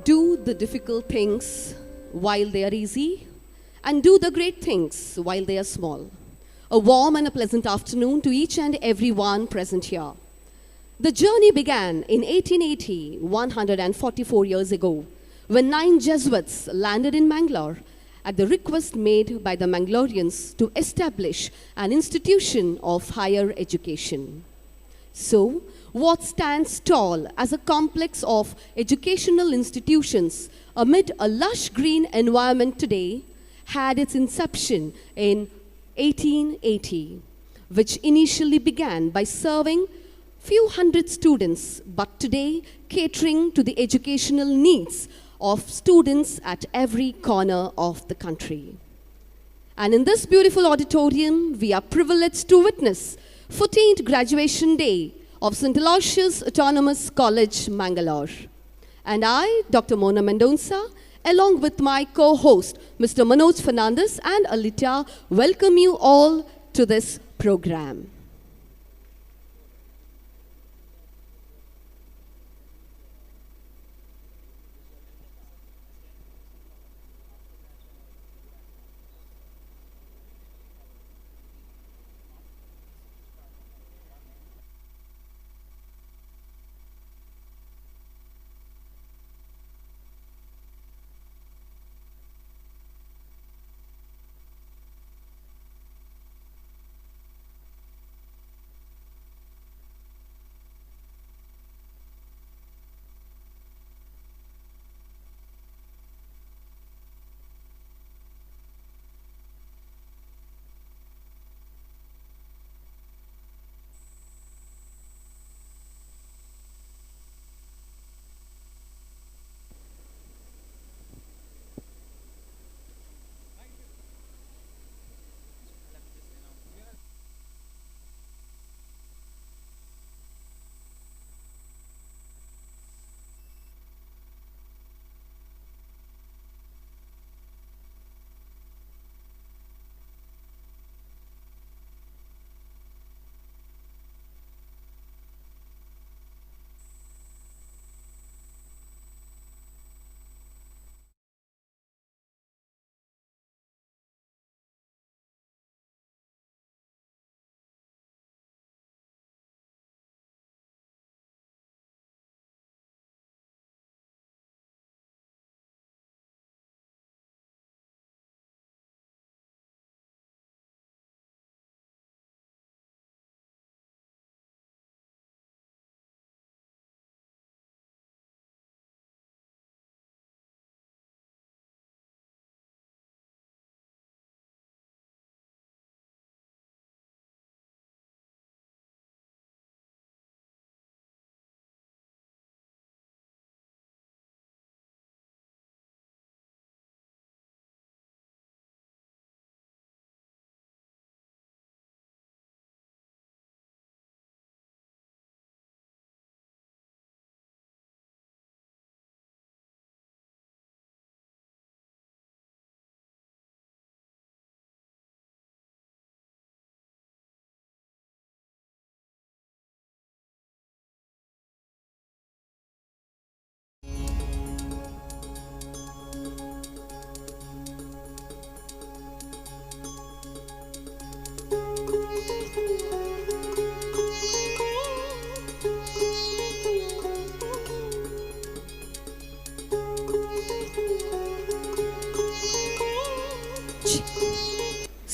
Do the difficult things while they are easy, and do the great things while they are small. A warm and a pleasant afternoon to each and every one present here. The journey began in 1880, 144 years ago, when 9 Jesuits landed in Mangalore at the request made by the Mangaloreans to establish an institution of higher education. So, what stands tall as a complex of educational institutions amid a lush green environment today had its inception in 1880, which initially began by serving few hundred students, but today catering to the educational needs of students at every corner of the country. And in this beautiful auditorium, we are privileged to witness 14th Graduation Day of St. Aloysius Autonomous College, Mangalore. And I, Dr. Mona Mendonça, along with my co-host, Mr. Manoj Fernandez and Alita, welcome you all to this program.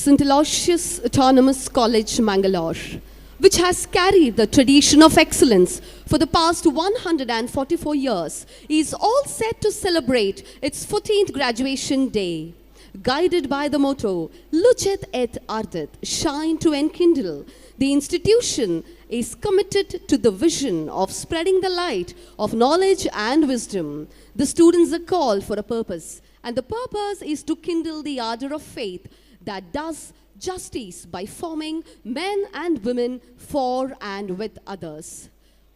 St. Aloysius Autonomous College, Mangalore, which has carried the tradition of excellence for the past 144 years, is all set to celebrate its 14th graduation day. Guided by the motto, Lucet et Ardit, shine to enkindle, the institution is committed to the vision of spreading the light of knowledge and wisdom. The students are called for a purpose, and the purpose is to kindle the ardor of faith that does justice by forming men and women for and with others,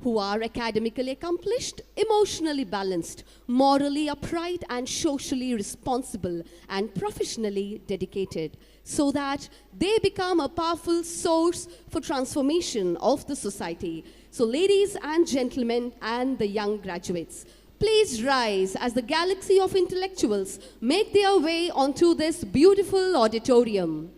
who are academically accomplished, emotionally balanced, morally upright, and socially responsible, and professionally dedicated, so that they become a powerful source for transformation of the society. So ladies and gentlemen and the young graduates, Please rise as the galaxy of intellectuals make their way onto this beautiful auditorium.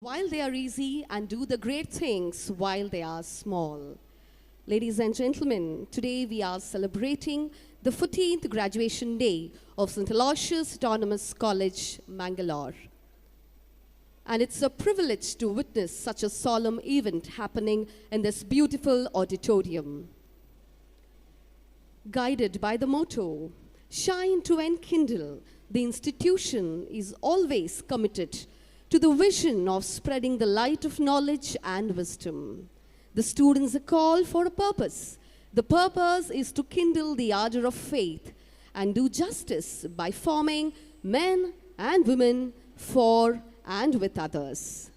While they are easy and do the great things while they are small. Ladies and gentlemen, today we are celebrating the 14th Graduation Day of St. Aloysius Autonomous College, Mangalore. And it's a privilege to witness such a solemn event happening in this beautiful auditorium. Guided by the motto, "Shine to enkindle," the institution is always committed to the vision of spreading the light of knowledge and wisdom. The students are called for a purpose. The purpose is to kindle the ardor of faith and do justice by forming men and women for and with others.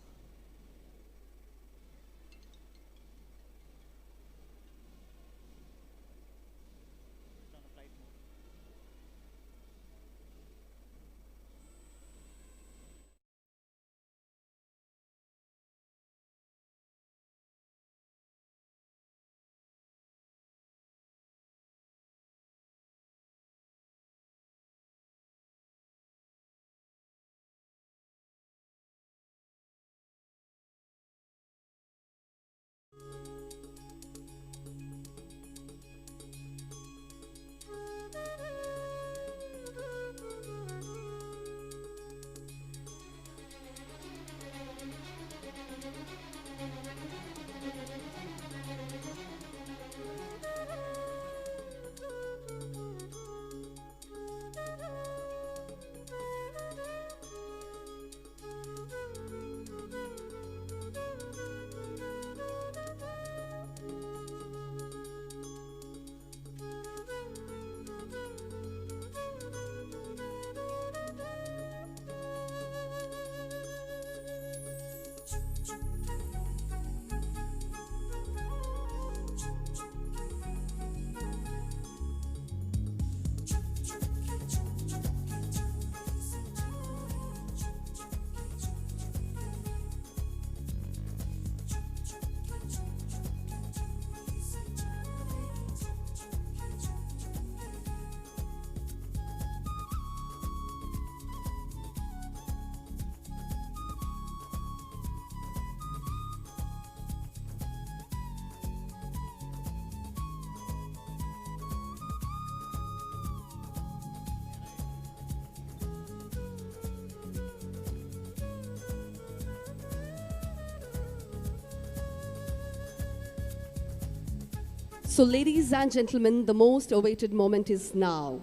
So ladies and gentlemen, the most awaited moment is now.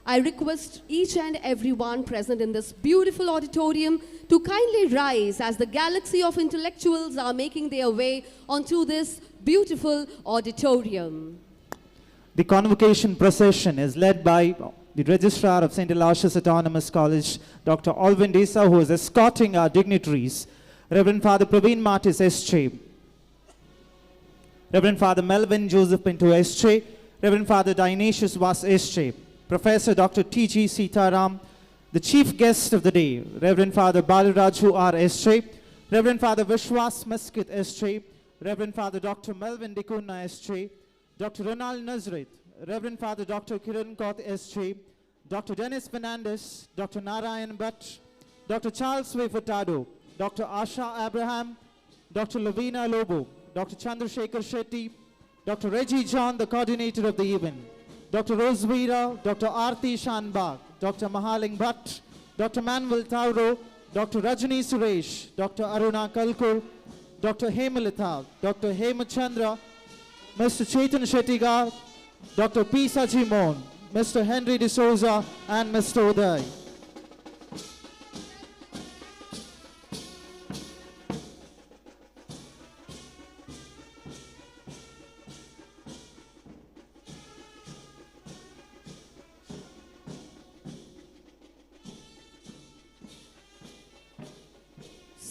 I request each and everyone present in this beautiful auditorium to kindly rise as the galaxy of intellectuals are making their way onto this beautiful auditorium. The Convocation Procession is led by the Registrar of St. Aloysius Autonomous College, Dr. Alvin Desa, who is escorting our dignitaries, Reverend Father Praveen Martis S.J., Reverend Father Melvin Joseph Pinto S.J., Reverend Father Dionysius Vas S.J., Professor Dr. T.G. Sitaram, The chief guest of the day, Reverend Father Balaraju R. S.J., Reverend Father Vishwas Meskit S.J., Reverend Father Dr. Melvin Dikuna S.J., Dr. Ronald Nazareth, Reverend Father Dr. Kiran Kaut S.J., Dr. Dennis Fernandez, Dr. Narayan Bhatt, Dr. Charles V. Furtado, Dr. Asha Abraham, Dr. Lavina Lobo, Dr. Chandrasekhar Shetty, Dr. Reggie John, the coordinator of the event, Dr. Rosvira, Dr. Aarti Shanbag, Dr. Mahaling Bhatt, Dr. Manuel Tauro, Dr. Rajani Suresh, Dr. Aruna Kalkur, Dr. Hemalitha, Dr. Hemachandra, Mr. Chetan Shettigar, Dr. P. Sajimon, Mr. Henry D'Souza, and Mr. Uday.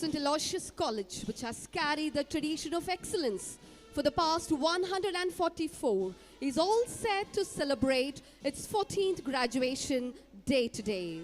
St. Aloysius College, which has carried the tradition of excellence for the past 144, is all set to celebrate its 14th graduation day today.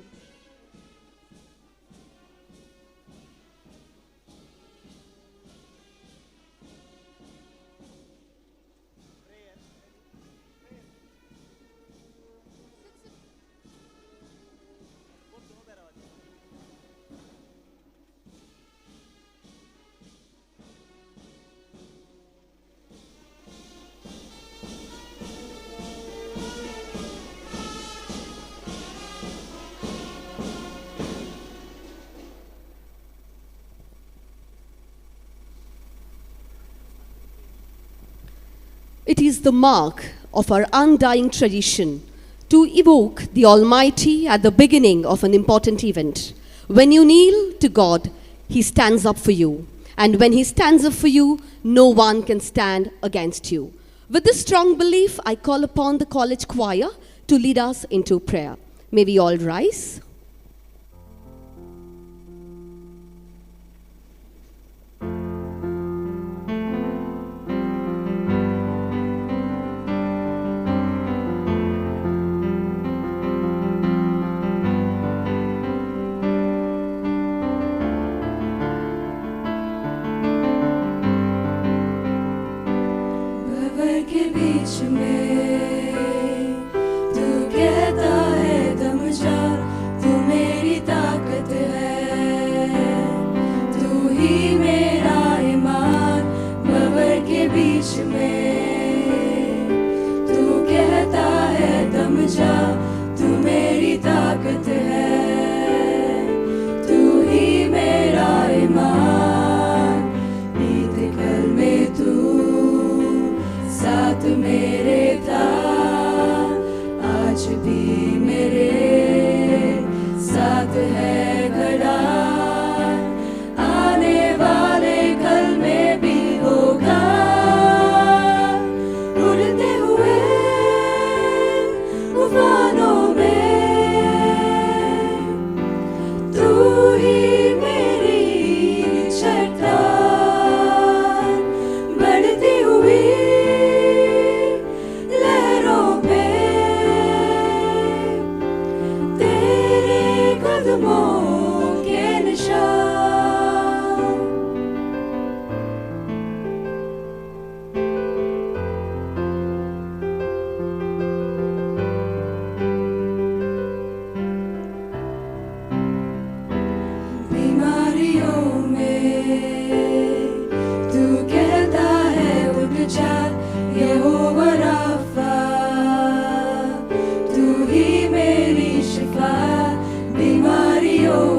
It is the mark of our undying tradition to evoke the Almighty at the beginning of an important event. When you kneel to God, He stands up for you. And when He stands up for you, no one can stand against you. With this strong belief, I call upon the college choir to lead us into prayer. May we all rise. बीमारियों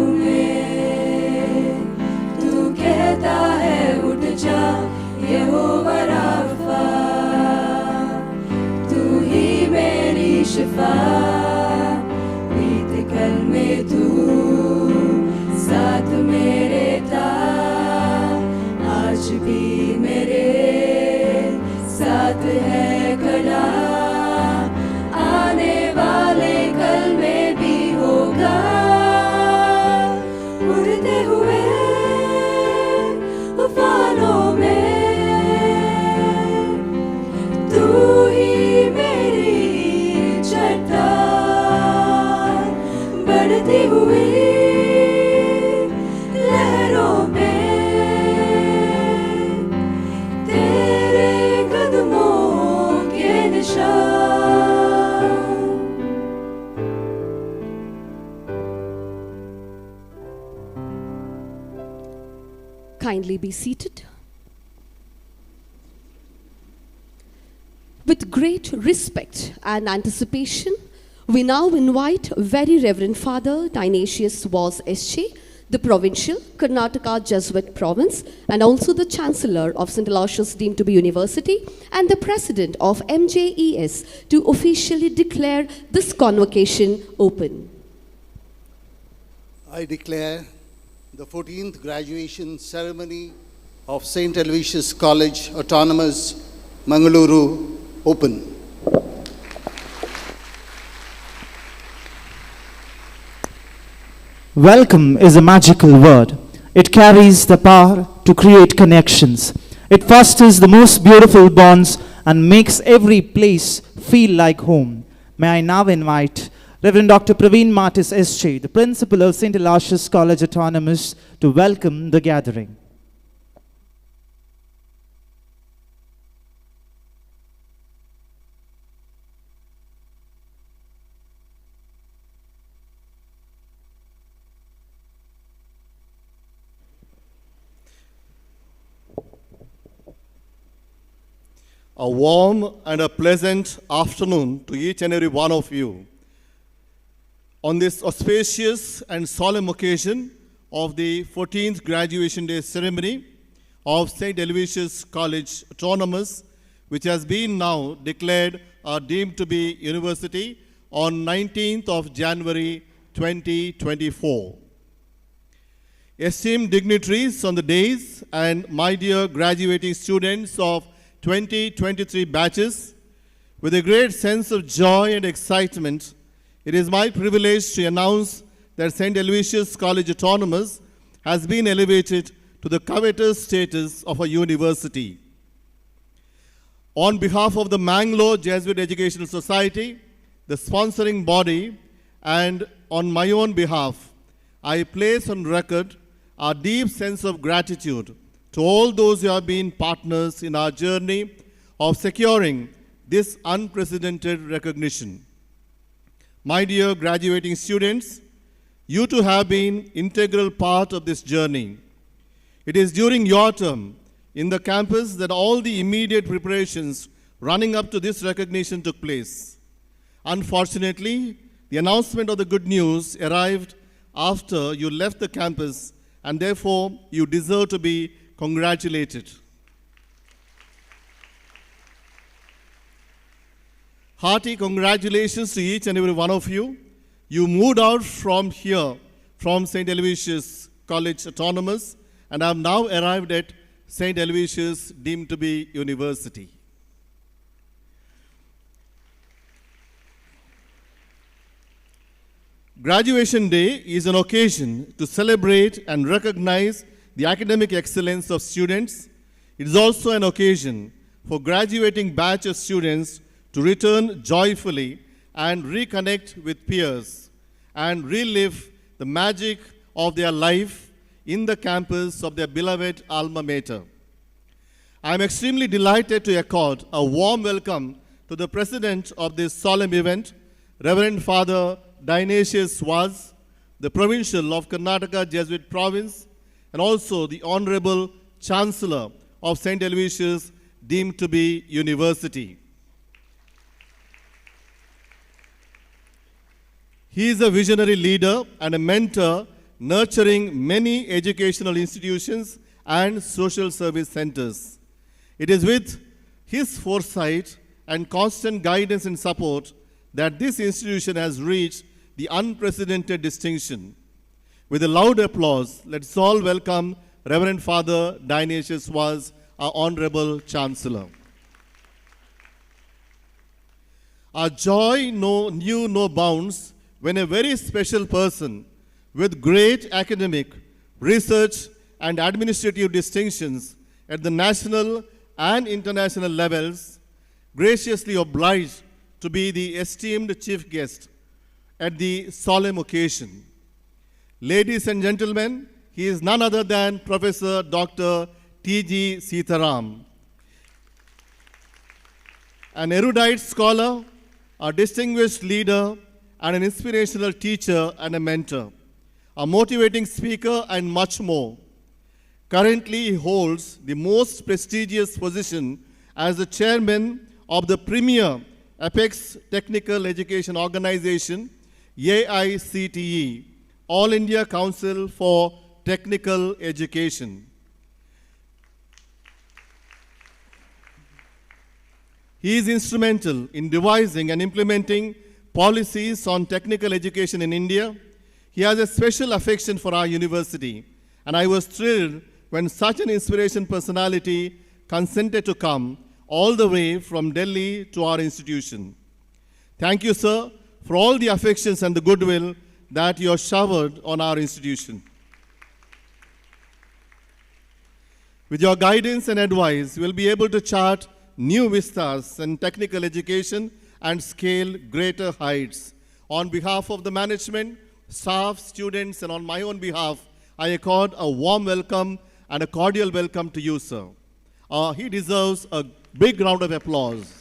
बहती हुई लहरों में तेरे कदमों के निशान। Kindly be seated. With great respect and anticipation, we now invite Very Reverend Father Dionysius was S.J., the Provincial, Karnataka Jesuit Province, and also the Chancellor of St. Aloysius deemed to be University, and the President of MJES to officially declare this convocation open. I declare the 14th Graduation Ceremony of St. Aloysius College, Autonomous, Mangalore, open. Welcome is a magical word. It carries the power to create connections. It fosters the most beautiful bonds and makes every place feel like home. May I now invite Reverend Dr. Praveen Martis S.J., the Principal of St. Aloysius College Autonomous, to welcome the gathering. A warm and a pleasant afternoon to each and every one of you. On this auspicious and solemn occasion of the 14th Graduation Day Ceremony of St. Aloysius College Autonomous, which has been now declared deemed to be university on 19th of January 2024. Esteemed dignitaries on the days and my dear graduating students of 2023 batches, with a great sense of joy and excitement, it is my privilege to announce that St. Aloysius College Autonomous has been elevated to the covetous status of a university. On behalf of the Mangalore Jesuit Educational Society, the sponsoring body, and on my own behalf, I place on record our deep sense of gratitude to all those who have been partners in our journey of securing this unprecedented recognition. My dear graduating students, you too have been integral part of this journey. It is during your term in the campus that all the immediate preparations running up to this recognition took place. Unfortunately, the announcement of the good news arrived after you left the campus, and therefore you deserve to be congratulated. Hearty congratulations to each and every one of you. You moved out from here, from St. Aloysius College Autonomous, and have now arrived at St. Aloysius deemed to be university. Graduation Day is an occasion to celebrate and recognize the academic excellence of students. It is also an occasion for graduating batch of students to return joyfully and reconnect with peers and relive the magic of their life in the campus of their beloved alma mater. I am extremely delighted to accord a warm welcome to the president of this solemn event, Reverend Father Dionysius was, the Provincial of Karnataka Jesuit Province, and also the Honorable Chancellor of St. Aloysius deemed to be university. He is a visionary leader and a mentor nurturing many educational institutions and social service centers. It is with his foresight and constant guidance and support that this institution has reached the unprecedented distinction. With a loud applause, let's all welcome Reverend Father Dionysius was, our Honorable Chancellor. Our joy knew no bounds when a very special person with great academic, research, and administrative distinctions at the national and international levels graciously obliged to be the esteemed chief guest at the solemn occasion. Ladies and gentlemen, he is none other than Professor Dr. T.G. Sitaram, an erudite scholar, a distinguished leader, and an inspirational teacher and a mentor, a motivating speaker, and much more. Currently, he holds the most prestigious position as the chairman of the premier Apex Technical Education Organization, AICTE, All India Council for Technical Education. He is instrumental in devising and implementing policies on technical education in India. He has a special affection for our university, and I was thrilled when such an inspiration personality consented to come all the way from Delhi to our institution. Thank you, sir, for all the affections and the goodwill that you have showered on our institution. With your guidance and advice, we will be able to chart new vistas in technical education and scale greater heights. On behalf of the management, staff, students, and on my own behalf, I accord a warm welcome and a cordial welcome to you, sir. He deserves a big round of applause.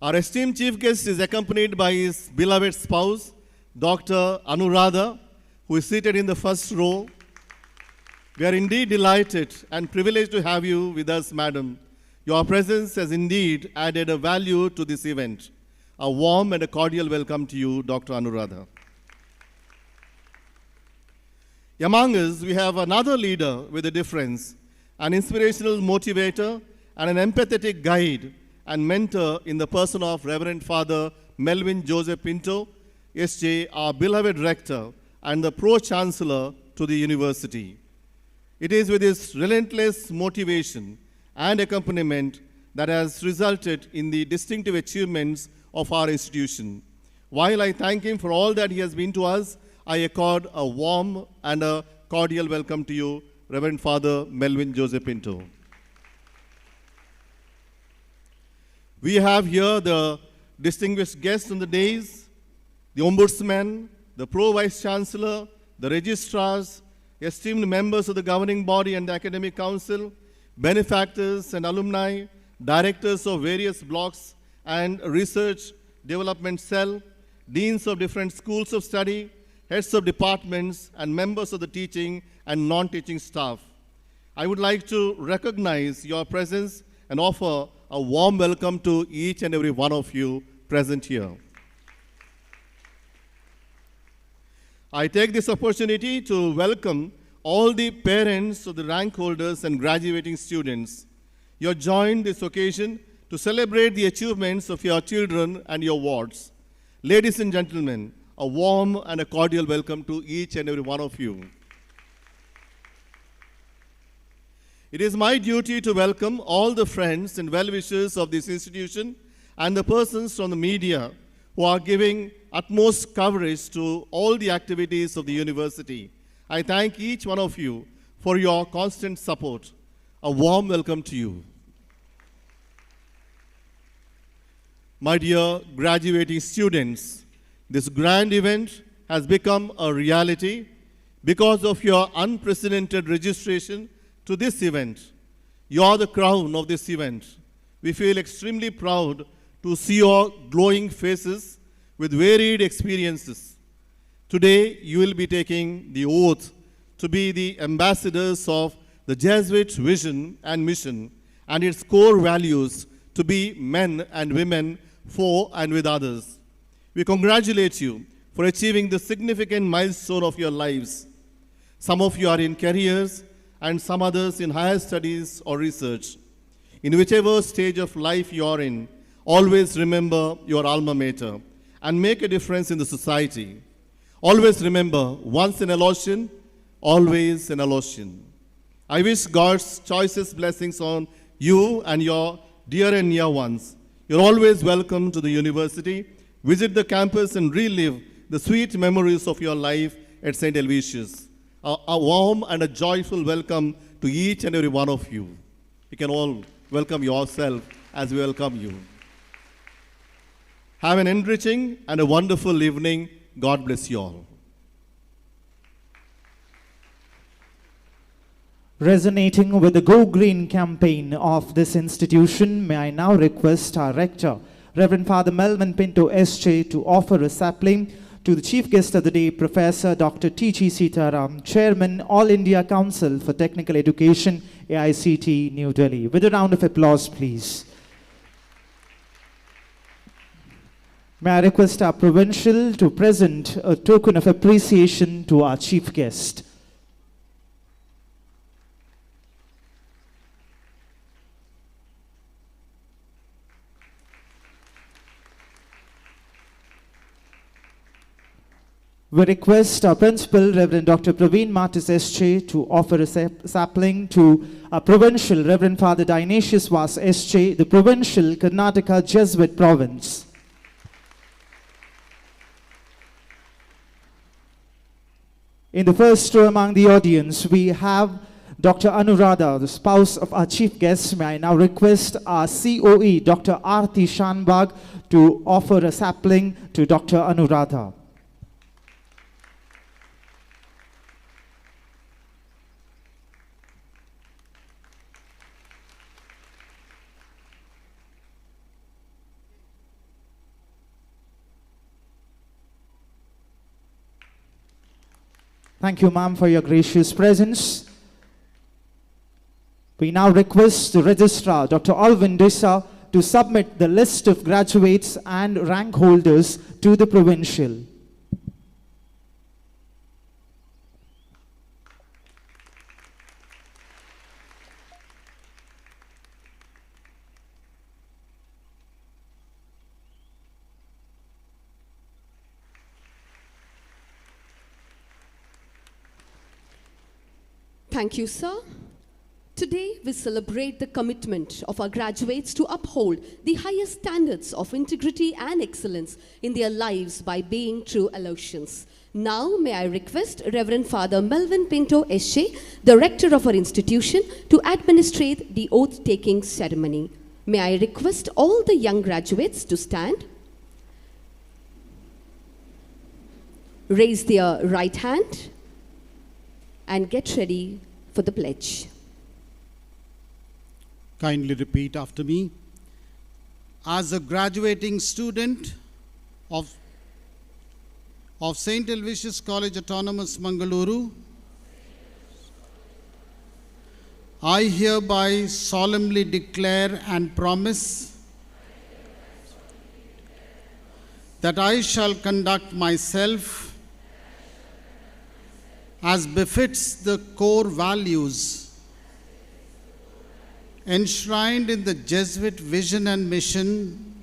Our esteemed chief guest is accompanied by his beloved spouse, Dr. Anuradha, who is seated in the first row. We are indeed delighted and privileged to have you with us, madam. Your presence has indeed added a value to this event. A warm and a cordial welcome to you, Dr. Anuradha. Among us, we have another leader with a difference, an inspirational motivator and an empathetic guide and mentor in the person of Reverend Father Melvin Joseph Pinto, SJ, our beloved rector and the pro-chancellor to the university. It is with his relentless motivation and accompaniment that has resulted in the distinctive achievements of our institution. While I thank him for all that he has been to us, I accord a warm and a cordial welcome to you, Reverend Father Melvin Joseph Pinto. We have here the distinguished guests on the days, the Ombudsman, the Pro-Vice Chancellor, the registrars, esteemed members of the governing body and the academic council, benefactors and alumni, directors of various blocks and research development cell, deans of different schools of study, heads of departments, and members of the teaching and non-teaching staff. I would like to recognize your presence and offer a warm welcome to each and every one of you present here. I take this opportunity to welcome all the parents of the rank holders and graduating students. You have joined this occasion to celebrate the achievements of your children and your wards. Ladies and gentlemen, a warm and a cordial welcome to each and every one of you. It is my duty to welcome all the friends and well-wishers of this institution and the persons from the media who are giving utmost coverage to all the activities of the university. I thank each one of you for your constant support. A warm welcome to you. My dear graduating students, this grand event has become a reality because of your unprecedented registration to this event. You are the crown of this event. We feel extremely proud to see your glowing faces with varied experiences. Today, you will be taking the oath to be the ambassadors of the Jesuit vision and mission and its core values to be men and women for and with others. We congratulate you for achieving the significant milestone of your lives. Some of you are in careers and some others in higher studies or research. In whichever stage of life you are in, always remember your alma mater and make a difference in the society. Always remember, once an Aloysian, always an Aloysian. I wish God's choicest blessings on you and your dear and near ones. You're always welcome to the university. Visit the campus and relive the sweet memories of your life at St. Aloysius. A warm and a joyful welcome to each and every one of you. You can all welcome yourself as we welcome you. Have an enriching and a wonderful evening. God bless you all. Resonating with the Go Green campaign of this institution, may I now request our rector, Reverend Father Melvin Pinto S.J., to offer a sapling to the chief guest of the day, Professor Dr. T.G. Sitaram, Chairman, All India Council for Technical Education, AICT, New Delhi. With a round of applause, please. May I request our provincial to present a token of appreciation to our chief guest. We request our principal, Reverend Dr. Praveen Martis S.J., to offer a sapling to our provincial, Reverend Father Dionysius Vas S.J., the provincial Karnataka Jesuit province. In the first row among the audience, we have Dr. Anuradha, the spouse of our chief guest. May I now request our COE, Dr. Aarti Shanbag, to offer a sapling to Dr. Anuradha. Thank you, ma'am, for your gracious presence. We now request the registrar, Dr. Alvin Disa, to submit the list of graduates and rank holders to the provincial. Thank you, sir. Today, we celebrate the commitment of our graduates to uphold the highest standards of integrity and excellence in their lives by being true Aloysians. Now, may I request Reverend Father Melvin Pinto S.J., the rector of our institution, to administrate the oath-taking ceremony. May I request all the young graduates to stand, raise their right hand, and get ready for the pledge. Kindly repeat after me. As a graduating student of St. Aloysius College Autonomous Mangalore, I hereby solemnly declare and promise that I shall conduct myself as befits the core values enshrined in the Jesuit vision and mission,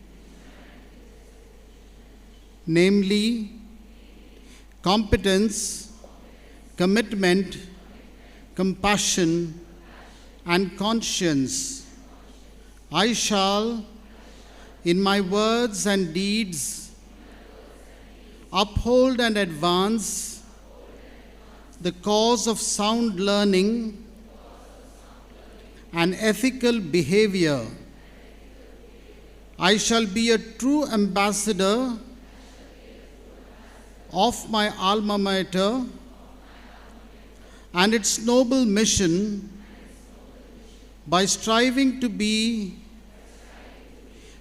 namely competence, commitment, compassion, and conscience. I shall, in my words and deeds, uphold and advance the cause of sound learning and ethical behavior. I shall be a true ambassador of my alma mater and its noble mission by striving to be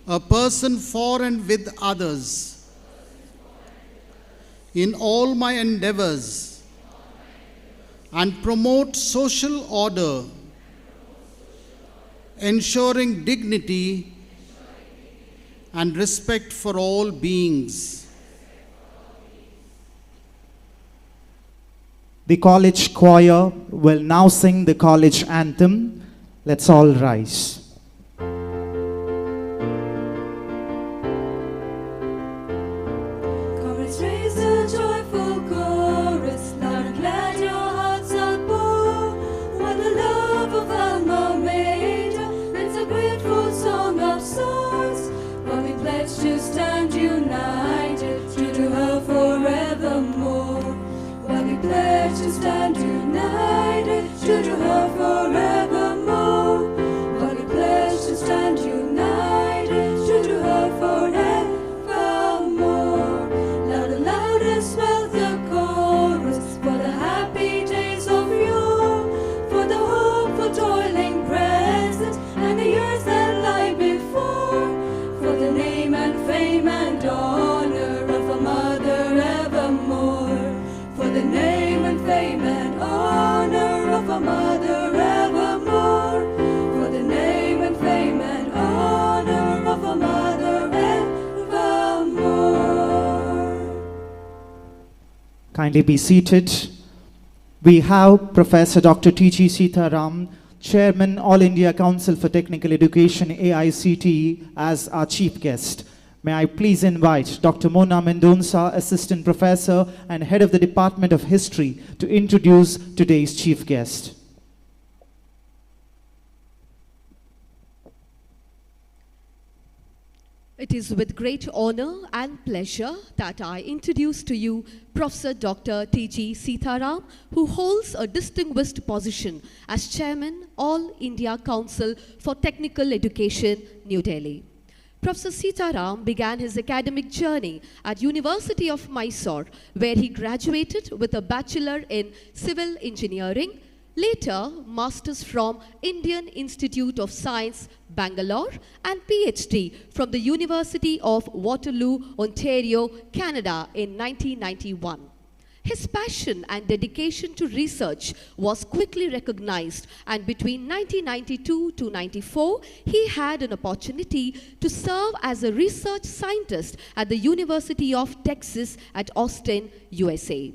a person for and with others in all my endeavors, and promote social order, ensuring dignity and respect for all beings. The college choir will now sing the college anthem. Let's all rise. Comrades, raise a joyful chorus, loud and glad your hearts outpour. While the love of Alma Mater lends a grateful song of songs, while we pledge to stand united, true to her forevermore. While we pledge to stand united, true to her forevermore. While we pledge Kindly be seated. We have Professor Dr. T.G. Sitaram, Chairman, All India Council for Technical Education, AICTE, as our chief guest. May I please invite Dr. Mona Mendonça, Assistant Professor and Head of the Department of History, to introduce today's chief guest. It is with great honor and pleasure that I introduce to you Professor Dr. T.G. Sitaram, who holds a distinguished position as Chairman, All India Council for Technical Education, New Delhi. Professor Sitaram began his academic journey at University of Mysore, where he graduated with a Bachelor in Civil Engineering, later Masters from Indian Institute of Science, Bangalore, and PhD from the University of Waterloo, Ontario, Canada in 1991. His passion and dedication to research was quickly recognized, and between 1992 to 94, he had an opportunity to serve as a research scientist at the University of Texas at Austin, USA.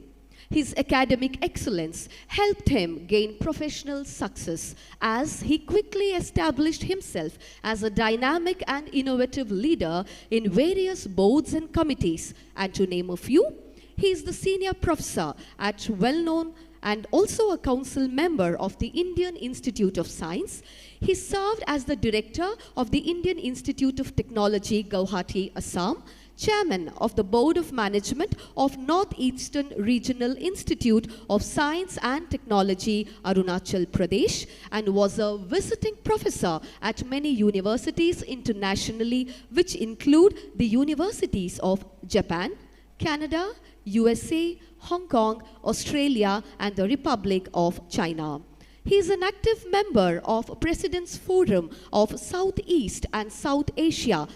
His academic excellence helped him gain professional success as he quickly established himself as a dynamic and innovative leader in various boards and committees. And to name a few, he is the senior professor at well-known and also a council member of the Indian Institute of Science. He served as the director of the Indian Institute of Technology, Guwahati, Assam, Chairman of the Board of Management of Northeastern Regional Institute of Science and Technology, Arunachal Pradesh, and was a visiting professor at many universities internationally, which include the universities of Japan, Canada, USA, Hong Kong, Australia, and the Republic of China. He is an active member of President's Forum of Southeast and South Asia,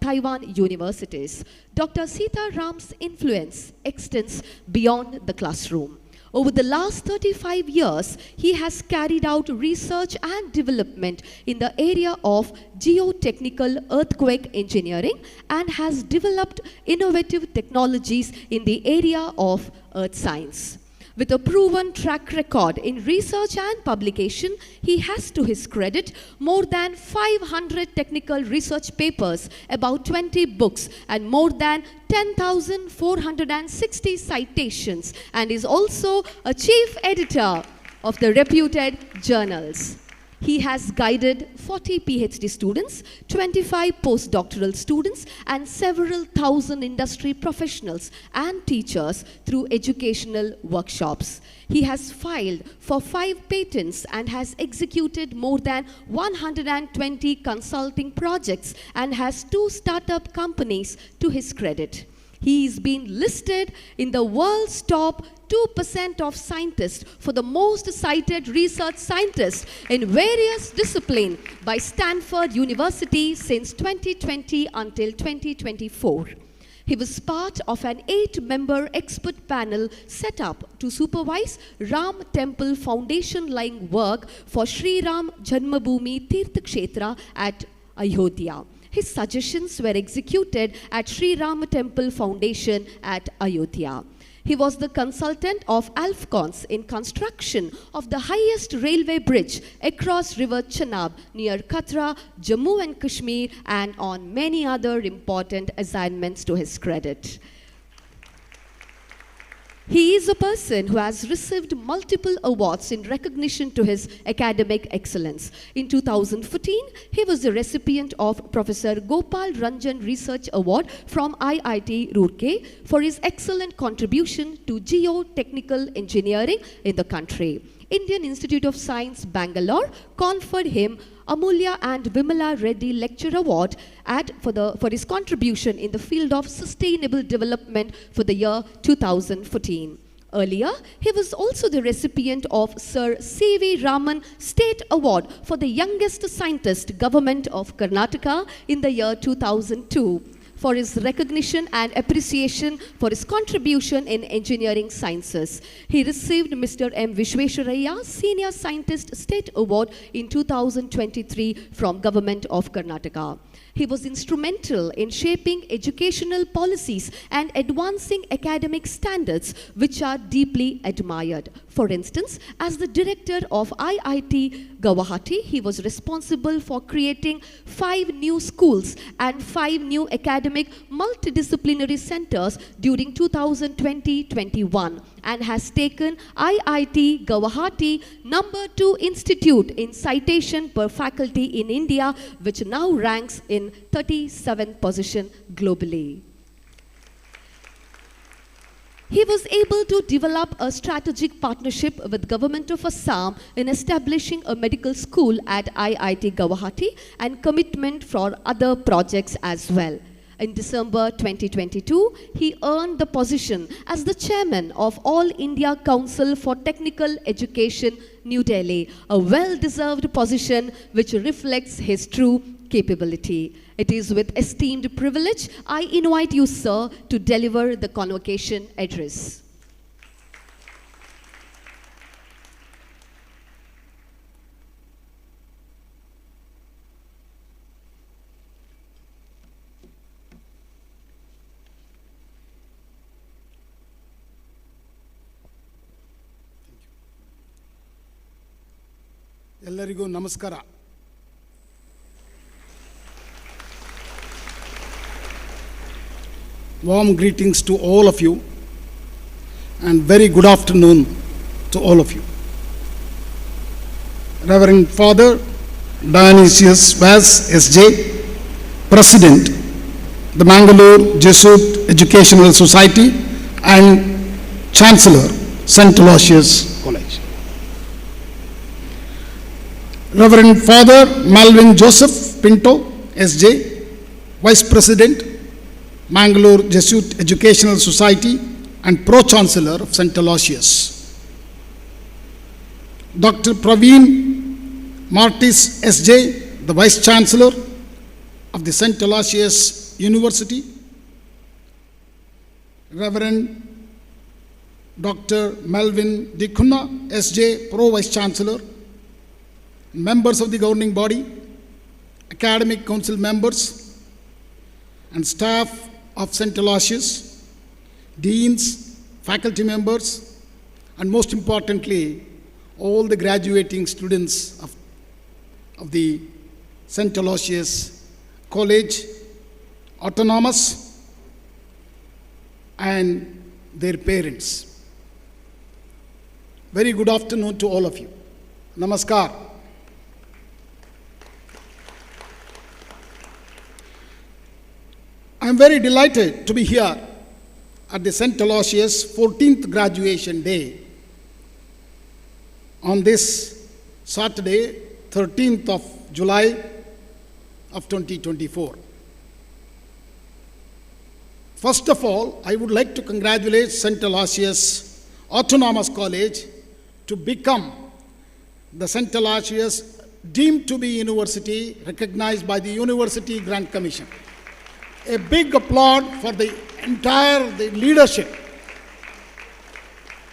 Taiwan universities. Dr. Sitaram's influence extends beyond the classroom. Over the last 35 years, he has carried out research and development in the area of geotechnical earthquake engineering and has developed innovative technologies in the area of earth science. With a proven track record in research and publication, he has to his credit more than 500 technical research papers, about 20 books, and more than 10,460 citations, and is also a chief editor of the reputed journals. He has guided 40 PhD students, 25 postdoctoral students, and several thousand industry professionals and teachers through educational workshops. He has filed for 5 patents and has executed more than 120 consulting projects and has 2 startup companies to his credit. He is being listed in the world's top 2% of scientists for the most cited research scientists in various disciplines by Stanford University since 2020 until 2024. He was part of an 8-member expert panel set up to supervise Ram Temple foundation-laying work for Sri Ram Janmabhoomi Tirtha Kshetra at Ayodhya. His suggestions were executed at Sri Ram Temple Foundation at Ayodhya. He was the consultant of Alphcons in construction of the highest railway bridge across River Chenab near Katra, Jammu and Kashmir, and on many other important assignments to his credit. He is a person who has received multiple awards in recognition to his academic excellence. In 2014, he was the recipient of Professor Gopal Ranjan Research Award from IIT Roorkee for his excellent contribution to geotechnical engineering in the country. Indian Institute of Science, Bangalore, conferred him Amulya and Vimala Reddy Lecture Award for his contribution in the field of sustainable development for the year 2014. Earlier, he was also the recipient of Sir C.V. Raman State Award for the youngest scientist, Government of Karnataka, in the year 2002. For his recognition and appreciation for his contribution in engineering sciences. He received Mr. M. Vishweswaraya Senior Scientist State Award in 2023 from Government of Karnataka. He was instrumental in shaping educational policies and advancing academic standards, which are deeply admired. For instance, as the director of IIT Guwahati, he was responsible for creating 5 new schools and 5 new academic multidisciplinary centers during 2020-21 and has taken IIT Guwahati #2 institute in citation per faculty in India, which now ranks in 37th position globally. He was able to develop a strategic partnership with Government of Assam in establishing a medical school at IIT Guwahati and commitment for other projects as well. In December 2022, he earned the position as the chairman of All India Council for Technical Education, New Delhi, a well-deserved position which reflects his true capability. It is with esteemed privilege I invite you, sir, to deliver the Convocation Address. ಎಲ್ಲರಿಗೂ ನಮಸ್ಕಾರ. Warm greetings to all of you and very good afternoon to all of you. Reverend Father Aloysius S.J., President, the Mangalore Jesuit Educational Society and Chancellor, St. Aloysius College. Reverend Father Malvin Joseph Pinto, S.J., Vice President, Mangalore Jesuit Educational Society and Pro-Chancellor of St. Aloysius. Dr. Praveen Martis, S.J., the Vice Chancellor of the St. Aloysius University. Reverend Dr. Melvin Dikuna, S.J., Pro-Vice Chancellor. Members of the governing body, academic council members, and staff of St. Aloysius, deans, faculty members, and most importantly, all the graduating students of the St. Aloysius College, Autonomous, and their parents. Very good afternoon to all of you. Namaskar. I am very delighted to be here at the St. Aloysius 14th Graduation Day on this Saturday, 13th of July of 2024. First of all, I would like to congratulate St. Aloysius Autonomous College to become the St. Aloysius deemed to be university recognized by the University Grant Commission. A big applaud for the entire leadership.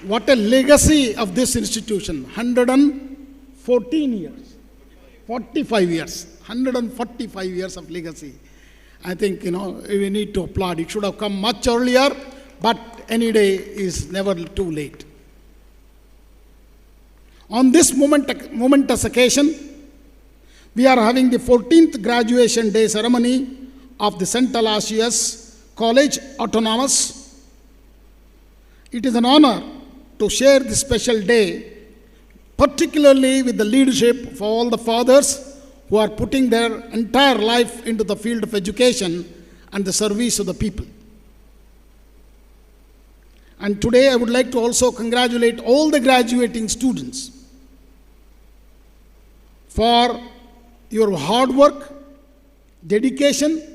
What a legacy of this institution. 114 years, 45 years, 145 years of legacy. I think, we need to applaud. It should have come much earlier, but any day is never too late. On this momentous occasion, we are having the 14th Graduation Day Ceremony of the St. Aloysius College Autonomous. It is an honor to share this special day, particularly with the leadership of all the fathers who are putting their entire life into the field of education and the service of the people. And today I would like to also congratulate all the graduating students for your hard work, dedication,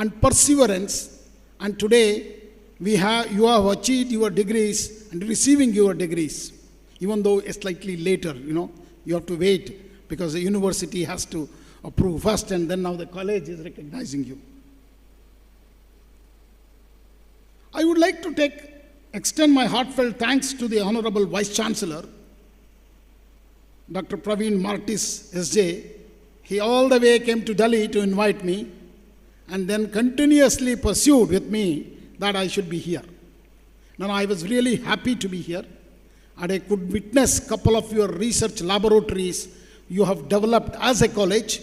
and perseverance, and today you have achieved your degrees and receiving your degrees, even though it's slightly later, you have to wait because the university has to approve first and then now the college is recognizing you. I would like to extend my heartfelt thanks to the Honorable Vice Chancellor, Dr. Praveen Martis, S.J. He all the way came to Delhi to invite me. and then continuously pursued with me that I should be here. Now, I was really happy to be here, and I could witness a couple of your research laboratories you have developed as a college,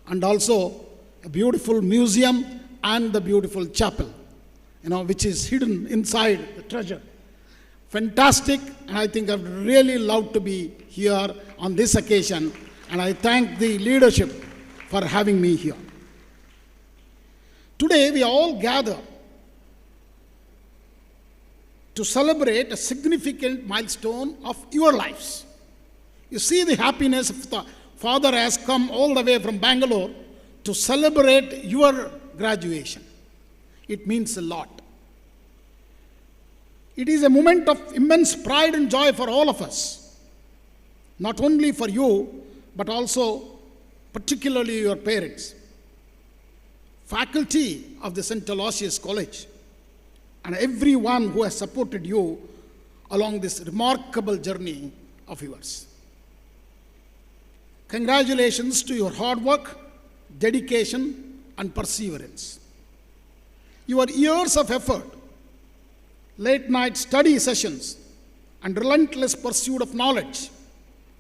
and also a beautiful museum and the beautiful chapel, which is hidden inside the treasure. Fantastic, and I think I'd really love to be here on this occasion, and I thank the leadership for having me here. Today, we all gather to celebrate a significant milestone of your lives. You see the happiness of the father has come all the way from Bangalore to celebrate your graduation. It means a lot. It is a moment of immense pride and joy for all of us, not only for you, but also particularly your parents, faculty of the St. Aloysius College, and everyone who has supported you along this remarkable journey of yours. Congratulations to your hard work, dedication, and perseverance. Your years of effort, late night study sessions, and relentless pursuit of knowledge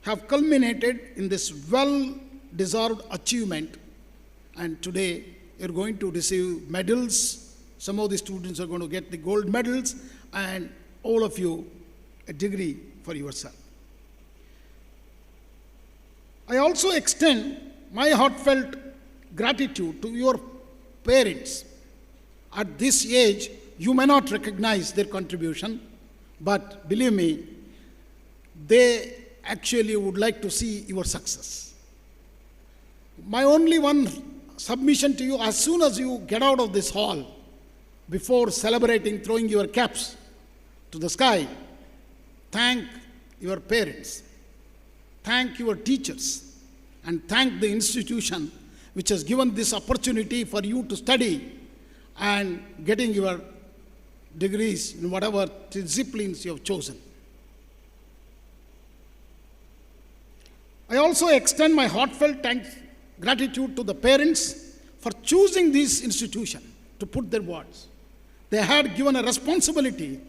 have culminated in this well-deserved achievement. And today, you're going to receive medals. Some of the students are going to get the gold medals, and all of you a degree for yourself. I also extend my heartfelt gratitude to your parents. At this age, you may not recognize their contribution, but believe me, they actually would like to see your success. My only one submission to you, as soon as you get out of this hall, before celebrating, throwing your caps to the sky, thank your parents, thank your teachers, and thank the institution which has given this opportunity for you to study and getting your degrees in whatever disciplines you have chosen. I also extend my heartfelt gratitude to the parents for choosing this institution to put their words. They had given a responsibility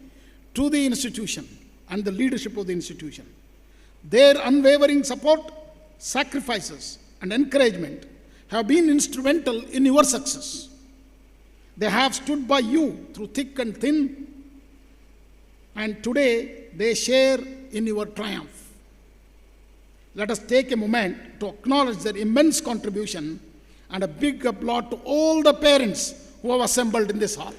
to the institution and the leadership of the institution. Their unwavering support, sacrifices, and encouragement have been instrumental in your success. They have stood by you through thick and thin, and today they share in your triumph. Let us take a moment to acknowledge their immense contribution, and a big applause to all the parents who have assembled in this hall.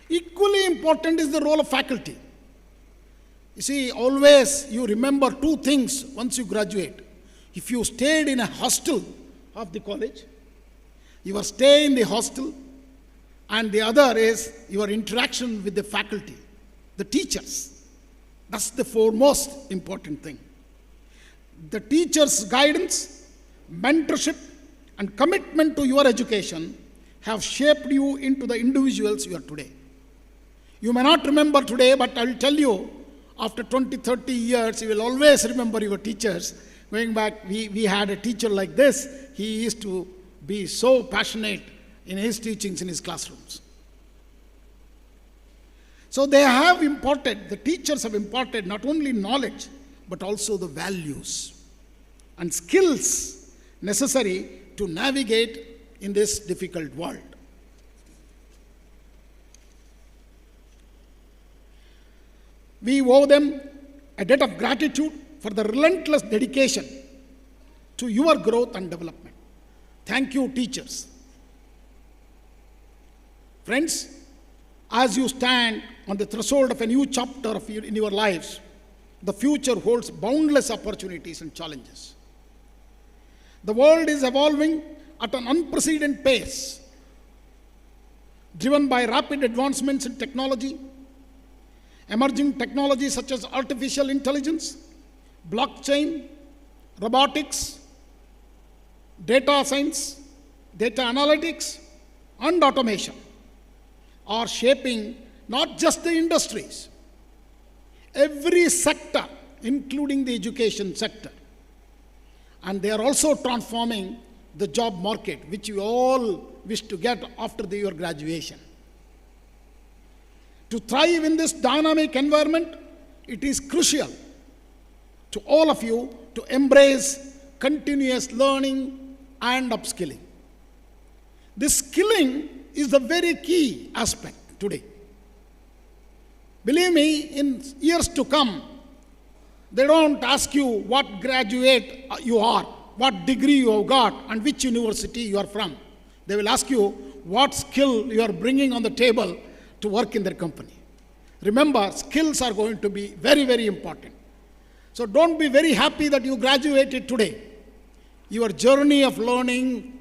Equally important is the role of faculty. You see, always you remember two things once you graduate. If you stayed in a hostel of the college, your stay in the hostel, and the other is your interaction with the faculty, the teachers. That's the foremost important thing. The teachers' guidance, mentorship, and commitment to your education have shaped you into the individuals you are today. You may not remember today, but I will tell you, after 20, 30 years, you will always remember your teachers. Going back, we had a teacher like this. He used to be so passionate in his teachings in his classrooms. So they have imparted, the teachers have imparted not only knowledge, but also the values and skills necessary to navigate in this difficult world. We owe them a debt of gratitude for the relentless dedication to your growth and development. Thank you, teachers. Friends, as you stand on the threshold of a new chapter in your lives, the future holds boundless opportunities and challenges. The world is evolving at an unprecedented pace, driven by rapid advancements in technology. Emerging technologies such as artificial intelligence, blockchain, robotics, data science, data analytics, and automation are shaping not just the industries, every sector, including the education sector. and they are also transforming the job market, which you all wish to get after your graduation. To thrive in this dynamic environment, it is crucial to all of you to embrace continuous learning and upskilling. This skilling is the very key aspect today. Believe me, in years to come, they don't ask you what graduate you are, what degree you have got, and which university you are from. They will ask you what skill you are bringing on the table to work in their company. Remember, skills are going to be very, very important. So don't be very happy that you graduated today. Your journey of learning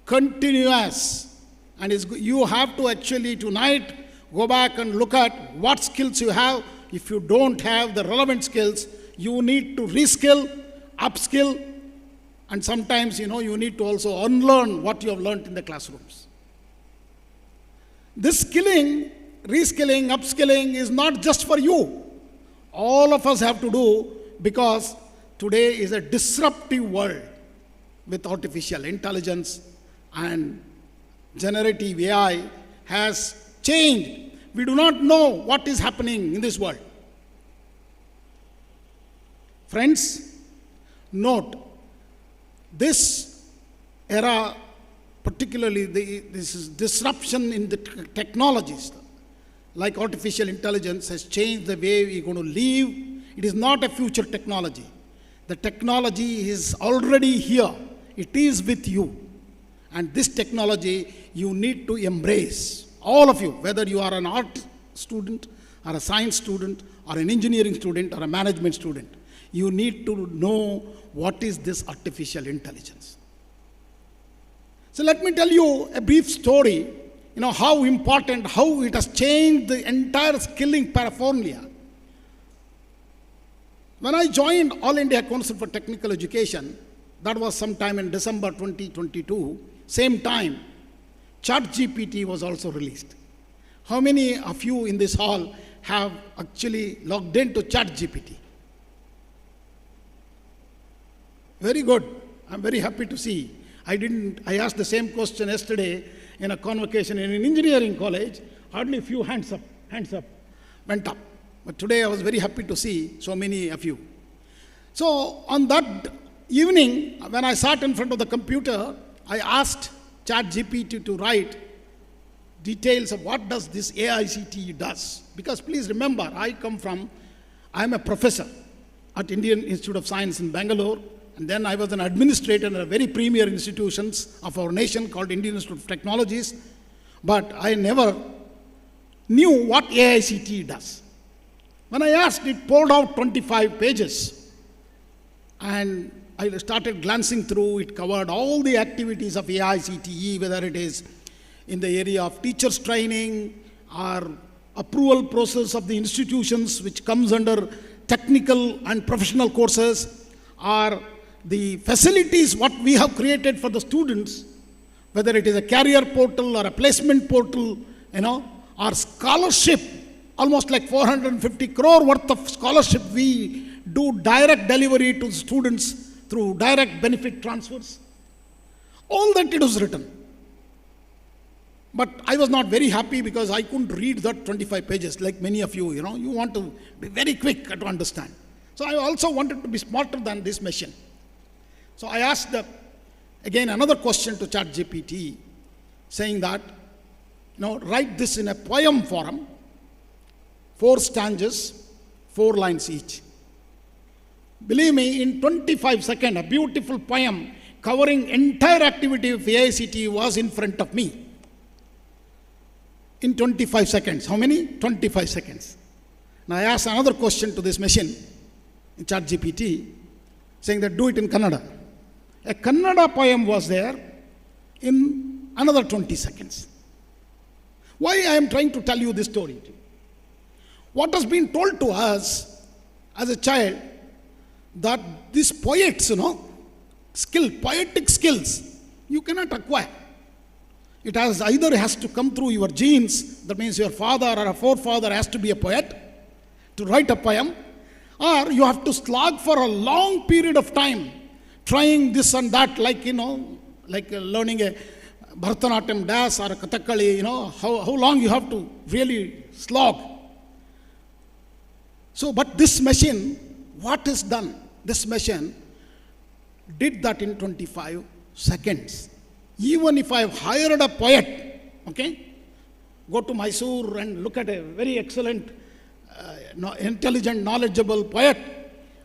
continues, and you have to actually tonight go back and look at what skills you have. If you don't have the relevant skills, you need to reskill, upskill, and sometimes, you need to also unlearn what you have learned in the classrooms. This skilling, reskilling, upskilling is not just for you. All of us have to do, because today is a disruptive world with artificial intelligence, and generative AI has changed. We do not know what is happening in this world. Friends, note, this era, particularly this is disruption in the technologies, like artificial intelligence, has changed the way we're going to live. It is not a future technology. The technology is already here. It is with you. And this technology you need to embrace. All of you, whether you are an art student, or a science student, or an engineering student, or a management student, you need to know what is this artificial intelligence. So let me tell you a brief story, how important, how it has changed the entire skilling paraphernalia. When I joined All India Council for Technical Education, that was sometime in December 2022, same time, ChatGPT was also released. How many of you in this hall have actually logged into ChatGPT? Very good. I'm very happy to see. I asked the same question yesterday in a convocation in an engineering college. Hardly a few hands went up. But today I was very happy to see so many of you. So on that evening, when I sat in front of the computer, I asked ChatGPT to write details of what does this AICTE does. Because please remember, I'm a professor at Indian Institute of Science in Bangalore, and then I was an administrator in a very premier institutions of our nation called Indian Institute of Technologies, but I never knew what AICTE does. When I asked, it pulled out 25 pages, and I started glancing through. It covered all the activities of AICTE, whether it is in the area of teachers training or approval process of the institutions which comes under technical and professional courses, or the facilities what we have created for the students, whether it is a career portal or a placement portal, or scholarship, almost like 450 crore worth of scholarship we do direct delivery to students through direct benefit transfers. All that it was written. But I was not very happy because I couldn't read that 25 pages like many of you, you want to be very quick to understand. So I also wanted to be smarter than this machine. So I asked again another question to ChatGPT, saying that, write this in a poem form, 4 stanzas, 4 lines each. Believe me, in 25 seconds, a beautiful poem covering entire activity of AICTE was in front of me. In 25 seconds. How many? 25 seconds. Now I asked another question to this machine, in ChatGPT, saying that do it in Kannada. A Kannada poem was there in another 20 seconds. Why I am trying to tell you this story? What has been told to us as a child, that these poets, poetic skills, you cannot acquire. It either has to come through your genes, that means your father or a forefather has to be a poet to write a poem, or you have to slog for a long period of time trying this and that, like, like learning a Bharatanatyam dance or a Kathakali, how long you have to really slog. So, but this machine, what is done? This machine did that in 25 seconds. Even if I have hired a poet, okay, go to Mysore and look at a very excellent, intelligent, knowledgeable poet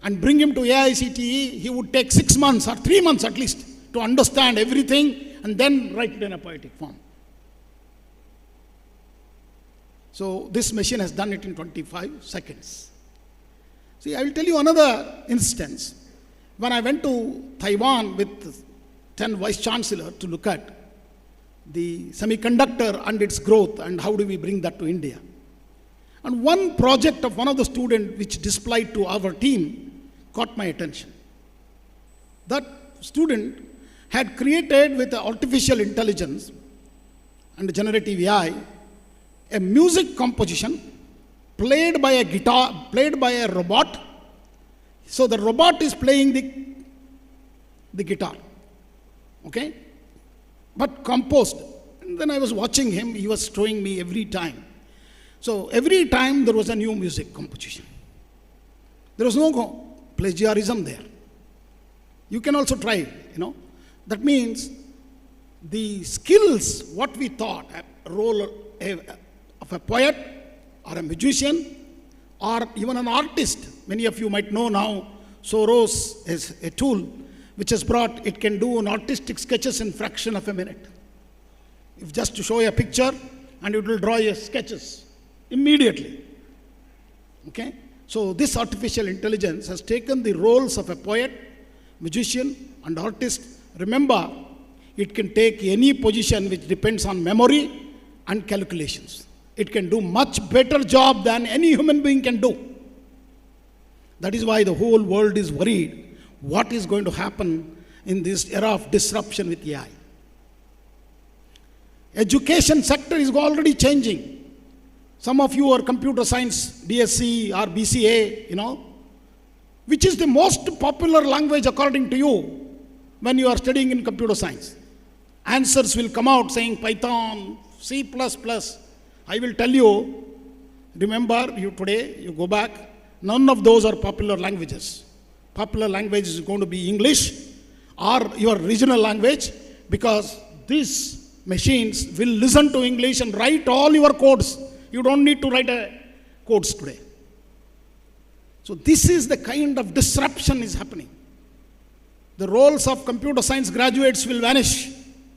and bring him to AICTE, he would take 6 months or 3 months at least to understand everything and then write it in a poetic form. So this machine has done it in 25 seconds. See, I will tell you another instance. When I went to Taiwan with 10 vice chancellors to look at the semiconductor and its growth and how do we bring that to India. And one project of one of the students which displayed to our team caught my attention. That student had created with artificial intelligence and generative AI a music composition played by a guitar, played by a robot. So the robot is playing the guitar, okay, but composed. And then I was watching him, he was showing me every time. So every time there was a new music composition. There was no plagiarism there. You can also try, That means the skills, what we thought, a role of a poet or a musician or even an artist. Many of you might know now, Soros is a tool which has brought, it can do an artistic sketches in fraction of a minute. If just to show you a picture and it will draw your sketches immediately. Okay? So this artificial intelligence has taken the roles of a poet, musician and artist. Remember, it can take any position which depends on memory and calculations. It can do much better job than any human being can do. That is why the whole world is worried what is going to happen in this era of disruption with AI. Education sector is already changing. Some of you are computer science, DSc or BCA, which is the most popular language according to you when you are studying in computer science. Answers will come out saying Python, C++. I will tell you, remember, you go back, none of those are popular languages. Popular language is going to be English or your regional language, because these machines will listen to English and write all your codes. You don't need to write codes today. So this is the kind of disruption is happening. The roles of computer science graduates will vanish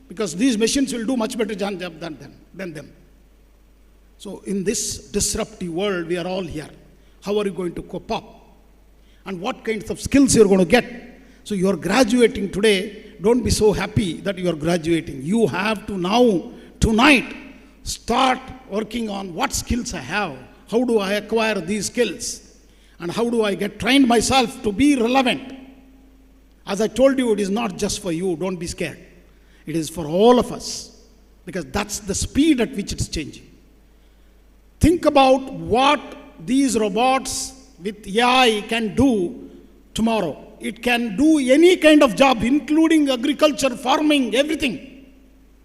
because these machines will do much better job than them. So in this disruptive world, we are all here. How are you going to cope up? And what kinds of skills you're going to get? So you're graduating today. Don't be so happy that you're graduating. You have to now, tonight, start working on what skills I have. How do I acquire these skills? And how do I get trained myself to be relevant? As I told you, it is not just for you. Don't be scared. It is for all of us, because that's the speed at which it's changing. Think about what these robots with AI can do tomorrow. It can do any kind of job, including agriculture, farming, everything.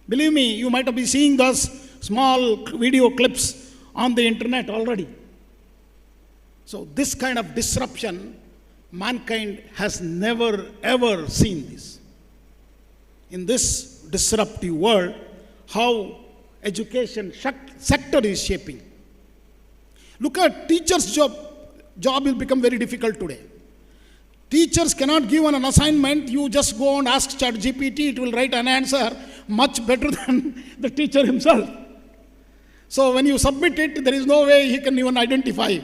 Believe me, you might have been seeing those small video clips on the internet already. So this kind of disruption, mankind has never ever seen this. In this disruptive world, how education sector is shaping. Look at teachers' job. Job will become very difficult today. Teachers cannot give an assignment. You just go and ask ChatGPT, it will write an answer much better than the teacher himself. So when you submit it, there is no way he can even identify.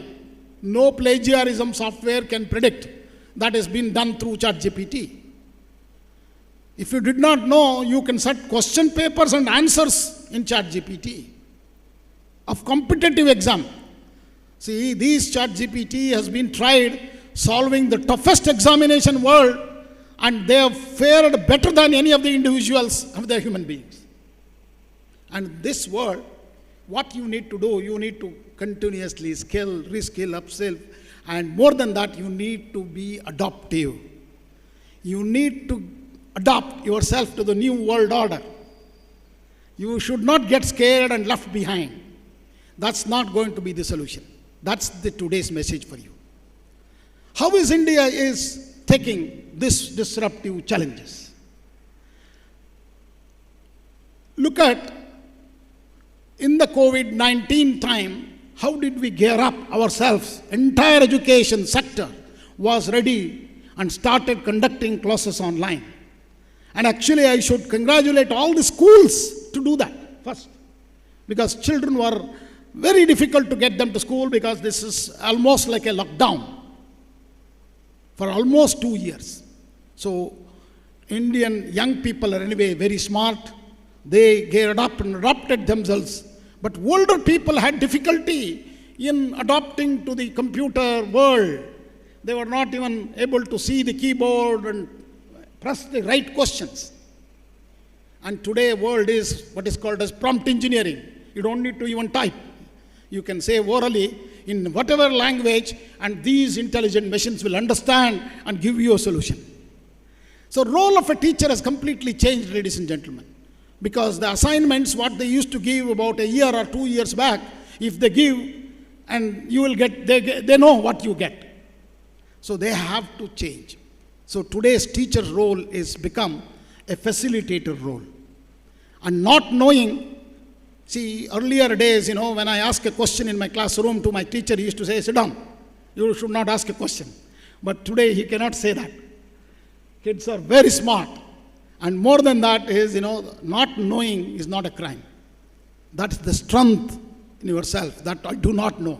No plagiarism software can predict. That has been done through ChatGPT. If you did not know, you can set question papers and answers in ChatGPT of competitive exam. See, this ChatGPT has been tried solving the toughest examination world, and they have fared better than any of the individuals of the human beings. And this world, what you need to do, you need to continuously reskill, upskill, and more than that, you need to be adaptive. You need to adapt yourself to the new world order. You should not get scared and left behind. That's not going to be the solution. That's the today's message for you. How is India is taking this disruptive challenges? Look at, in the COVID-19 time, how did we gear up ourselves? Entire education sector was ready and started conducting classes online. And actually, I should congratulate all the schools to do that first, because children were very difficult to get them to school, because this is almost like a lockdown for almost 2 years. So Indian young people are anyway very smart. They geared up and adapted themselves. But older people had difficulty in adapting to the computer world. They were not even able to see the keyboard and press the right questions. And today world is what is called as prompt engineering. You don't need to even type. You can say orally in whatever language, and these intelligent machines will understand and give you a solution. So role of a teacher has completely changed, ladies and gentlemen, because the assignments what they used to give about a year or 2 years back, if they give and you will get, they know what you get. So they have to change. So today's teacher's role is become a facilitator role. And not knowing, see, earlier days, when I ask a question in my classroom to my teacher, he used to say, sit down. You should not ask a question. But today he cannot say that. Kids are very smart. And more than that is, not knowing is not a crime. That's the strength in yourself that I do not know.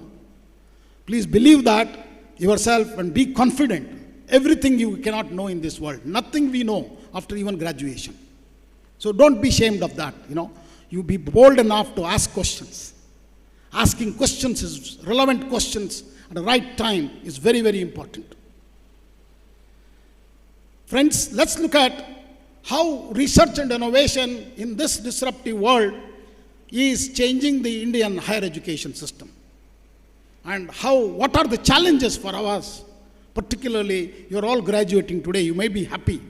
Please believe that yourself and be confident. Everything you cannot know in this world. Nothing we know after even graduation. So don't be ashamed of that, You be bold enough to ask questions. Asking questions is relevant questions at the right time is very, very important. Friends, let's look at how research and innovation in this disruptive world is changing the Indian higher education system. And what are the challenges for us? Particularly, you're all graduating today, you may be happy.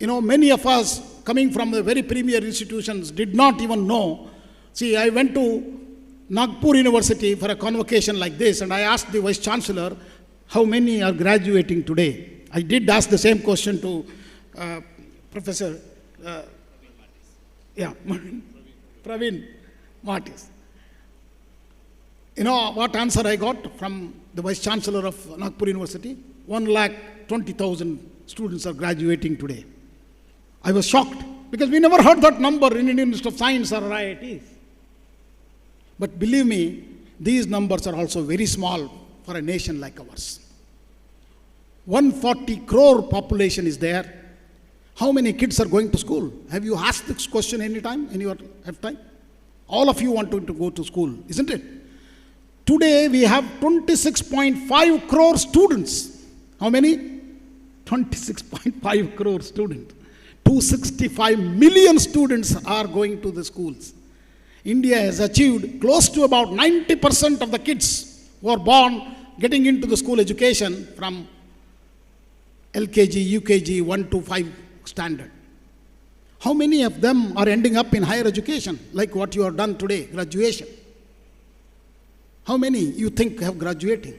Many of us coming from the very premier institutions did not even know. See, I went to Nagpur University for a convocation like this, and I asked the Vice Chancellor, how many are graduating today? I did ask the same question to Professor Praveen Martis. You know what answer I got from the Vice Chancellor of Nagpur University? 1,20,000 students are graduating today. I was shocked because we never heard that number in Indian Institute of Science or IITs. But believe me, these numbers are also very small for a nation like ours. 140 crore population is there. How many kids are going to school? Have you asked this question any time in your lifetime? All of you want to go to school, isn't it? Today we have 26.5 crore students. How many? 26.5 crore students. 265 million students are going to the schools. India has achieved close to about 90% of the kids who are born getting into the school education from LKG, UKG, 1 to 5 standard. How many of them are ending up in higher education, like what you have done today, graduation? How many you think have graduating?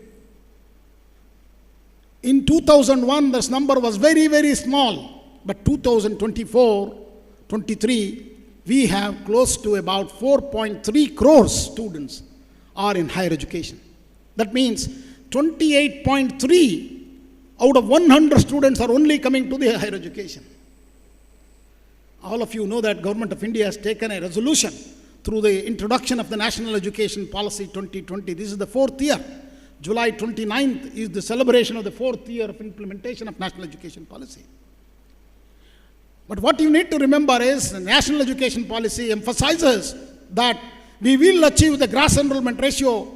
In 2001, this number was very, very small. But 2024, 23, we have close to about 4.3 crores students are in higher education. That means 28.3 out of 100 students are only coming to the higher education. All of you know that Government of India has taken a resolution through the introduction of the National Education Policy 2020. This is the 4th year. July 29th is the celebration of the 4th year of implementation of National Education Policy. But what you need to remember is the National Education Policy emphasizes that we will achieve the gross enrollment ratio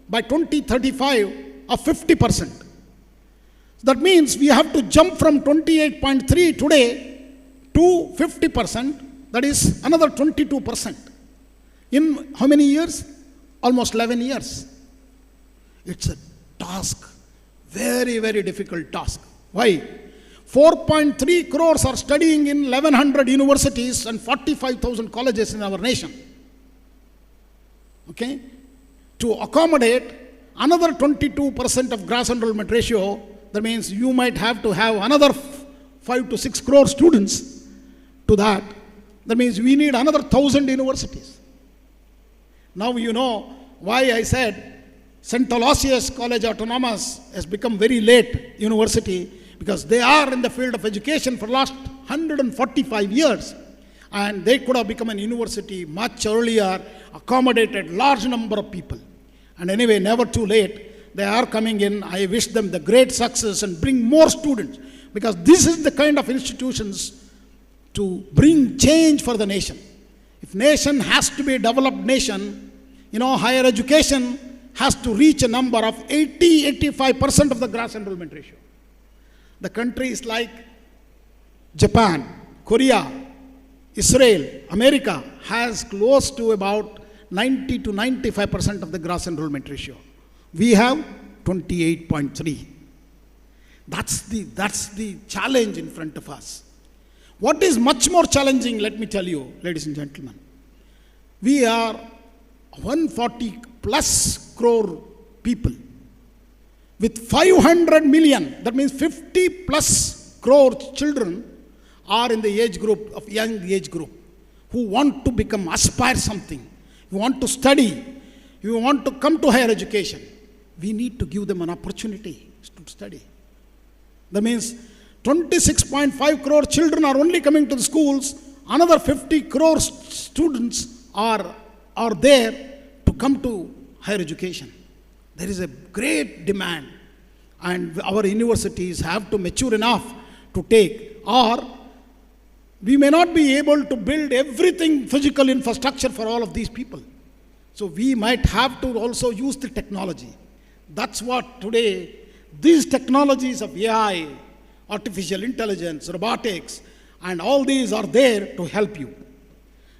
by 2035 of 50%. That means we have to jump from 28.3 today to 50%, that is another 22%. In how many years? Almost 11 years. It's a task, very, very difficult task. Why? 4.3 crores are studying in 1100 universities and 45,000 colleges in our nation. Okay? To accommodate another 22% of gross enrollment ratio, that means you might have to have another 5 to 6 crore students to that. That means we need another 1,000 universities. Now you know why I said St. Aloysius College Autonomous has become very late university, because they are in the field of education for the last 145 years. And they could have become an university much earlier, accommodated large number of people. And anyway, never too late. They are coming in. I wish them the great success and bring more students, because this is the kind of institutions to bring change for the nation. If nation has to be a developed nation, higher education has to reach a number of 80-85% of the gross enrollment ratio. The countries like Japan, Korea, Israel, America has close to about 90 to 95% of the gross enrollment ratio. We have 28.3. That's the challenge in front of us. What is much more challenging, let me tell you, ladies and gentlemen. We are 140 plus crore people with 500 million, that means 50 plus crore children are in the age group, of young age group, who want to aspire something, who want to study, who want to come to higher education. We need to give them an opportunity to study. That means 26.5 crore children are only coming to the schools. Another 50 crore students are there to come to higher education. There is a great demand, and our universities have to mature enough to take, or we may not be able to build everything, physical infrastructure for all of these people. So we might have to also use the technology. That's what today, these technologies of AI, artificial intelligence, robotics, and all these are there to help you.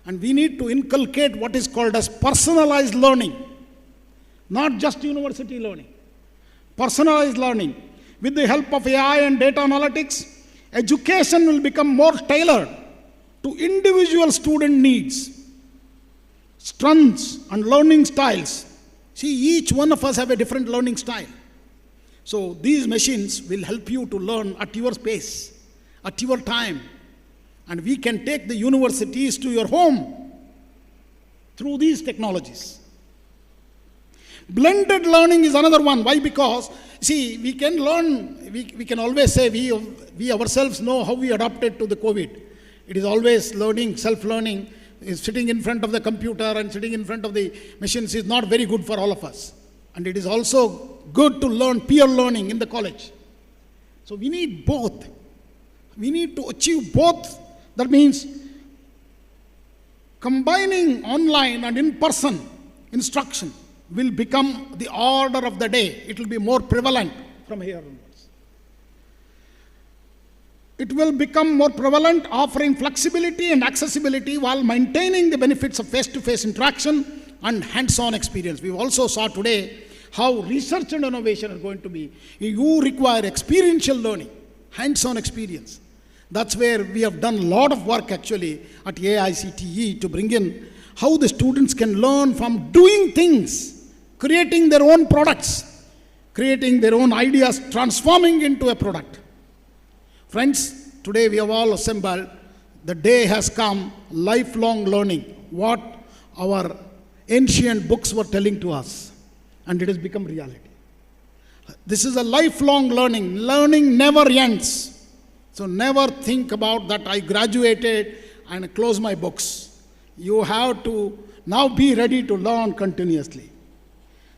And we need to inculcate what is called as personalized learning. Not just university learning. Personalized learning. With the help of AI and data analytics, education will become more tailored to individual student needs, strengths, and learning styles. See, each one of us have a different learning style. So these machines will help you to learn at your pace, at your time. And we can take the universities to your home through these technologies. Blended learning is another one. Why? Because, see, we can learn, we can always say we ourselves know how we adapted to the COVID. It is always learning, self-learning. Sitting in front of the computer and sitting in front of the machines is not very good for all of us. And it is also good to learn peer learning in the college. So we need both. We need to achieve both. That means combining online and in-person instruction will become the order of the day. It will be more prevalent from here onwards. It will become more prevalent, offering flexibility and accessibility while maintaining the benefits of face-to-face interaction and hands-on experience. We also saw today how research and innovation are going to be. You require experiential learning, hands-on experience. That's where we have done a lot of work actually at AICTE to bring in how the students can learn from doing things, creating their own products, creating their own ideas, transforming into a product. Friends, today we have all assembled. The day has come, lifelong learning, what our ancient books were telling to us, and it has become reality. This is a lifelong learning. Learning never ends. So never think about that I graduated and close my books. You have to now be ready to learn continuously.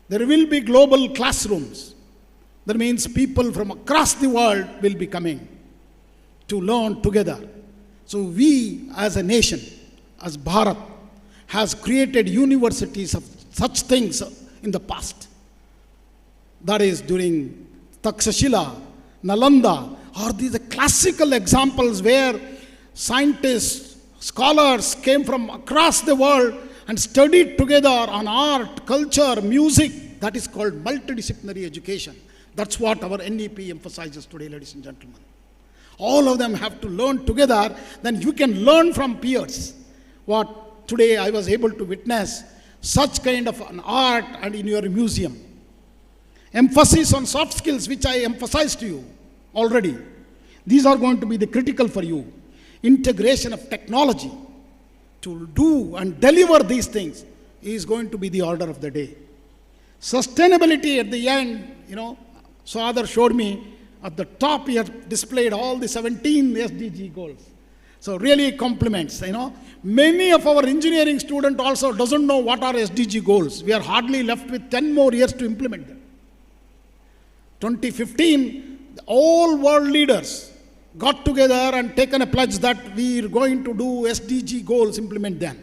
There will be global classrooms. That means people from across the world will be coming to learn together. So we as a nation, as Bharat, has created universities of such things in the past. That is during Takshashila, Nalanda, are these classical examples where scientists, scholars came from across the world and studied together on art, culture, music. That is called multidisciplinary education. That's what our NEP emphasizes today, ladies and gentlemen. All of them have to learn together, then you can learn from peers. What today I was able to witness, such kind of an art and in your museum. Emphasis on soft skills, which I emphasized to you already. These are going to be the critical for you. Integration of technology to do and deliver these things is going to be the order of the day. Sustainability at the end, Sadar showed me at the top he had displayed all the 17 SDG goals. So really compliments, Many of our engineering students also doesn't know what are SDG goals. We are hardly left with 10 more years to implement them. 2015, all world leaders got together and taken a pledge that we are going to do SDG goals, implement them,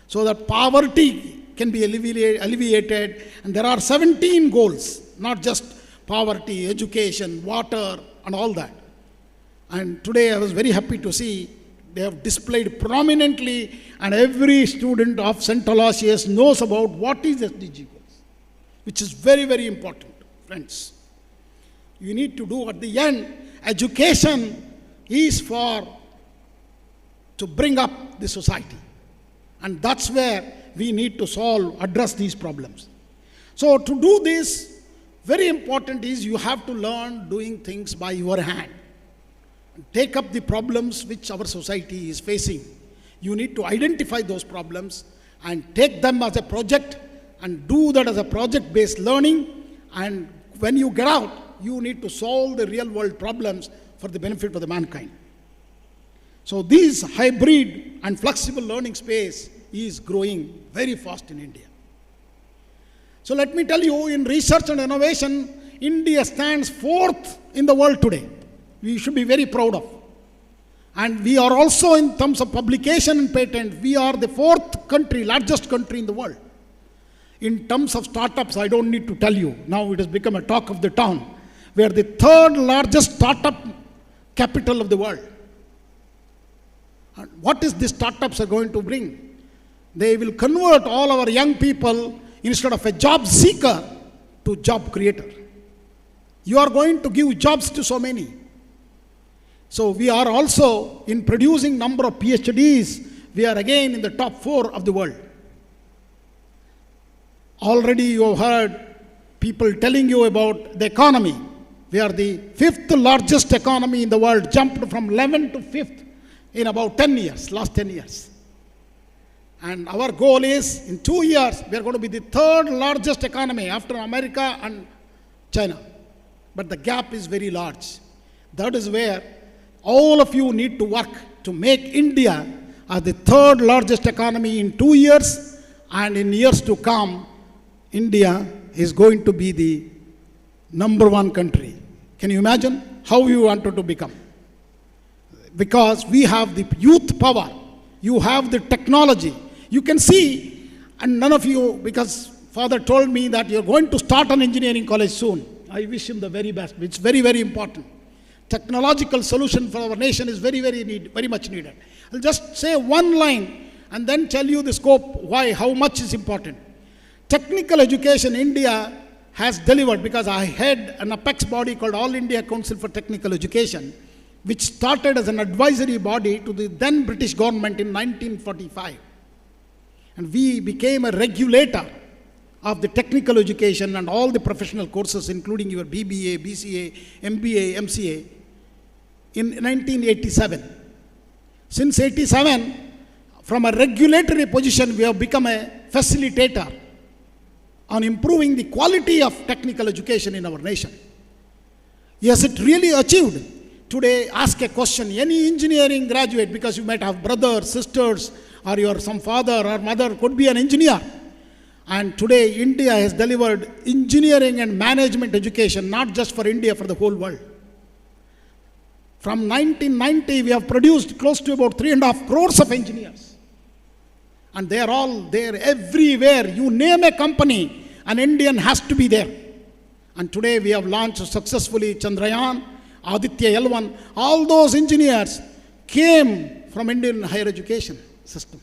so that poverty can be alleviated. And there are 17 goals, not just poverty, education, water, and all that. And today I was very happy to see they have displayed prominently, and every student of St. Aloysius knows about what is SDG goals, which is very, very important, friends. You need to do at the end, education is to bring up the society. And that's where we need to address these problems. So to do this, very important is you have to learn doing things by your hand. Take up the problems which our society is facing. You need to identify those problems and take them as a project and do that as a project-based learning. And when you get out, you need to solve the real-world problems for the benefit of the mankind. So this hybrid and flexible learning space is growing very fast in India. So let me tell you, in research and innovation, India stands 4th in the world today. We should be very proud of. And we are also, in terms of publication and patent, we are the 4th country, largest country in the world. In terms of startups, I don't need to tell you. Now it has become a talk of the town. We are the 3rd largest startup capital of the world. And what is the startups are going to bring? They will convert all our young people, instead of a job seeker, to job creator. You are going to give jobs to so many. So we are also, in producing number of PhDs, we are again in the top 4 of the world. Already you have heard people telling you about the economy. We are the 5th largest economy in the world, jumped from 11th to 5th in about 10 years, last 10 years. And our goal is, in 2 years, we are going to be the 3rd largest economy after America and China. But the gap is very large. That is where all of you need to work to make India as the 3rd largest economy in 2 years, and in years to come, India is going to be the number 1 country. Can you imagine how you wanted to become? Because we have the youth power, you have the technology. You can see, and none of you, because Father told me that you're going to start an engineering college soon. I wish him the very best. It's very, very important. Technological solution for our nation is very, very much needed. I'll just say one line and then tell you the scope, why, how much is important. Technical education, India has delivered, because I had an apex body called All India Council for Technical Education, which started as an advisory body to the then British government in 1945. And we became a regulator of the technical education and all the professional courses, including your BBA, BCA, MBA, MCA, in 1987. Since 87, from a regulatory position, we have become a facilitator on improving the quality of technical education in our nation. Yes, it really achieved. Today, ask a question, any engineering graduate, because you might have brothers, sisters, or your some father or mother could be an engineer. And today, India has delivered engineering and management education, not just for India, for the whole world. From 1990, we have produced close to about 3.5 crores of engineers. And they are all there everywhere. You name a company, an Indian has to be there. And today, we have launched successfully Chandrayaan, Aditya L1. All those engineers came from Indian higher education system.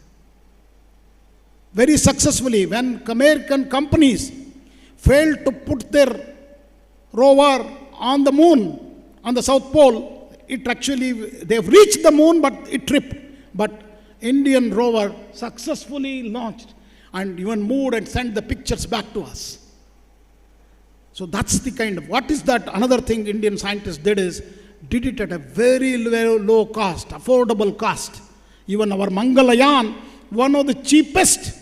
Very successfully, when American companies failed to put their rover on the moon, on the South Pole, it actually, they've reached the moon, but it tripped. But Indian rover successfully launched and even moved and sent the pictures back to us. So that's the kind of, what is that? Another thing Indian scientists did it at a very low cost, affordable cost. Even our Mangalayaan, one of the cheapest,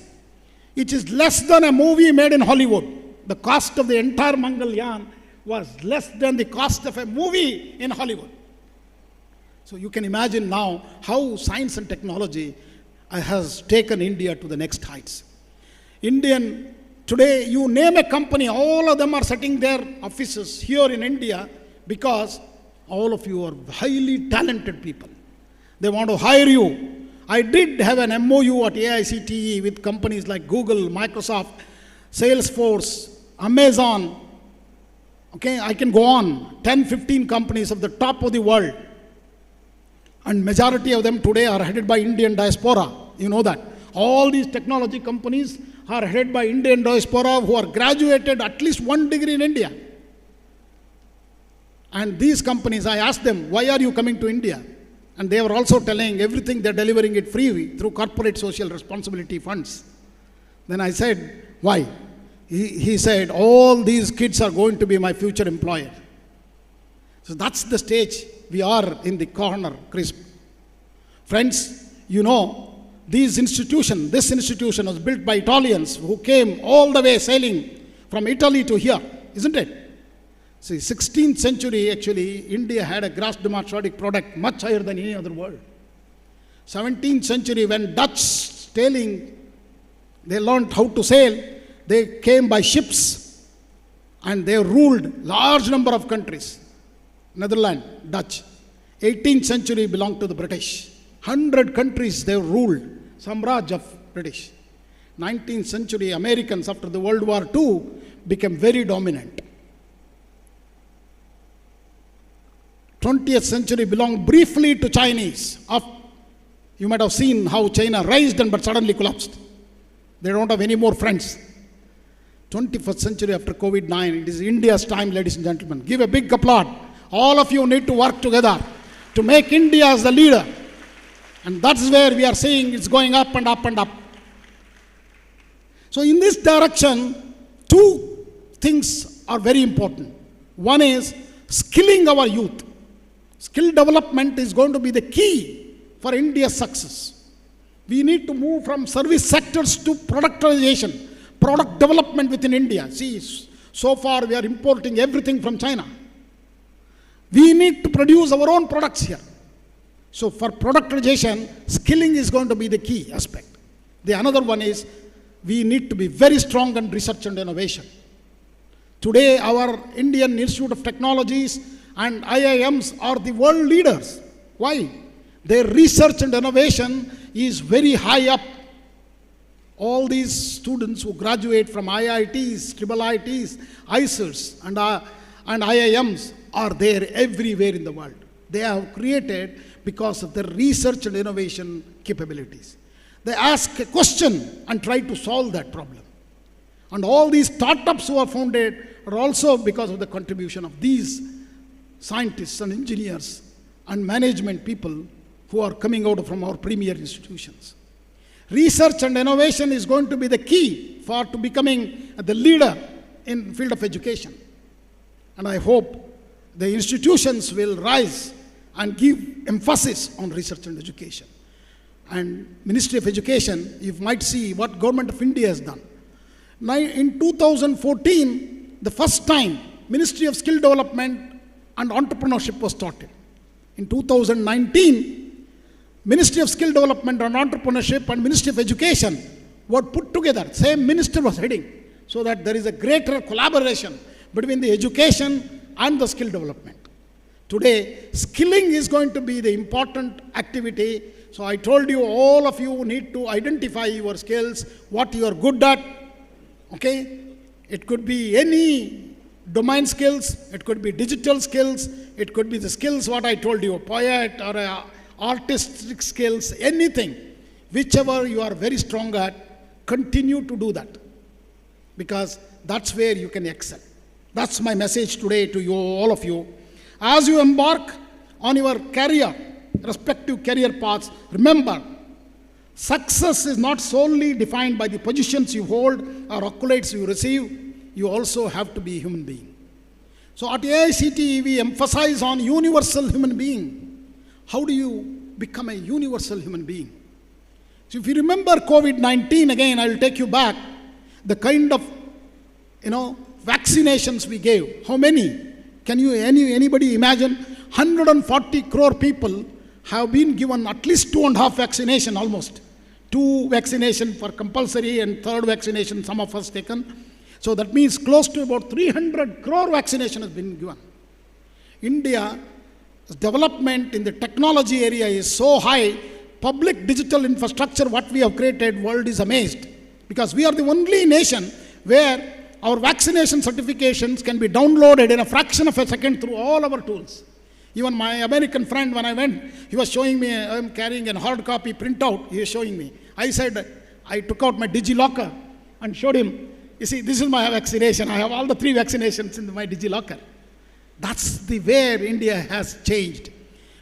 it is less than a movie made in Hollywood. The cost of the entire Mangalyaan was less than the cost of a movie in Hollywood. So you can imagine now how science and technology has taken India to the next heights. Today, you name a company, all of them are setting their offices here in India because all of you are highly talented people. They want to hire you. I did have an MOU at AICTE with companies like Google, Microsoft, Salesforce, Amazon. Okay, I can go on. 10, 15 companies of the top of the world. And majority of them today are headed by Indian diaspora. You know that. All these technology companies are headed by Indian diaspora who are graduated at least 1 degree in India. And these companies, I asked them, why are you coming to India? And they were also telling everything they're delivering it free through corporate social responsibility funds. Then I said, why? He said, all these kids are going to be my future employer. So that's the stage we are in the corner, crisp. Friends, you know, this institution was built by Italians who came all the way sailing from Italy to here, isn't it? See, 16th century, actually, India had a gross domestic product much higher than any other world. 17th century, when Dutch sailing, they learned how to sail, they came by ships and they ruled large number of countries. Netherlands, Dutch. 18th century belonged to the British. 100 countries they ruled, Samraj of British. 19th century Americans after the World War II became very dominant. 20th century belonged briefly to Chinese. You might have seen how China rised but suddenly collapsed. They don't have any more friends. 21st century after COVID-19, it is India's time, ladies and gentlemen. Give a big applaud. All of you need to work together to make India as the leader. And that's where we are seeing it's going up and up and up. So in this direction, two things are very important. One is skilling our youth. Skill development is going to be the key for India's success. We need to move from service sectors to productization, product development within India. See, so far we are importing everything from China. We need to produce our own products here. So for productization, skilling is going to be the key aspect. The another one is we need to be very strong in research and innovation. Today, our Indian Institute of Technologies and IIMs are the world leaders. Why? Their research and innovation is very high up. All these students who graduate from IITs, IIITs, ICERs and IIMs are there everywhere in the world. They have created because of their research and innovation capabilities. They ask a question and try to solve that problem. And all these startups who are founded are also because of the contribution of these scientists and engineers and management people who are coming out from our premier institutions. Research and innovation is going to be the key for to becoming the leader in field of education. And I hope the institutions will rise and give emphasis on research and education. And Ministry of Education, you might see what Government of India has done. Now, in 2014, the first time Ministry of Skill Development and Entrepreneurship was started. In 2019, Ministry of Skill Development and Entrepreneurship and Ministry of Education were put together. Same minister was heading, so that there is a greater collaboration between the education and the skill development. Today, skilling is going to be the important activity. So I told you, all of you need to identify your skills, what you are good at. Okay? It could be any domain skills, it could be digital skills, it could be the skills what I told you, a poet or a artistic skills, anything. Whichever you are very strong at, continue to do that. Because that's where you can excel. That's my message today to you, all of you. As you embark on your career, respective career paths, remember, success is not solely defined by the positions you hold or accolades you receive. You also have to be a human being. So at AICTE, we emphasize on universal human being. How do you become a universal human being? So if you remember COVID-19, again, I will take you back, the kind of, vaccinations we gave. How many? Can you, anybody imagine? 140 crore people have been given at least 2.5 vaccination almost. 2 vaccination for compulsory and 3rd vaccination some of us taken. So that means close to about 300 crore vaccination has been given. India's development in the technology area is so high, public digital infrastructure, what we have created, world is amazed. Because we are the only nation where our vaccination certifications can be downloaded in a fraction of a second through all our tools. Even my American friend, when I went, he was showing me, I'm carrying a hard copy printout, he was showing me. I said, I took out my DigiLocker and showed him, you see, this is my vaccination. I have all the 3 vaccinations in my DigiLocker. That's the way India has changed.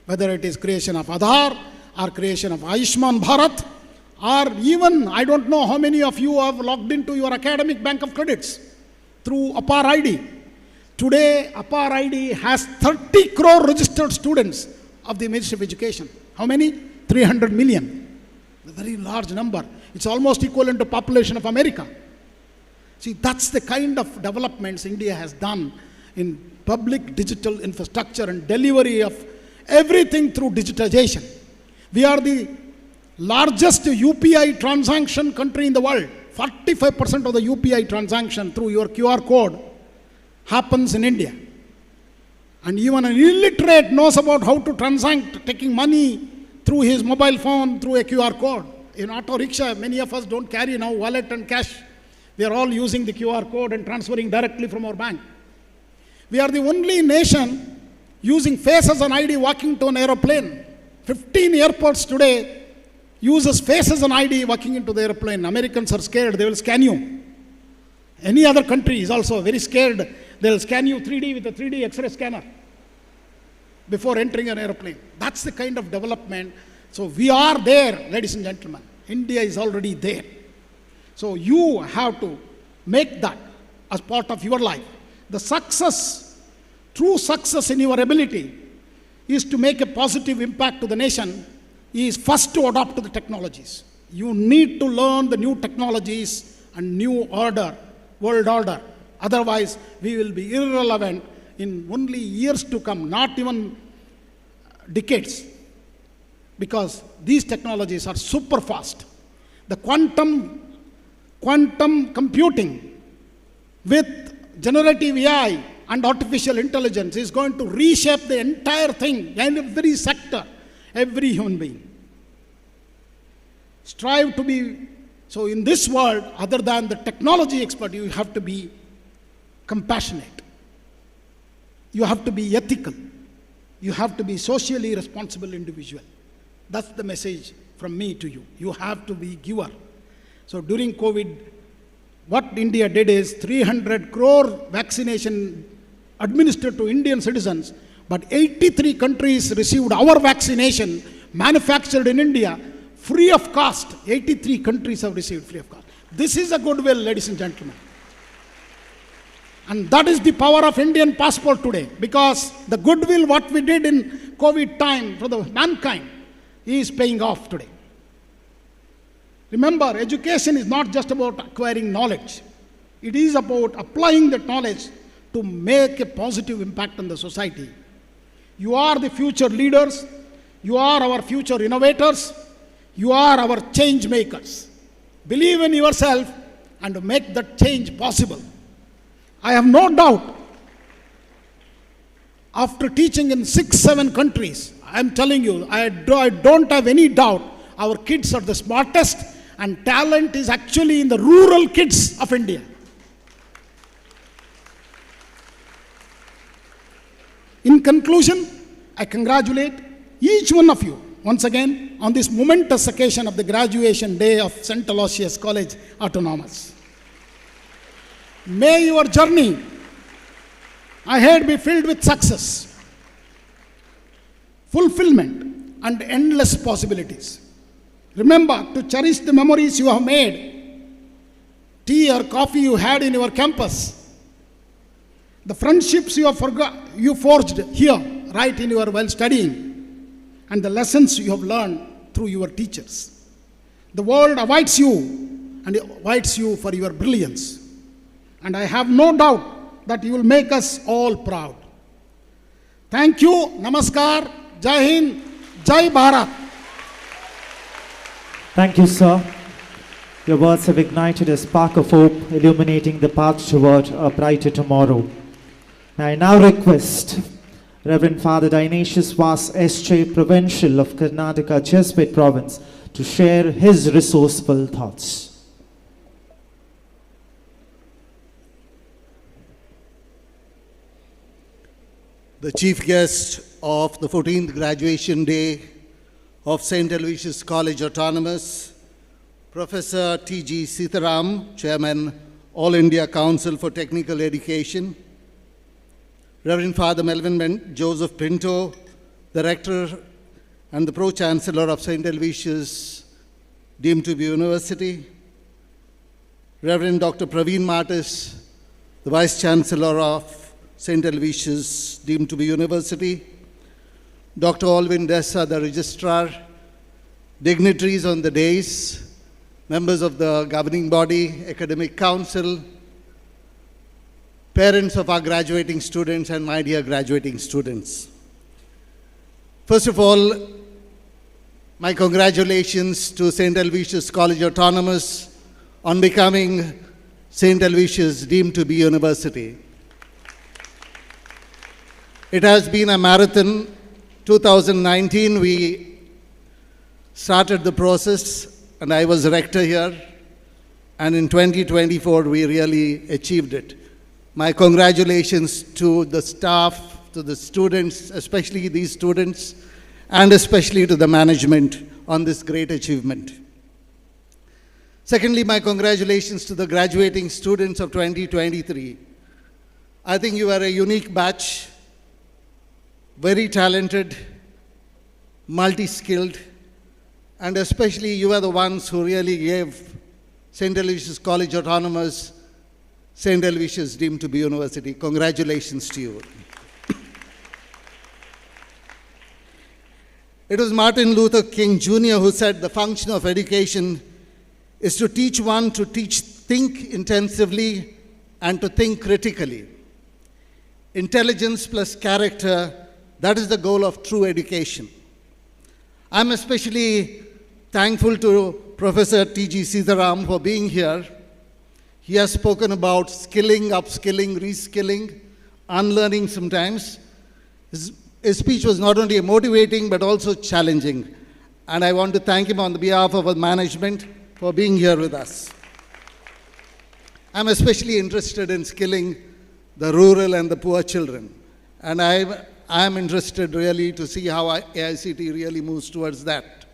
Whether it is creation of Aadhaar, or creation of Ayushman Bharat, or even, I don't know how many of you have logged into your academic bank of credits through APAR ID. Today, APAR ID has 30 crore registered students of the Ministry of Education. How many? 300 million. A very large number. It's almost equivalent to population of America. See, that's the kind of developments India has done in public digital infrastructure and delivery of everything through digitization. We are the largest UPI transaction country in the world. 45% of the UPI transaction through your QR code happens in India. And even an illiterate knows about how to transact, taking money through his mobile phone, through a QR code. In auto rickshaw, many of us don't carry now wallet and cash. We are all using the QR code and transferring directly from our bank. We are the only nation using face as an ID walking to an aeroplane. 15 airports today uses face as an ID walking into the airplane. Americans are scared, they will scan you. Any other country is also very scared. They will scan you 3D with a 3D X-ray scanner before entering an airplane. That's the kind of development. So we are there, ladies and gentlemen. India is already there. So you have to make that as part of your life. The success, true success in your ability is to make a positive impact to the nation is first to adopt to the technologies. You need to learn the new technologies and new order, world order. Otherwise, we will be irrelevant in only years to come, not even decades. Because these technologies are super fast. The quantum computing with generative AI and artificial intelligence is going to reshape the entire thing, and every sector, every human being. Strive to be, so in this world, other than the technology expert, you have to be compassionate. You have to be ethical. You have to be socially responsible individual. That's the message from me to you. You have to be giver. So during COVID, what India did is 300 crore vaccination administered to Indian citizens, but 83 countries received our vaccination manufactured in India free of cost. 83 countries have received free of cost. This is a goodwill, ladies and gentlemen. And that is the power of Indian passport today, because the goodwill what we did in COVID time for the mankind is paying off today. Remember, education is not just about acquiring knowledge. It is about applying that knowledge to make a positive impact on the society. You are the future leaders. You are our future innovators. You are our change makers. Believe in yourself and make that change possible. I have no doubt, after teaching in 6-7 countries, I am telling you, I don't have any doubt, our kids are the smartest, and talent is actually in the rural kids of India. In conclusion, I congratulate each one of you once again on this momentous occasion of the graduation day of St. Aloysius College Autonomous. May your journey ahead be filled with success. fulfillment, and endless possibilities. Remember to cherish the memories you have made, tea or coffee you had in your campus, the friendships you forged here, right in your while studying, and the lessons you have learned through your teachers. The world awaits you and awaits you for your brilliance. And I have no doubt that you will make us all proud. Thank you. Namaskar. Jai Hind. Jai Bharat. Thank you, sir. Your words have ignited a spark of hope, illuminating the path toward a brighter tomorrow. I now request Reverend Father Dionysius Vas S.J., Provincial of Karnataka Jesuit Province, to share his resourceful thoughts. The chief guest of the 14th Graduation Day of St. Aloysius College Autonomous, Professor T.G. Sitaram, Chairman, All India Council for Technical Education, Reverend Father Melvin Joseph Pinto, the Rector and the Pro-Chancellor of St. Aloysius, deemed to be University, Reverend Dr. Praveen Martis, the Vice-Chancellor of St. Aloysius, deemed to be University, Dr. Alvin Dessa, the Registrar, dignitaries on the days, members of the governing body, academic council, parents of our graduating students, and my dear graduating students. First of all, my congratulations to St. Aloysius College Autonomous on becoming St. Aloysius deemed to be University. It has been a marathon. 2019, we started the process, and I was rector here. And in 2024, we really achieved it. My congratulations to the staff, to the students, especially these students, and especially to the management on this great achievement. Secondly, my congratulations to the graduating students of 2023. I think you are a unique batch, very talented, multi-skilled, and especially you are the ones who really gave St. Aloysius College Autonomous, St. Aloysius deemed to be University. Congratulations to you. It was Martin Luther King Jr. who said the function of education is to teach one to think intensively and to think critically. Intelligence plus character, that is the goal of true education. I'm especially thankful to Professor T.G. Sitaram for being here. He has spoken about skilling, upskilling, reskilling, unlearning sometimes. His speech was not only motivating but also challenging. And I want to thank him on behalf of our management for being here with us. I'm especially interested in skilling the rural and the poor children. And I'm interested really to see how AICT really moves towards that.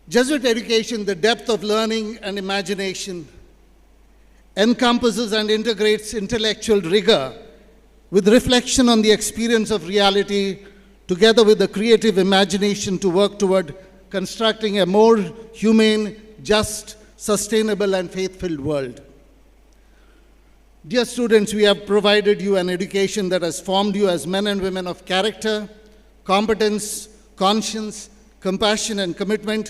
Jesuit education, the depth of learning and imagination, encompasses and integrates intellectual rigor with reflection on the experience of reality, together with the creative imagination to work toward constructing a more humane, just, sustainable, and faith-filled world. Dear students, we have provided you an education that has formed you as men and women of character, competence, conscience, compassion, and commitment,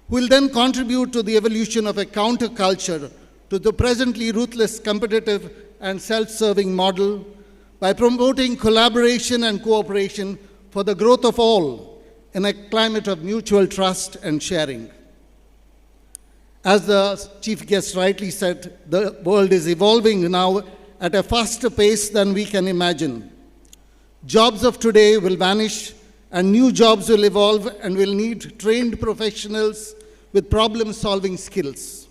who will then contribute to the evolution of a counterculture to the presently ruthless, competitive, and self-serving model by promoting collaboration and cooperation for the growth of all in a climate of mutual trust and sharing. As the chief guest rightly said, the world is evolving now at a faster pace than we can imagine. Jobs of today will vanish and new jobs will evolve and will need trained professionals with problem-solving skills.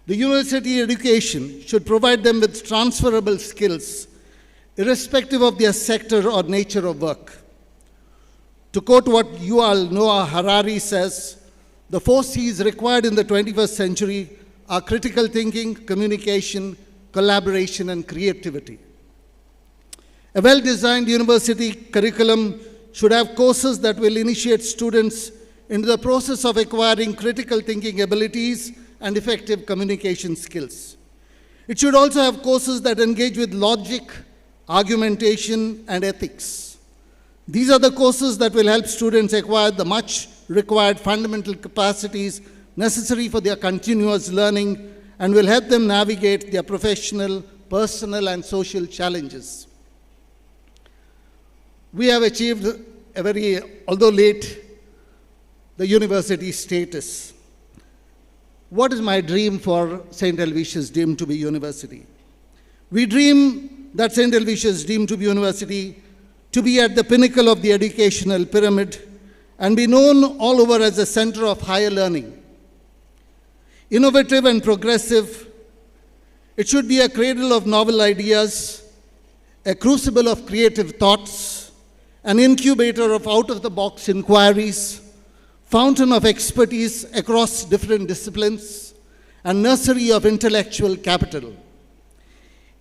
The university education should provide them with transferable skills, irrespective of their sector or nature of work. To quote what Yuval Noah Harari says, the 4 C's required in the 21st century are critical thinking, communication, collaboration, and creativity. A well-designed university curriculum should have courses that will initiate students into the process of acquiring critical thinking abilities and effective communication skills. It should also have courses that engage with logic, argumentation, and ethics. These are the courses that will help students acquire the much required fundamental capacities necessary for their continuous learning and will help them navigate their professional, personal, and social challenges. We have achieved although late, the university status. What is my dream for St. Aloysius deemed to be university? We dream that St. Aloysius deemed to be university to be at the pinnacle of the educational pyramid and be known all over as a center of higher learning. Innovative and progressive, it should be a cradle of novel ideas, a crucible of creative thoughts, an incubator of out-of-the-box inquiries, fountain of expertise across different disciplines, and nursery of intellectual capital.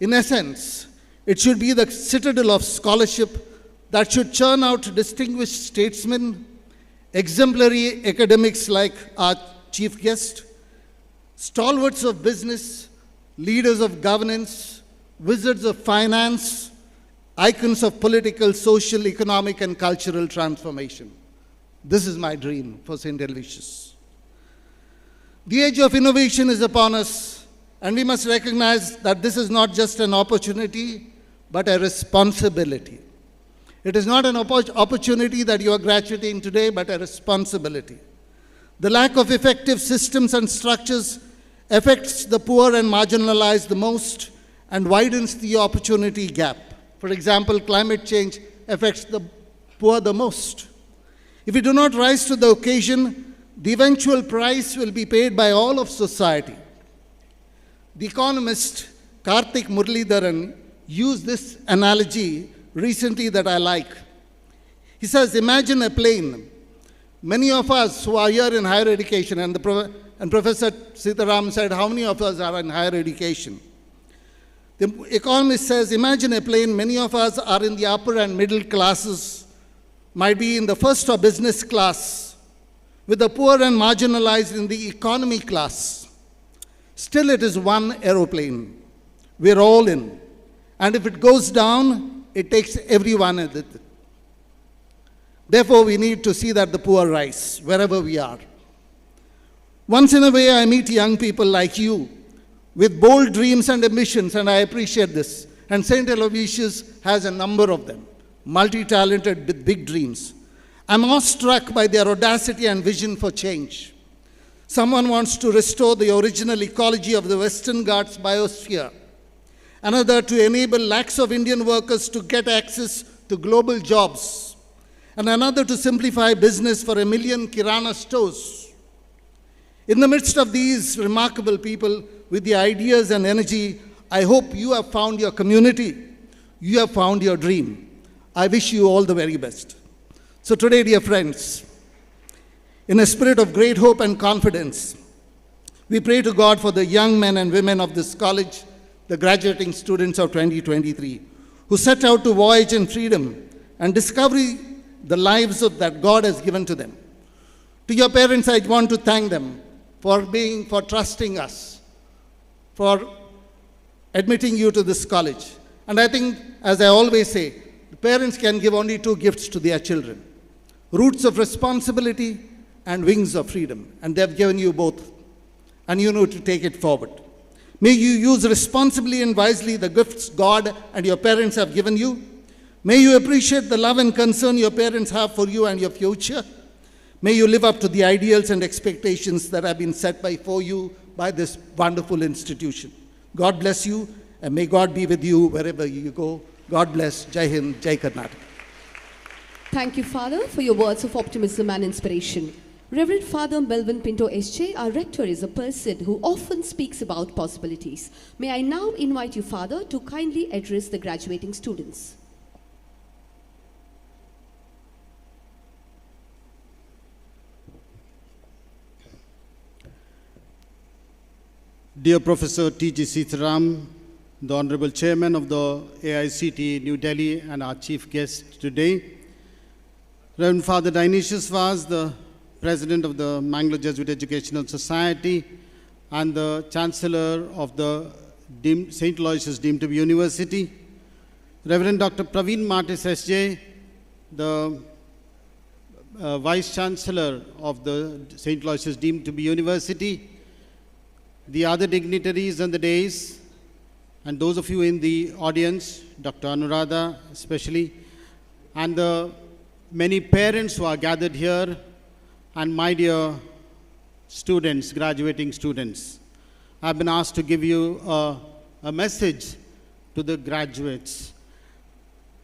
In essence, it should be the citadel of scholarship that should churn out distinguished statesmen, exemplary academics like our chief guest, stalwarts of business, leaders of governance, wizards of finance, icons of political, social, economic, and cultural transformation. This is my dream for St. Aloysius. The age of innovation is upon us, and we must recognize that this is not just an opportunity, but a responsibility. It is not an opportunity that you are graduating today, but a responsibility. The lack of effective systems and structures affects the poor and marginalized the most and widens the opportunity gap. For example, climate change affects the poor the most. If we do not rise to the occasion, the eventual price will be paid by all of society. The economist Karthik Muralidharan used this analogy recently that I like. He says, imagine a plane. Many of us who are here in higher education, and Professor Sitaram said, how many of us are in higher education? The economist says, imagine a plane. Many of us are in the upper and middle classes, might be in the first or business class, with the poor and marginalized in the economy class. Still, it is one aeroplane. We're all in. And if it goes down, it takes everyone with it. Therefore, we need to see that the poor rise wherever we are. Once in a way, I meet young people like you with bold dreams and ambitions, and I appreciate this. And St. Aloysius has a number of them, multi-talented with big dreams. I'm awestruck by their audacity and vision for change. Someone wants to restore the original ecology of the Western Ghats biosphere. Another to enable lakhs of Indian workers to get access to global jobs. And another to simplify business for 1 million Kirana stores. In the midst of these remarkable people with the ideas and energy, I hope you have found your community. You have found your dream. I wish you all the very best. So today, dear friends, in a spirit of great hope and confidence, we pray to God for the young men and women of this college, the graduating students of 2023, who set out to voyage in freedom and discover the lives that God has given to them. To your parents, I want to thank them for trusting us, for admitting you to this college. And I think, as I always say, the parents can give only 2 gifts to their children: roots of responsibility and wings of freedom. And they've given you both, and you know to take it forward. May you use responsibly and wisely the gifts God and your parents have given you. May you appreciate the love and concern your parents have for you and your future. May you live up to the ideals and expectations that have been set before you by this wonderful institution. God bless you, and may God be with you wherever you go. God bless. Jai Hind, Jai Karnataka. Thank you, Father, for your words of optimism and inspiration. Reverend Father Melvin Pinto S.J., our rector, is a person who often speaks about possibilities. May I now invite you, Father, to kindly address the graduating students. Dear Professor T.G. Sitaram, the Honorable Chairman of the AICT New Delhi and our chief guest today, Reverend Father Dionysius Vaz, the President of the Mangalore Jesuit Educational Society and the Chancellor of the St. Aloysius deemed to be University. Reverend Dr. Praveen Martis S.J., the Vice Chancellor of the St. Aloysius deemed to be University. The other dignitaries on the days, and those of you in the audience, Dr. Anuradha especially, and the many parents who are gathered here, and my dear students, graduating students. I've been asked to give you a message to the graduates.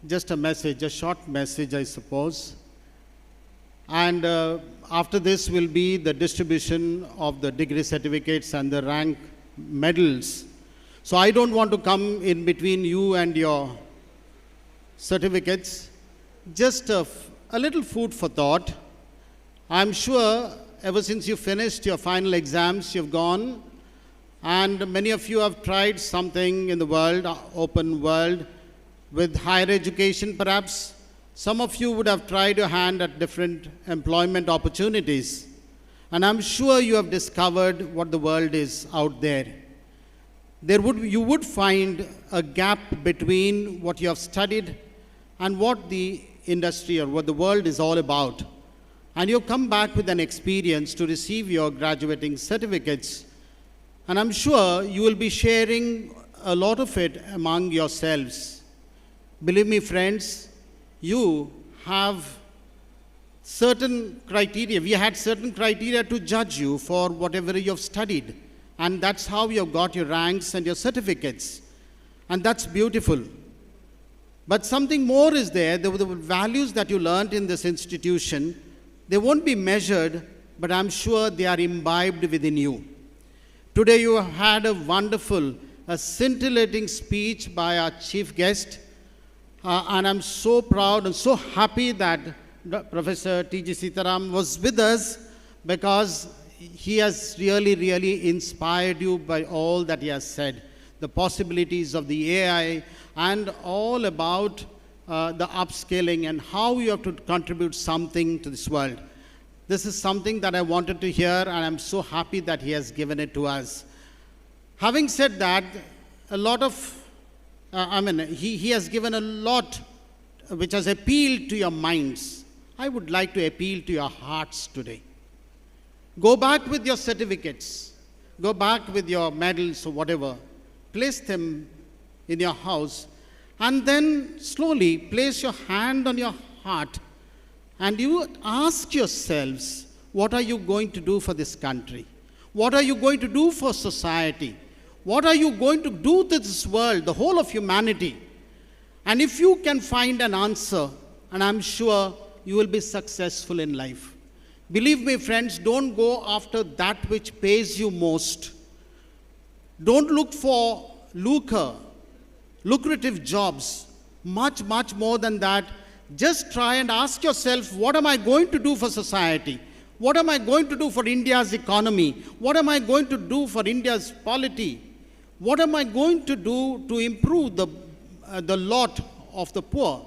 Just a message, a short message, I suppose. And after this will be the distribution of the degree certificates and the rank medals. So I don't want to come in between you and your certificates. Just a little food for thought. I'm sure ever since you finished your final exams, you've gone, and many of you have tried something in the world, open world, with higher education perhaps. Some of you would have tried your hand at different employment opportunities. And I'm sure you have discovered what the world is out there. You would find a gap between what you have studied and what the industry or what the world is all about. And you come back with an experience to receive your graduating certificates. And I'm sure you will be sharing a lot of it among yourselves. Believe me, friends, you have certain criteria. We had certain criteria to judge you for whatever you have studied. And that's how you have got your ranks and your certificates. And that's beautiful. But something more is there. The values that you learned in this institution, they won't be measured, but I'm sure they are imbibed within you. Today you have had a wonderful, a scintillating speech by our chief guest. And I'm so proud and so happy that Professor T.G. Sitaram was with us, because he has really inspired you by all that he has said. The possibilities of the AI and all about the upscaling and how you have to contribute something to this world. This is something that I wanted to hear, and I'm so happy that he has given it to us. Having said that, a lot of he has given a lot which has appealed to your minds. I would like to appeal to your hearts today. Go back with your certificates. Go back with your medals or whatever. Place them in your house. And then slowly place your hand on your heart. And you ask yourselves, what are you going to do for this country? What are you going to do for society? What are you going to do to this world, the whole of humanity? And if you can find an answer, and I'm sure you will be successful in life. Believe me, friends, don't go after that which pays you most. Don't look for lucrative jobs, much more than that. Just try and ask yourself, what am I going to do for society? What am I going to do for India's economy? What am I going to do for India's polity? What am I going to do to improve the lot of the poor?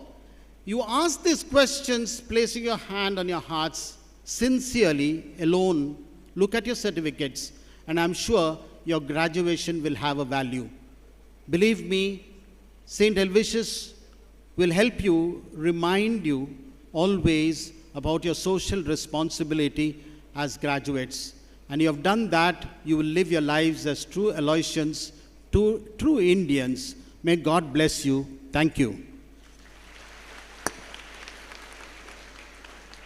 You ask these questions, placing your hand on your hearts, sincerely, alone. Look at your certificates, and I'm sure your graduation will have a value. Believe me, St. Aloysius will help you, remind you always about your social responsibility as graduates. And you have done that, you will live your lives as true Aloysians, true Indians. May God bless you. Thank you.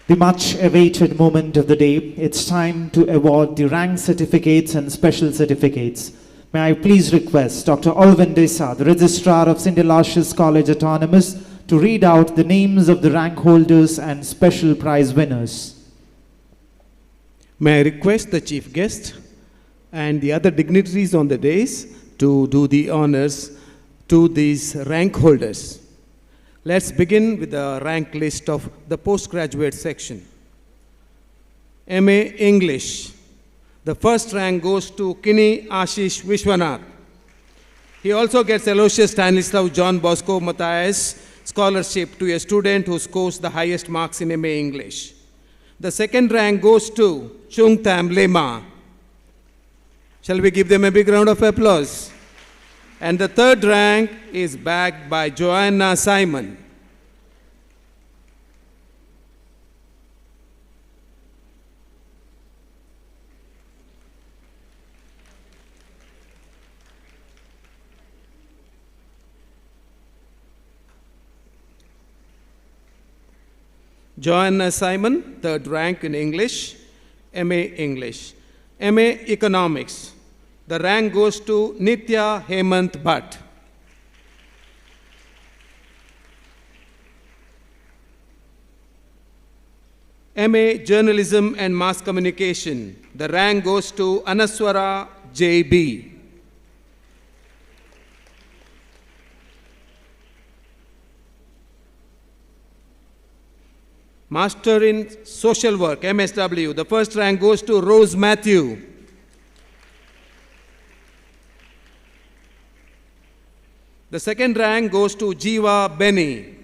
The much awaited moment of the day. It's time to award the rank certificates and special certificates. May I please request Dr. Alvin Desa, the Registrar of St. Aloysius College Autonomous, to read out the names of the rank holders and special prize winners. May I request the chief guest and the other dignitaries on the dais to do the honors to these rank holders. Let's begin with the rank list of the postgraduate section. MA English. The first rank goes to Kini Ashish Vishwanath. He also gets Aloysius Stanislav John Bosco Matthias scholarship to a student who scores the highest marks in MA English. The second rank goes to Chung Tam Lema. Shall we give them a big round of applause? And the third rank is bagged by Joanna Simon. Joanna Simon, third rank in English, MA English. MA Economics, the rank goes to Nitya Hemant Bhatt. MA Journalism and Mass Communication, the rank goes to Anaswara JB. Master in Social Work, MSW, the first rank goes to Rose Matthew. The second rank goes to Jiva Benny.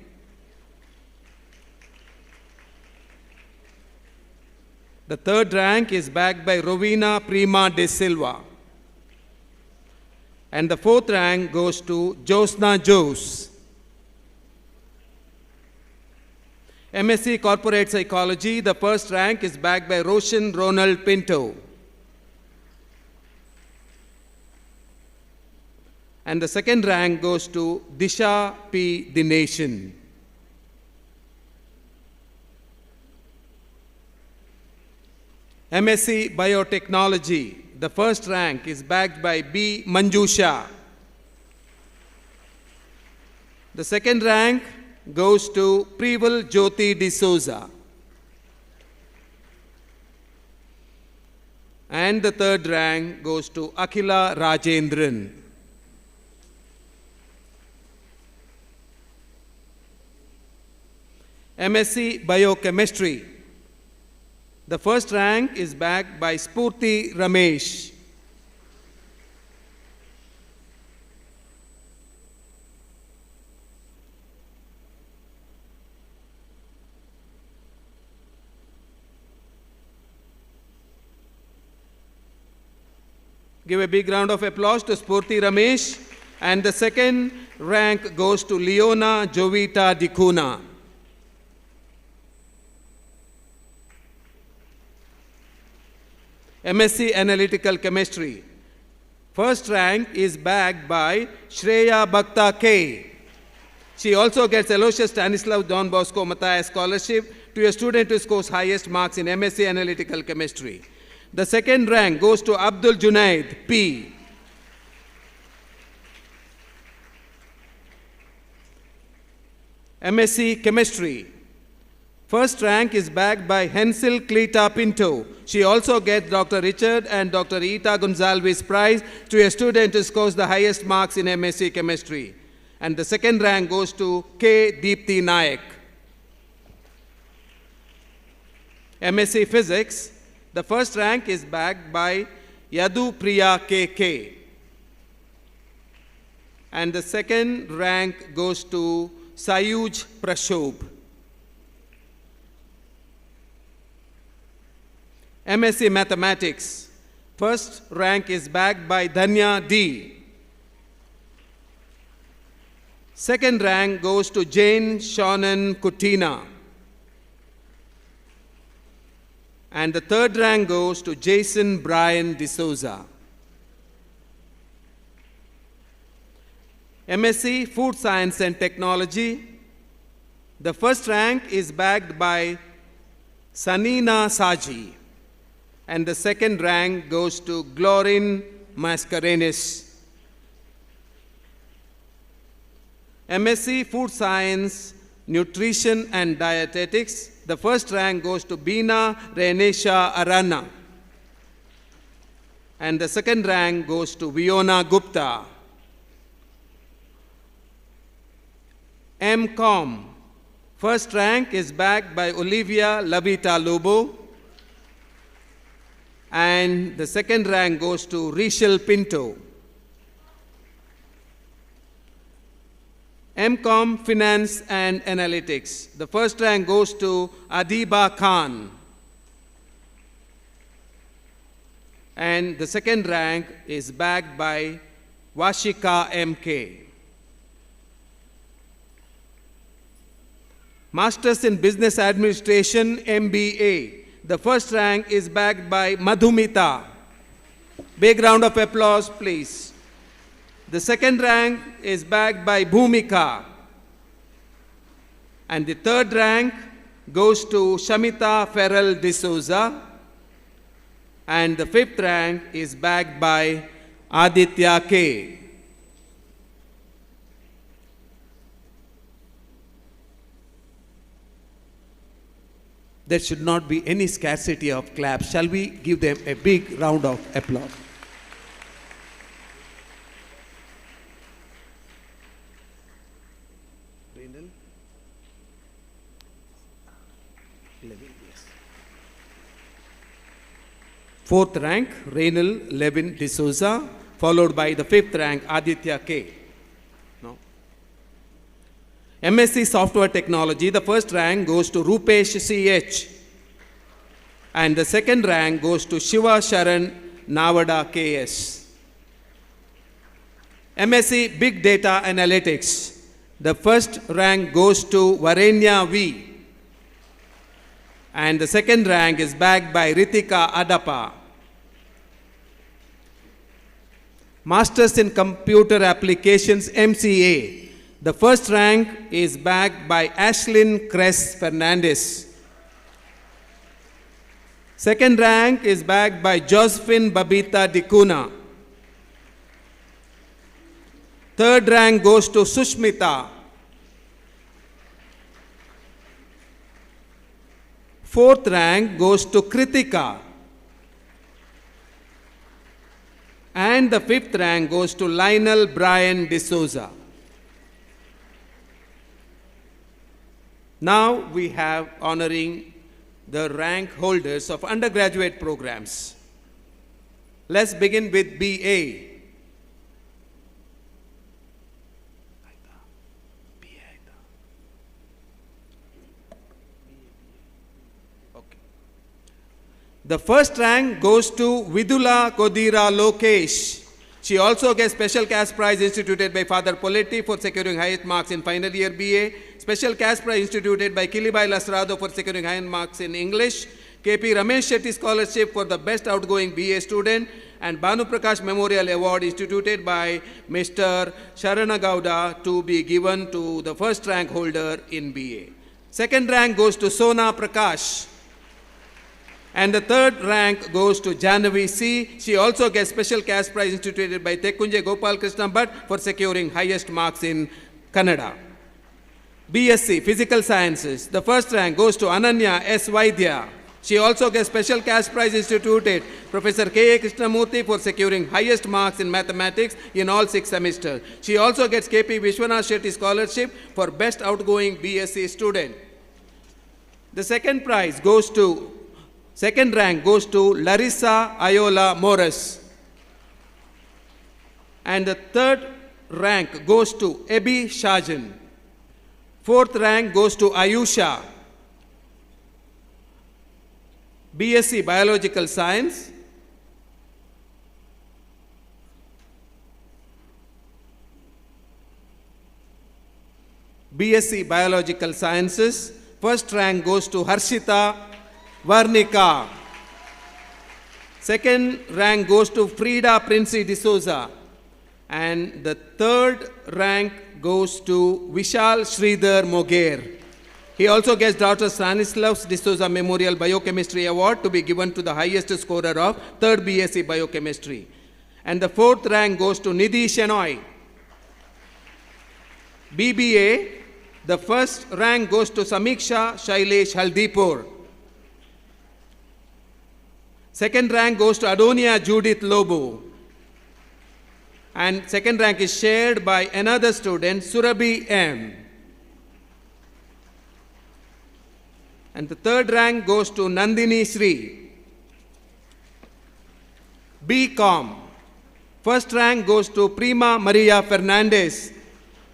The third rank is bagged by Rovina Prima de Silva. And the fourth rank goes to Josna Jose. MSc Corporate Psychology, the first rank is bagged by Roshan Ronald Pinto. And the second rank goes to Disha P. Dination. MSc Biotechnology, the first rank is bagged by B. Manjusha. The second rank goes to Preval Jyoti D'Souza. And the third rank goes to Akhila Rajendran. MSc Biochemistry. The first rank is bagged by Spurti Ramesh. Give a big round of applause to Spurti Ramesh. And the second rank goes to Leona Jovita Dicuna. MSc Analytical Chemistry. First rank is bagged by Shreya Bhakta K. She also gets Aloysius Stanislav Don Bosco Matthias Scholarship to a student who scores highest marks in MSc Analytical Chemistry. The second rank goes to Abdul Junaid P. MSc Chemistry. First rank is bagged by Hensel Cleta Pinto. She also gets Dr. Richard and Dr. Ita Gonzalez Prize to a student who scores the highest marks in MSc Chemistry. And the second rank goes to K. Deepthi Nayak. MSc Physics. The first rank is bagged by Yadu Priya KK. And the second rank goes to Sayuj Prashobh. MSc Mathematics. First rank is bagged by Dhanya D. Second rank goes to Jane Shonan Kutina. And the third rank goes to Jason Brian D'Souza. MSc Food Science and Technology. The first rank is bagged by Sanina Saji. And the second rank goes to Glorin Mascarenis. MSc Food Science, Nutrition and Dietetics. The first rank goes to Beena Renesha Arana. And the second rank goes to Viona Gupta. MCom. First rank is bagged by Olivia Lavita Lobo. And the second rank goes to Rachel Pinto. MCom Finance and Analytics. The first rank goes to Adiba Khan. And the second rank is bagged by Vashika MK. Masters in Business Administration, MBA. The first rank is bagged by Madhumita. Big round of applause, please. The second rank is bagged by Bhumika. And the third rank goes to Shamita Ferrell D'Souza. And the fifth rank is bagged by Aditya K. There should not be any scarcity of claps. Shall we give them a big round of applause? Fourth rank, Reynal Levin D'Souza, followed by the fifth rank, Aditya K. No. MSc Software Technology, the first rank goes to Rupesh CH. And the second rank goes to Shiva Sharan Navada KS. MSc Big Data Analytics, the first rank goes to Varenya V. And the second rank is bagged by Ritika Adapa. Masters in Computer Applications, MCA. The first rank is bagged by Ashlyn Cress Fernandez. Second rank is bagged by Josephine Babita Dicuna. Third rank goes to Sushmita. Fourth rank goes to Kritika. And the fifth rank goes to Lionel Brian D'Souza. Now we have honoring the rank holders of undergraduate programs. Let's begin with BA. The first rank goes to Vidula Kodira Lokesh. She also gets special cash prize instituted by Father Poletti for securing highest marks in final year BA, special cash prize instituted by Kilibai Lasrado for securing high marks in English, KP Ramesh Shetty Scholarship for the best outgoing BA student, and Banu Prakash Memorial Award instituted by Mr. Sharana Gowda to be given to the first rank holder in BA. Second rank goes to Sona Prakash. And the third rank goes to Jahnavi C. She also gets special cash prize instituted by Tekkunje Gopal Krishna Bhatt for securing highest marks in Kannada. BSc Physical Sciences. The first rank goes to Ananya S. Vaidya. She also gets special cash prize instituted Professor K.A. Krishnamurthy for securing highest marks in mathematics in all 6 semesters. She also gets K.P. Vishwanath Shetty Scholarship for best outgoing BSc student. The second rank goes to Larissa Ayola Morris. And the third rank goes to Ebi Shajan. Fourth rank goes to Ayusha. BSc Biological Science. BSc Biological Sciences. First rank goes to Harshita Varnika. Second rank goes to Frida Princey D'Souza. And the third rank goes to Vishal Sridhar Moger. He also gets Dr. Stanislaus D'Souza Memorial Biochemistry Award to be given to the highest scorer of 3rd BSc Biochemistry. And the fourth rank goes to Nidhi Shenoy. BBA, the first rank goes to Samiksha Shailesh Haldipur. Second rank goes to Adonia Judith Lobo. And second rank is shared by another student, Surabhi M. And the third rank goes to Nandini Sri. BCom. First rank goes to Prima Maria Fernandez.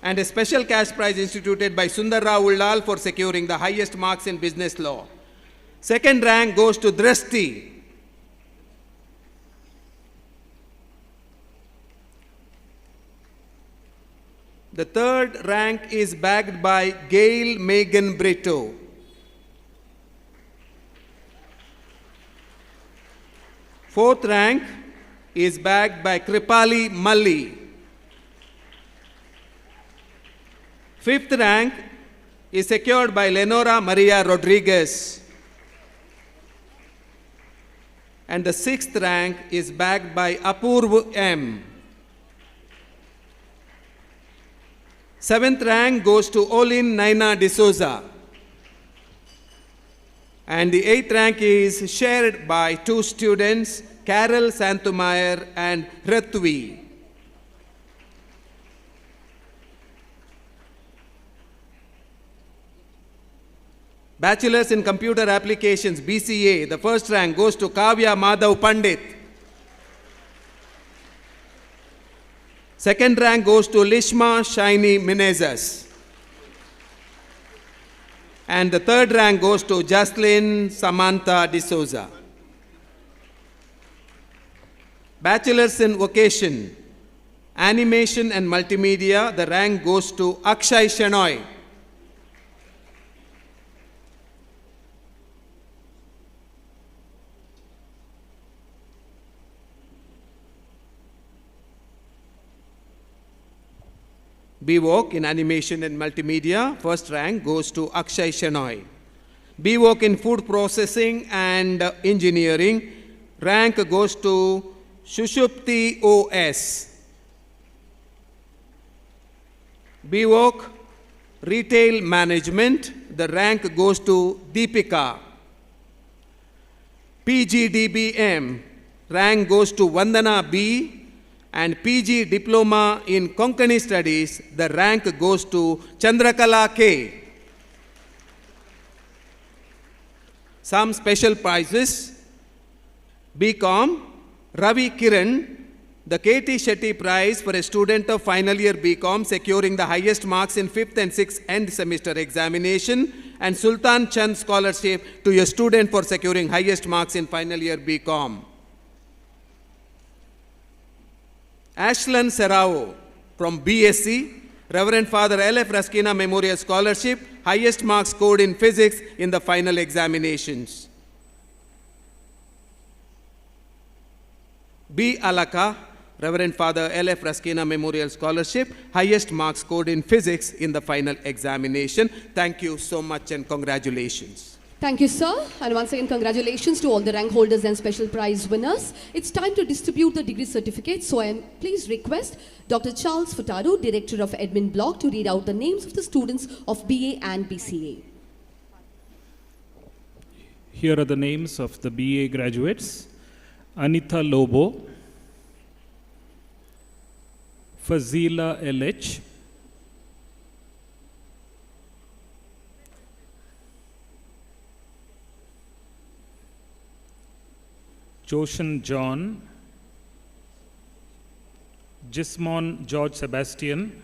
and a special cash prize instituted by Sundar Rao Ullal for securing the highest marks in business law. Second rank goes to Drasti. The third rank is bagged by Gail Megan Brito. Fourth rank is bagged by Kripali Malli. Fifth rank is secured by Lenora Maria Rodriguez. And the sixth rank is bagged by Apurv M. Seventh rank goes to Olin Naina D'Souza. And the eighth rank is shared by two students, Carol Santumayer and Rathvi. Bachelor's in Computer Applications, BCA, the first rank goes to Kavya Madhav Pandit. Second rank goes to Lishma Shaini Menezes. And the third rank goes to Jocelyn Samantha D'Souza. Bachelor's in Vocation, Animation and Multimedia, the rank goes to Akshay Shenoy. BVoc in Animation and Multimedia, first rank goes to Akshay Shenoy. BVoc in Food Processing and Engineering, rank goes to Shushupti OS. BVoc Retail Management, the rank goes to Deepika. PGDBM, rank goes to Vandana B. And PG Diploma in Konkani Studies, the rank goes to Chandrakala K. Some special prizes. BCom, Ravi Kiran, the KT Shetty Prize for a student of final year BCom securing the highest marks in 5th and 6th end semester examination, and Sultan Chand Scholarship to a student for securing highest marks in final year BCom. Ashlan Serrao from BSc, Reverend Father L.F. Raskina Memorial Scholarship, highest marks scored in physics in the final examinations. B. Alaka, Reverend Father L.F. Raskina Memorial Scholarship, highest marks scored in physics in the final examination. Thank you so much and congratulations. Thank you, sir. And once again, congratulations to all the rank holders and special prize winners. It's time to distribute the degree certificates. So I am please request Dr. Charles Furtado, Director of Admin Block, to read out the names of the students of BA and BCA. Here are the names of the BA graduates. Anita Lobo, Fazila LH, Joshan John, Jismon George Sebastian,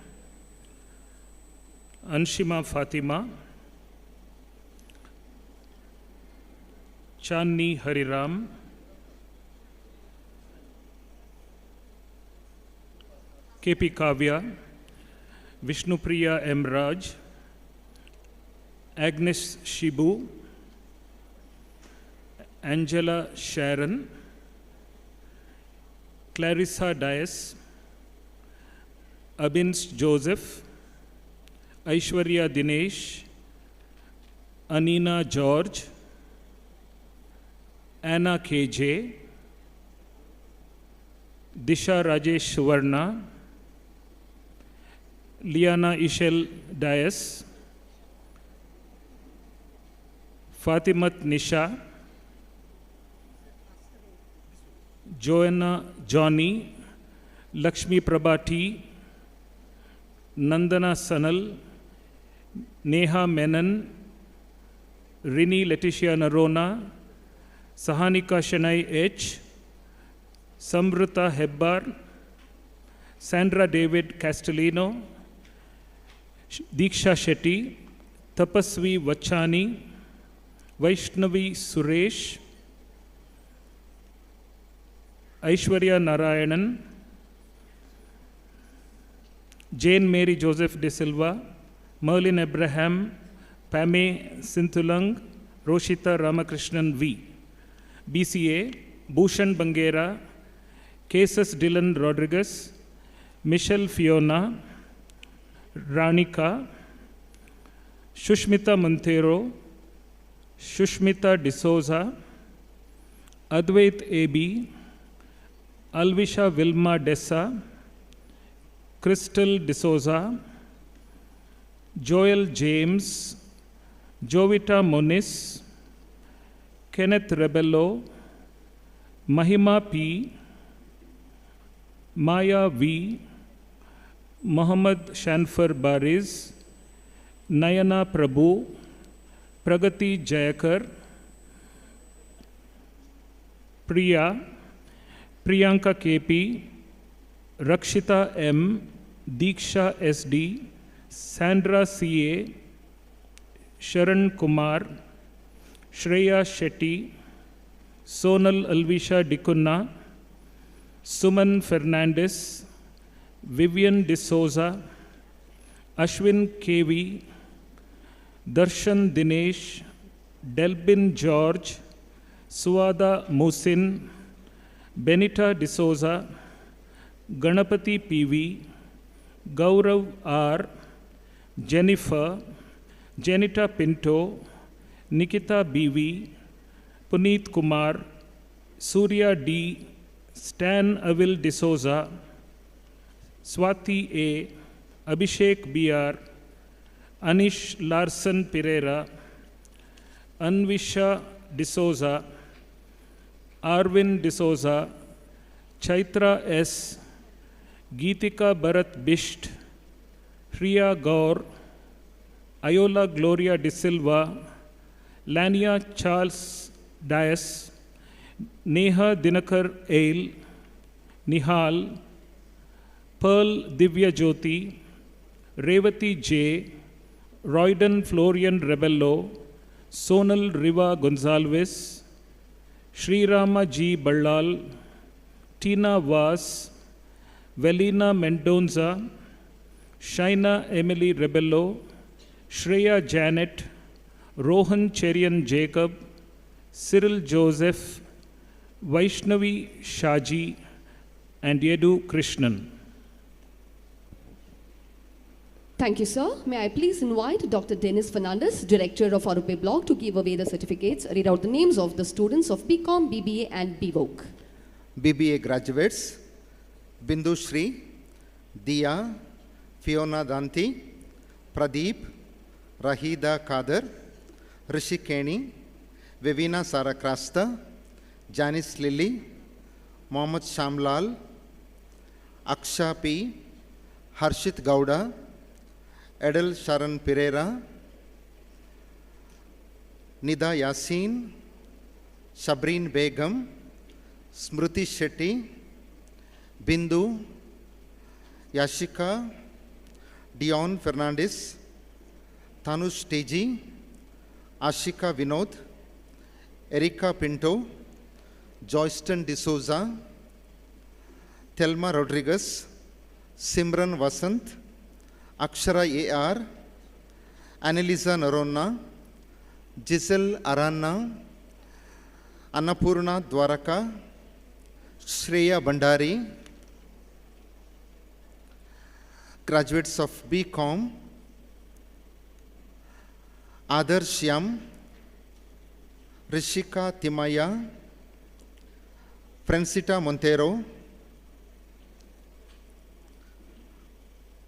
Anshima Fatima, Channi Hariram, KP Kavya, Vishnupriya M. Raj, Agnes Shibu, Angela Sharon, Clarissa Dias, Abins Joseph, Aishwarya Dinesh, Anina George, Anna KJ, Disha Rajesh Suvarna, Liana Ishel Dias, Fatimat Nisha, Joanna Johnny, Lakshmi Prabha, Nandana Sanal, Neha Menon, Rini Leticia Narona, Sahanika Shanai H, Samrita Hebbar, Sandra David Castellino, Diksha Shetty, Tapasvi Vachani, Vaishnavi Suresh, Aishwarya Narayanan, Jane Mary Joseph De Silva, Merlin Abraham, Pame Sintulang, Roshita Ramakrishnan V. BCA, Bhushan Bangera, Cases Dylan Rodriguez, Michelle Fiona, Ranika, Shushmita Montero, Shushmita D'Souza, Advait AB, Alvisha Vilma Dessa, Crystal D'Souza, Joel James, Jovita Moniz, Kenneth Rebello, Mahima P, Maya V, Mohammad Shanfar Bariz, Nayana Prabhu, Pragati Jayakar, Priya, Priyanka KP, Rakshita M, Diksha SD, Sandra CA, Sharan Kumar, Shreya Shetty, Sonal Alvisha Dikunna, Suman Fernandez, Vivian D'Souza, Ashwin KV, Darshan Dinesh, Delbin George, Suada Musin, Benita D'Souza, Ganapati PV, Gaurav R, Jennifer, Janita Pinto, Nikita BV, Puneet Kumar, Surya D, Stan Avil D'Souza, Swati A, Abhishek BR, Anish Larson Pereira, Anvisha D'Souza, Arvin D'Souza, Chaitra S, Geetika Bharat Bisht, Priya Gaur, Ayola Gloria De Silva, Lania Charles Dias, Neha Dinakar Ail, Nihal, Pearl Divya Jyoti, Revati J, Royden Florian Rebello, Sonal Riva Gonzalez, Sri Rama G. Ballal, Tina Vas, Velina Mendonza, Shaina Emily Rebello, Shreya Janet, Rohan Cherian Jacob, Cyril Joseph, Vaishnavi Shaji, and Yedu Krishnan. Thank you, sir. May I please invite Dr. Dennis Fernandez, Director of Arupe Block, to give away the certificates. Read out the names of the students of BCom, BBA, and BVOC. BBA graduates, Bindu Shri, Diya, Fiona Danti, Pradeep, Rahida Kader, Rishi Keni, Vivina Sarakrasta, Janice Lilly, Mohammad Shamlal, Aksha P, Harshit Gowda, Edel Sharan Pereira, Nida Yasin, Shabreen Begum, Smruti Shetty, Bindu, Yashika, Dion Fernandez, Tanush Teji, Ashika Vinod, Erika Pinto, Joyston D'Souza, Thelma Rodriguez, Simran Vasant, Akshara AR, Annalisa Naronna, Giselle Aranna, Annapurna Dwaraka, Shreya Bandari, graduates of BCom, Adar Shyam, Rishika Timaya, Francita Montero,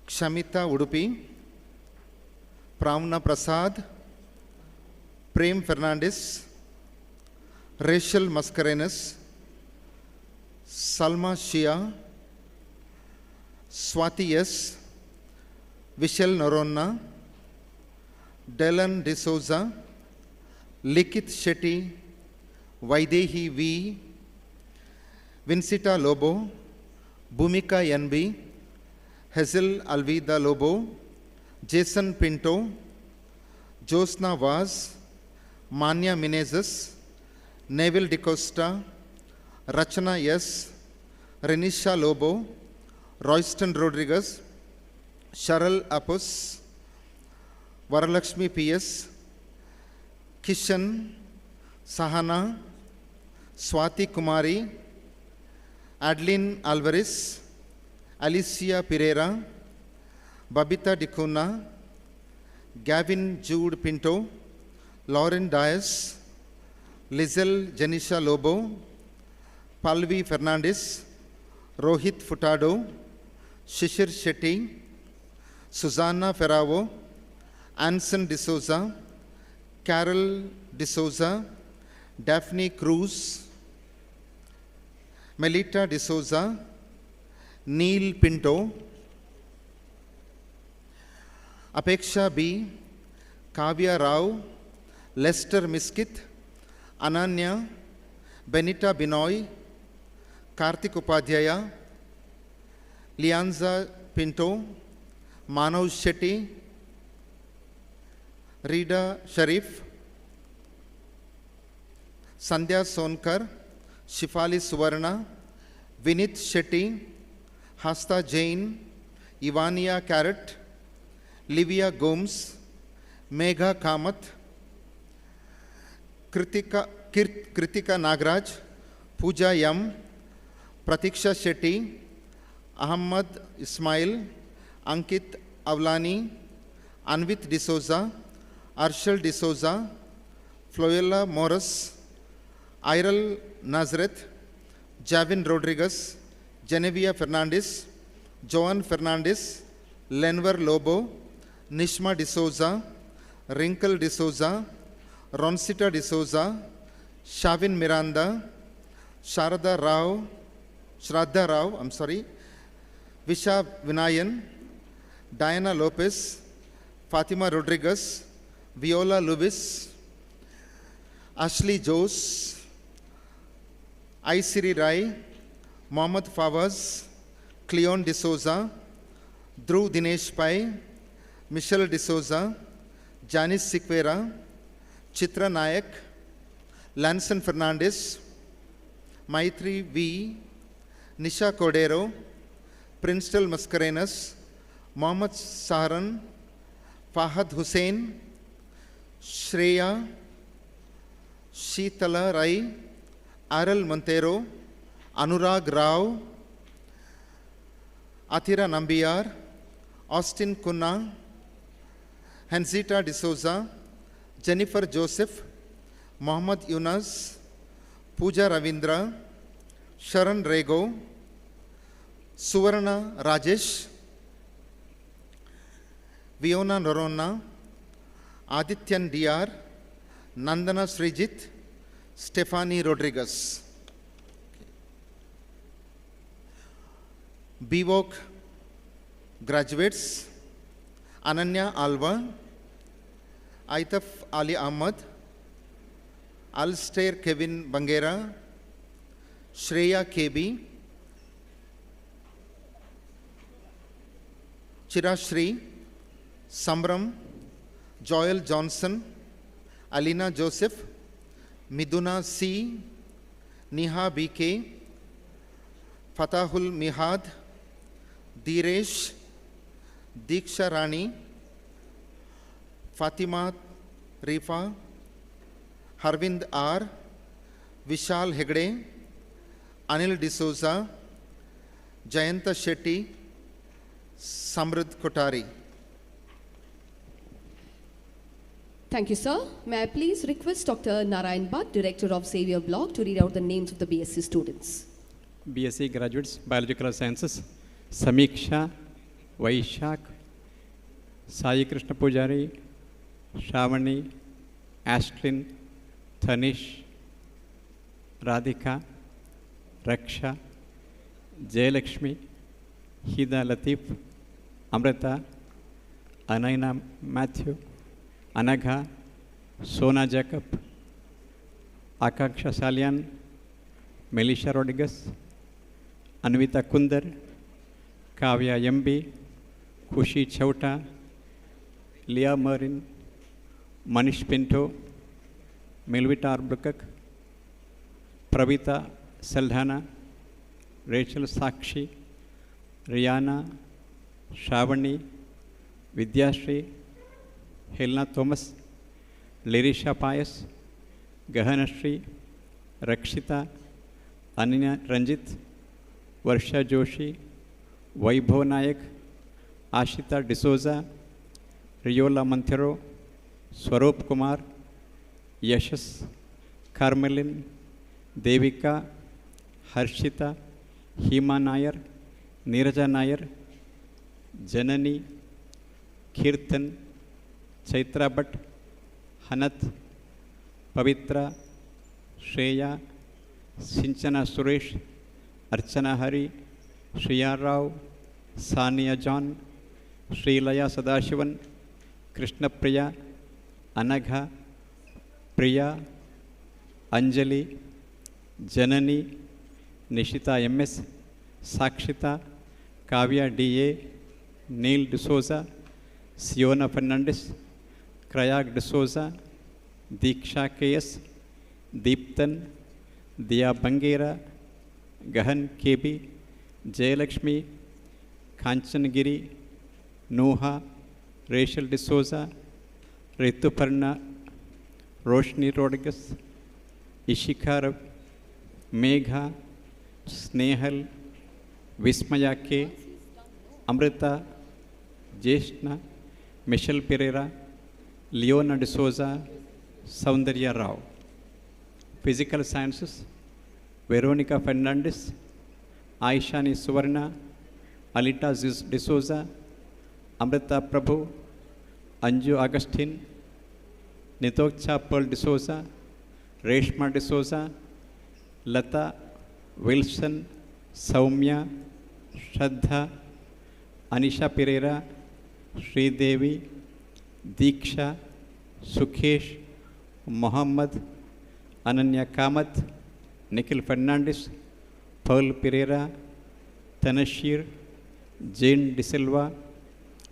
Kshamita Udupi, Pravna Prasad, Prem Fernandez, Rachel Mascarenas, Salma Shia, Swati S, Vishal Naronna, Dylan D'Souza, Likith Shetty, Vaidehi V, Vincita Lobo, Bhumika NB, Hazel Alvida Lobo, Jason Pinto, Josna Vaz, Manya Menezes, Neville DeCosta, Rachana S., Renisha Lobo, Royston Rodriguez, Sharal Apos, Varalakshmi P.S., Kishan, Sahana, Swati Kumari, Adeline Alvarez, Alicia Pereira, Babita Dicuna, Gavin Jude Pinto, Lauren Dias, Lizelle Janisha Lobo, Palvi Fernandez, Rohit Furtado, Shishir Shetty, Susanna Ferravo, Anson D'Souza, Carol D'Souza, Daphne Cruz, Melita D'Souza, Neil Pinto, Apeksha B., Kavya Rao, Lester Miskit, Ananya, Benita Binoy, Karthik Upadhyaya, Lianza Pinto, Manav Shetty, Rida Sharif, Sandhya Sonkar, Shifali Suvarna, Vinit Shetty, Hasta Jain, Ivania Carrot, Livia Gomes, Megha Kamath, Kritika Nagraj, Pooja Yam, Pratiksha Shetty, Ahmad Ismail, Ankit Avlani, Anvit D'Souza, Arshal D'Souza, Floella Morris, Iral Nazareth, Javin Rodriguez, Genevieve Fernandez, Joan Fernandez, Lenver Lobo, Nishma D'Souza, Wrinkle D'Souza, Ronsita D'Souza, Shavin Miranda, Shraddha Rao, Visha Vinayan, Diana Lopez, Fatima Rodriguez, Viola Lewis, Ashley Jose, Aisiri Rai, Mohammad Fawaz, Cleon D'Souza, Dhruv Dinesh Pai, Michelle D'Souza, Janice Sikvera, Chitra Nayak, Lanson Fernandez, Maitri V, Nisha Cordero, Princeton Mascarenas, Mohammad Saharan, Fahad Hussain, Shreya, Sheetala Rai, Aral Montero, Anurag Rao, Athira Nambiar, Austin Kunna, Hansita D'Souza, Jennifer Joseph, Mohammad Yunus, Pooja Ravindra, Sharan Rego, Suvarna Rajesh, Viona Norona, Adityan DR, Nandana Srijit, Stephanie Rodriguez. BVOC graduates, Ananya Alva, Aitaf Ali Ahmad, Alstair Kevin Bangera, Shreya KB, Chirashri, Samram, Joel Johnson, Alina Joseph, Miduna C, Niha BK, Fatahul Mihad, Diresh, Diksha Rani, Fatima Rifa, Harvind R, Vishal Hegde, Anil D'Souza, Jayanta Shetty, Samrid Kotari. Thank you, sir. May I please request Dr. Narayan Bhatt, Director of Xavier Block, to read out the names of the BSc students. BSc graduates, Biological Sciences, Samiksha, Vaishak, Sai Krishna Pujari, Shravani, Ashlyn, Thanish, Radhika, Raksha, Jayalakshmi, Hida Latif, Amrita, Anaina Matthew, Anagha, Sona Jacob, Akaksha Salyan, Melisha Rodriguez, Anvita Kundar, Kavya Yambi, Kushi Chauta, Leah Marin, Manish Pinto, Milvita Arbukak, Pravita Saldhana, Rachel Sakshi, Rihanna, Shavani, Vidyashri, Helena Thomas, Lirisha Pius, Gahanashri, Rakshita, Anina Ranjit, Varsha Joshi, Vaibhav Nayak, Ashita D'Souza, Riola Monteiro, Swaroop Kumar, Yashas, Carmelin, Devika, Harshita, Hima Nair, Neeraja Nair, Janani, Kirtan, Chaitra Bhatt, Hanath, Pavitra, Shreya, Sinchana Suresh, Archana Hari, Shriya Rao, Sania John, Srilaya Sadashivan, Krishna Priya, Anagha, Priya, Anjali, Janani, Nishita MS, Sakshita, Kavya DA, Neil D'Souza, Siona Fernandez, Krayag D'Souza, Diksha KS, Deeptan, Diya Bangera, Gahan KB, Jayalakshmi, Kanchanagiri, Nuha, Rachel D'Souza, Rituparna, Roshni Rodriguez, Ishikar, Megha, Snehal, Vismaya K, Amrita, Jeshna, Michelle Pereira, Leona D'Souza, Soundarya Rao. Physical Sciences, Veronica Fernandez, Aishani Suvarna, Alita D'Souza, Amrita Prabhu, Anju Augustine, Nitokcha Pearl D'Souza, Reshma D'Souza, Lata, Wilson, Saumya, Shraddha, Anisha Pereira, Sri Devi, Diksha, Sukhesh, Mohammed, Ananya Kamath, Nikhil Fernandez, Paul Pereira, Tanashir, Jane De Silva,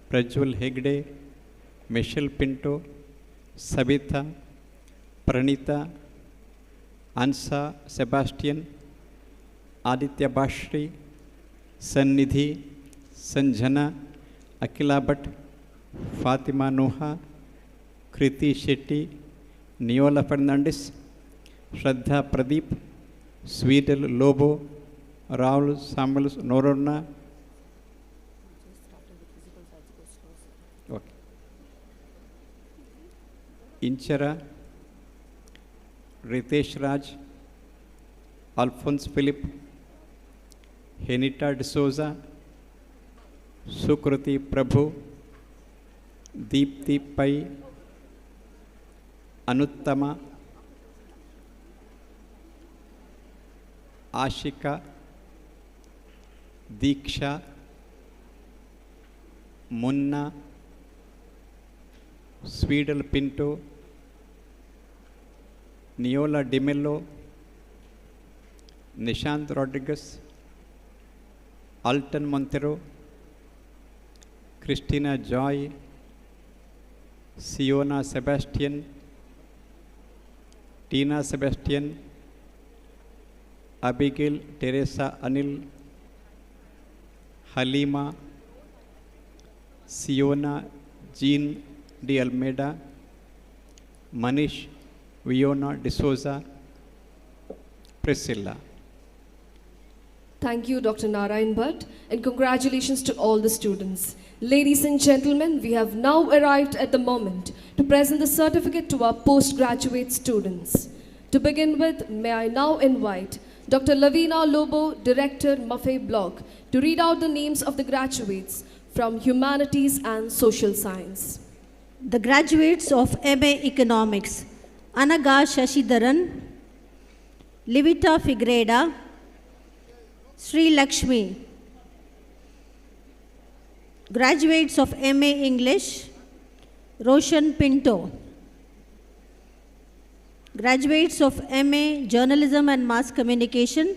Prajwal Hegde, Michelle Pinto, Sabitha, Pranita, Ansa Sebastian, Aditya Bashri, Sannidhi, Sanjana, Akila Bhatt, Fatima Nuha, Kriti Shetty, Neola Fernandez, Shraddha Pradeep, Sweetal Lobo, Raul Samuel Norona. Okay. Inchara, Ritesh Raj, Alphonse Philip, Henita D'Souza, Sukriti Prabhu, Deepthi Pai, Anuttama, Ashika, Diksha, Munna, Sweedal Pinto, Neola Dimello, Nishant Rodriguez, Alton Montero, Christina Joy, Siona Sebastian, Tina Sebastian, Abigail Teresa Anil, Halima, Siona Jean De Almeida, Manish Viona D'Souza, Priscilla. Thank you, Dr. Narayan Bhatt, and congratulations to all the students. Ladies and gentlemen, we have now arrived at the moment to present the certificate to our postgraduate students. To begin with, may I now invite Dr. Lavina Lobo, Director, Maffei Block, to read out the names of the graduates from Humanities and Social Science. The graduates of MA Economics, Anaga Shashidharan, Livita Figreda, Sri Lakshmi. Graduates of MA English, Roshan Pinto. Graduates of MA Journalism and Mass Communication,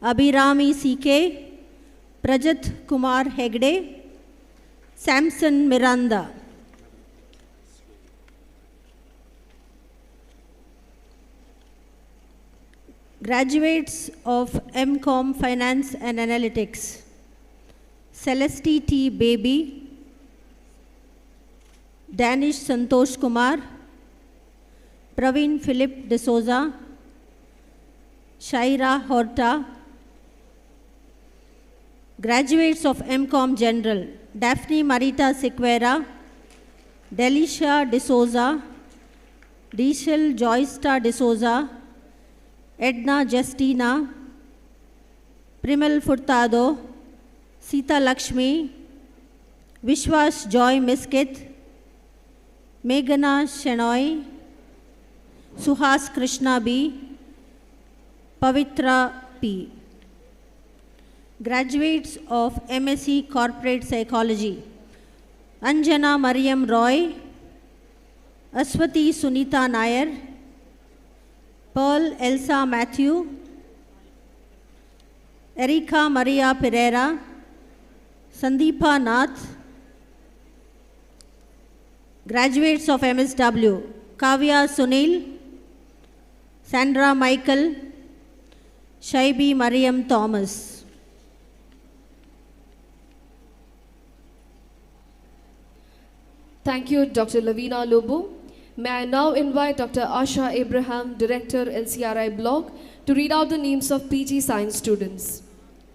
Abhirami CK, Prajat Kumar Hegde, Samson Miranda. Graduates of MCom Finance and Analytics, Celeste T. Baby, Danish Santosh Kumar, Praveen Philip D'Souza, Shaira Horta. Graduates of MCom General, Daphne Marita Sequeira, Delisha D'Souza, Rachel Joysta D'Souza, Edna Justina, Primal Furtado, Sita Lakshmi, Vishwas Joy Miskit, Meghana Shenoy, Suhas Krishna B, Pavitra P. Graduates of MSc Corporate Psychology, Anjana Mariam Roy, Aswati Sunita Nair, Pearl Elsa Matthew, Erika Maria Pereira, Sandeepa Nath. Graduates of MSW, Kavya Sunil, Sandra Michael, Shaibi Mariam Thomas. Thank you, Dr. Lavina Lobo. May I now invite Dr. Asha Abraham, Director, LCRI Block, to read out the names of PG Science students.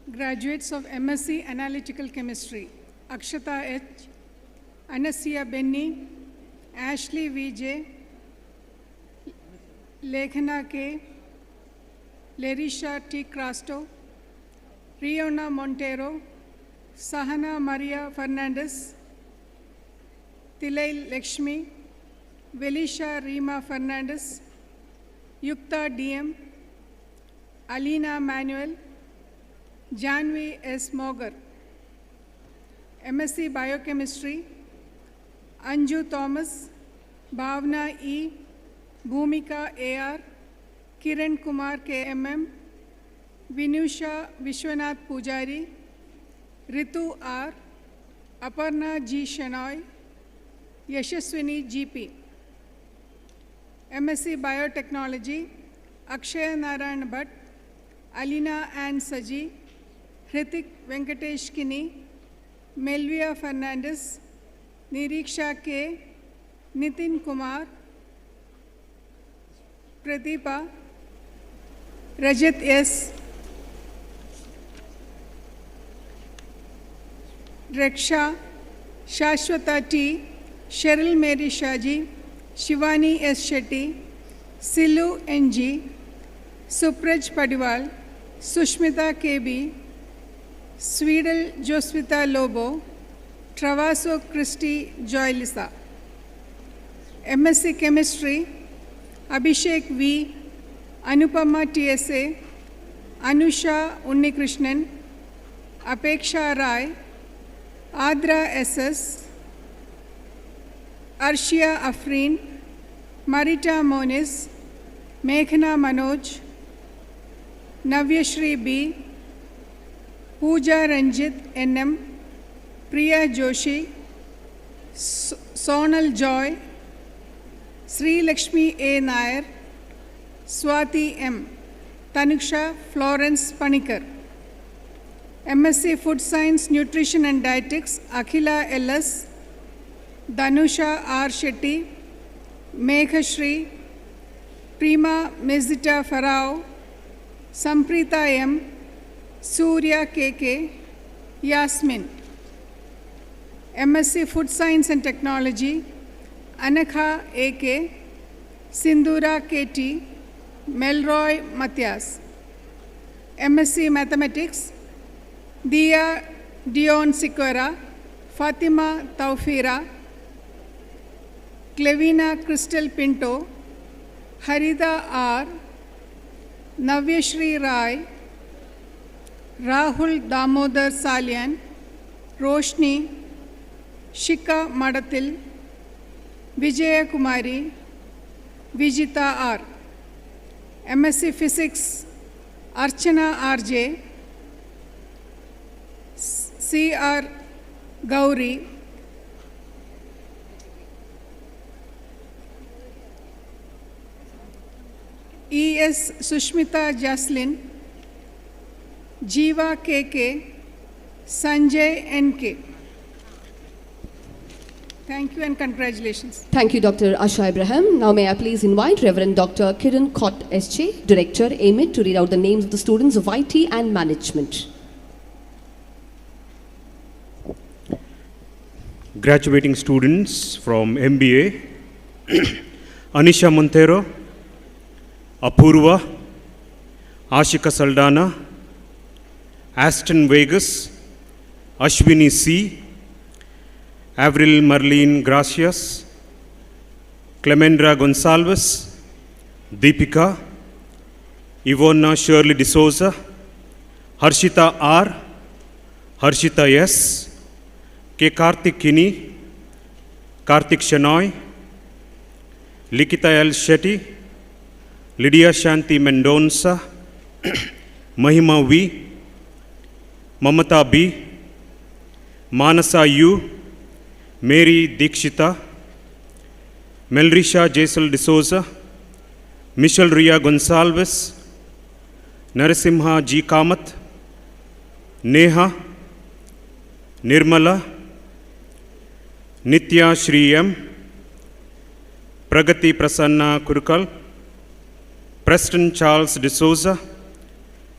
Graduates of MSc Analytical Chemistry, Akshata H., Anasia Benny, Ashley VJ, Lekhana K., Larisha T. Crasto, Riona Montero, Sahana Maria Fernandez, Tilay Lakshmi, Velisha Rima Fernandez, Yukta DM, Alina Manuel, Janvi S. Mogar. MSc Biochemistry, Anju Thomas, Bhavna E., Bhumika A.R., Kiran Kumar K.M.M., Vinusha Vishwanath Pujari, Ritu R., Aparna G. Shenoy, Yashaswini G.P. MSc Biotechnology, Akshaya Narayan Bhatt, Alina Ann Saji, Hrithik Venkatesh Kini, Melvia Fernandez, Niriksha K., Nitin Kumar, Pradeepa, Rajat S., Reksha, Shashwata T., Cheryl Mary Shaji, Shivani S. Shetty, Silu N.G., Supraj Padiwal, Sushmita K.B., Swedel Josvita Lobo, Travaso Christy Joylisa. MSc Chemistry, Abhishek V., Anupama TSA, Anusha Unnikrishnan, Apeksha Rai, Adra SS, Arshia Afreen, Marita Moniz, Meghna Manoj, Navyashri B., Pooja Ranjit NM, Priya Joshi, Sonal Joy, Sri Lakshmi A. Nair, Swati M., Tanuksha Florence Panikar. MSc Food Science, Nutrition and Dietetics, Akhila L.S., Danusha R. Shetty, Meghashri, Prima Mezita Farao, Samprita M., Surya K.K., Yasmin. MSc Food Science and Technology, Anakha A.K., Sindura K.T., Melroy Matthias. MSc Mathematics, Dia Dion Siquera, Fatima Taufira, Clevina Crystal Pinto, Harida R., Navyashri Rai, Rahul Damodar Salyan, Roshni, Shika Madatil, Vijaya Kumari, Vijita R. MSc Physics, Archana R.J., C.R. Gauri, E.S. Sushmita Jaslin, Jeeva K.K., Sanjay N.K. Thank you and congratulations. Thank you, Dr. Asha Abraham. Now may I please invite Reverend Dr. Kiran Kot S.J., Director, AMIT, to read out the names of the students of IT and Management. Graduating students from MBA, Anisha Montero, Apurva, Ashika Saldana, Aston Vegas, Ashwini C., Avril Marlene Gracias, Clemendra Gonsalves, Deepika, Ivona Shirley D'Souza, Harshita R., Harshita S., K. Karthik Kini, Karthik Shenoy, Likita L. Shetty, Lydia Shanti Mendonça, Mahima V., Mamata B., Manasa U., Mary Dikshita, Melrisha Jaisal D'Souza, Michelle Ria Gonsalves, Narasimha G. Kamath, Neha, Nirmala, Nitya Shri M., Pragati Prasanna Kurukal, Preston Charles D'Souza,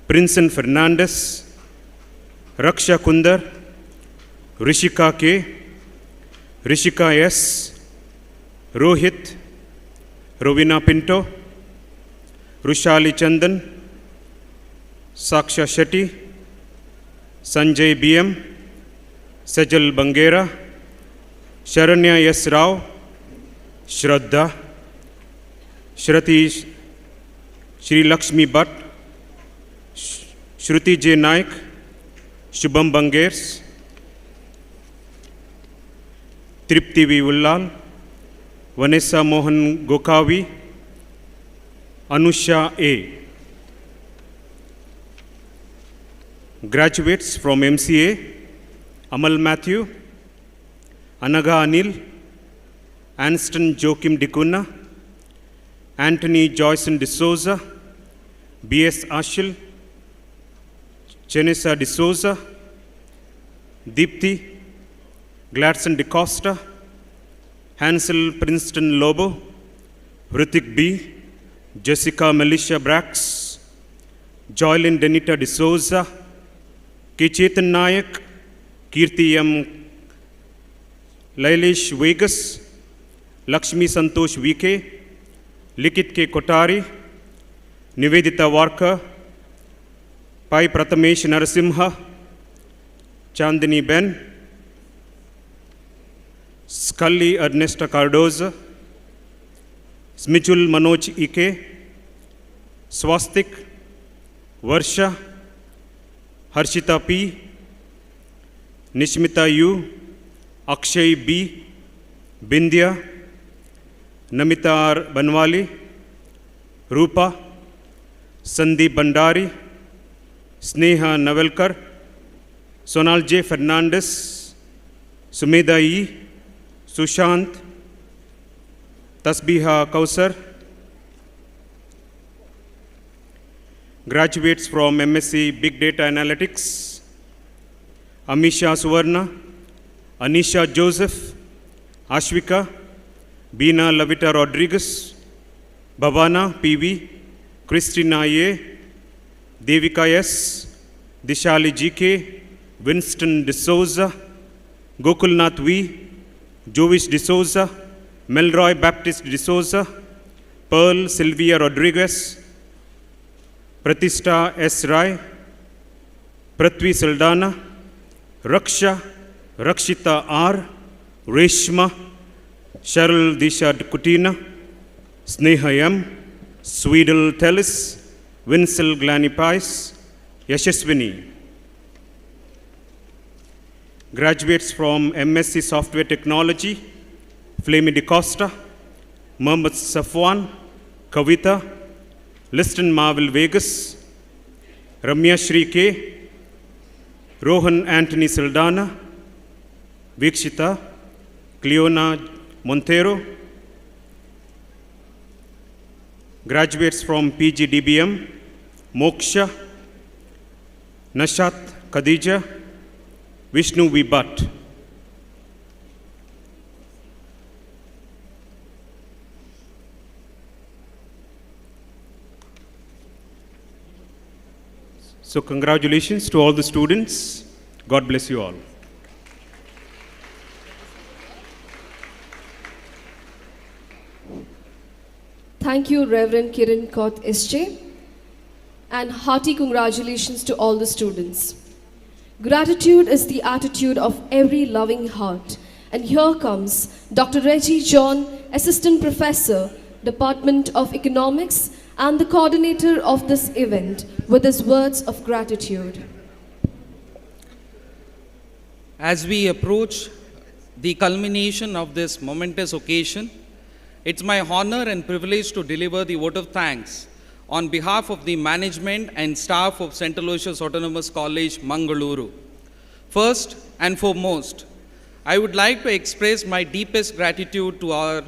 Princeton Fernandez, Raksha Kundar, Rishika K., Rishika S., Rohit, Rovina Pinto, Rushali Chandan, Saksha Shetty, Sanjay BM, Sajal Bangera, Sharanya S. Rao, Shraddha, Shrati Shri Lakshmi Bhatt, Shruti J. Naik, Shubham Bangers, Tripti V. Ullal, Vanessa Mohan Gokavi, Anusha A. Graduates from MCA, Amal Matthew, Anaga Anil, Anston Joachim Dikuna, Anthony Joyson D'Souza, B.S. Ashil, Chenessa D'Souza, Deepthi, Gladson DeCosta, Hansel Princeton Lobo, Hrithik B., Jessica Melisha Brax, Joylyn Denita D'Souza, K. Chetan Nayak, Kirti M. Lailesh Vegas, Lakshmi Santosh VK, Likit K. Kotari, Nivedita Warka, Pai Prathamesh Narasimha, Chandini Ben, Scully Ernesta Cardoza, Smichul Manoj Ike, Swastik, Varsha, Harshita P., Nishmita U., Akshay B., Bindya, Namita R. Banwali, Rupa, Sandeep Bandari, Sneha Navelkar, Sonal J. Fernandez, Sumedha E., Sushant, Tasbiha Kausar. Graduates from MSc Big Data Analytics, Amisha Suvarna, Anisha Joseph, Ashwika, Bina Lavita Rodriguez, Bhavana PV, Christina A., Devika S., Dishali GK, Winston D'Souza, Gokulnath V., Jovish D'Souza, Melroy Baptist D'Souza, Pearl Sylvia Rodriguez, Pratishta S. Rai, Prithvi Saldana, Raksha, Rakshita R., Reshma, Cheryl Disha Kutina, Sneha M., Swedel Tellis, Winsel Glani Pais, Yashaswini. Graduates from MSc Software Technology, Flamey DeCosta, Mohammad Safwan, Kavita, Liston Marvel Vegas, Ramya Shri K., Rohan Anthony Saldana, Vikshita, Cleona Montero, graduates from PG DBM, Moksha, Nashat Khadija, Vishnu Vibat. So congratulations to all the students. God bless you all. Thank you, Reverend Kiran Kaut SJ, and hearty congratulations to all the students. Gratitude is the attitude of every loving heart. And here comes Dr. Reggie John, Assistant Professor, Department of Economics, and the coordinator of this event, with his words of gratitude. As we approach the culmination of this momentous occasion, it's my honor and privilege to deliver the vote of thanks on behalf of the management and staff of St. Aloysius Autonomous College, Mangalore. First and foremost, I would like to express my deepest gratitude to our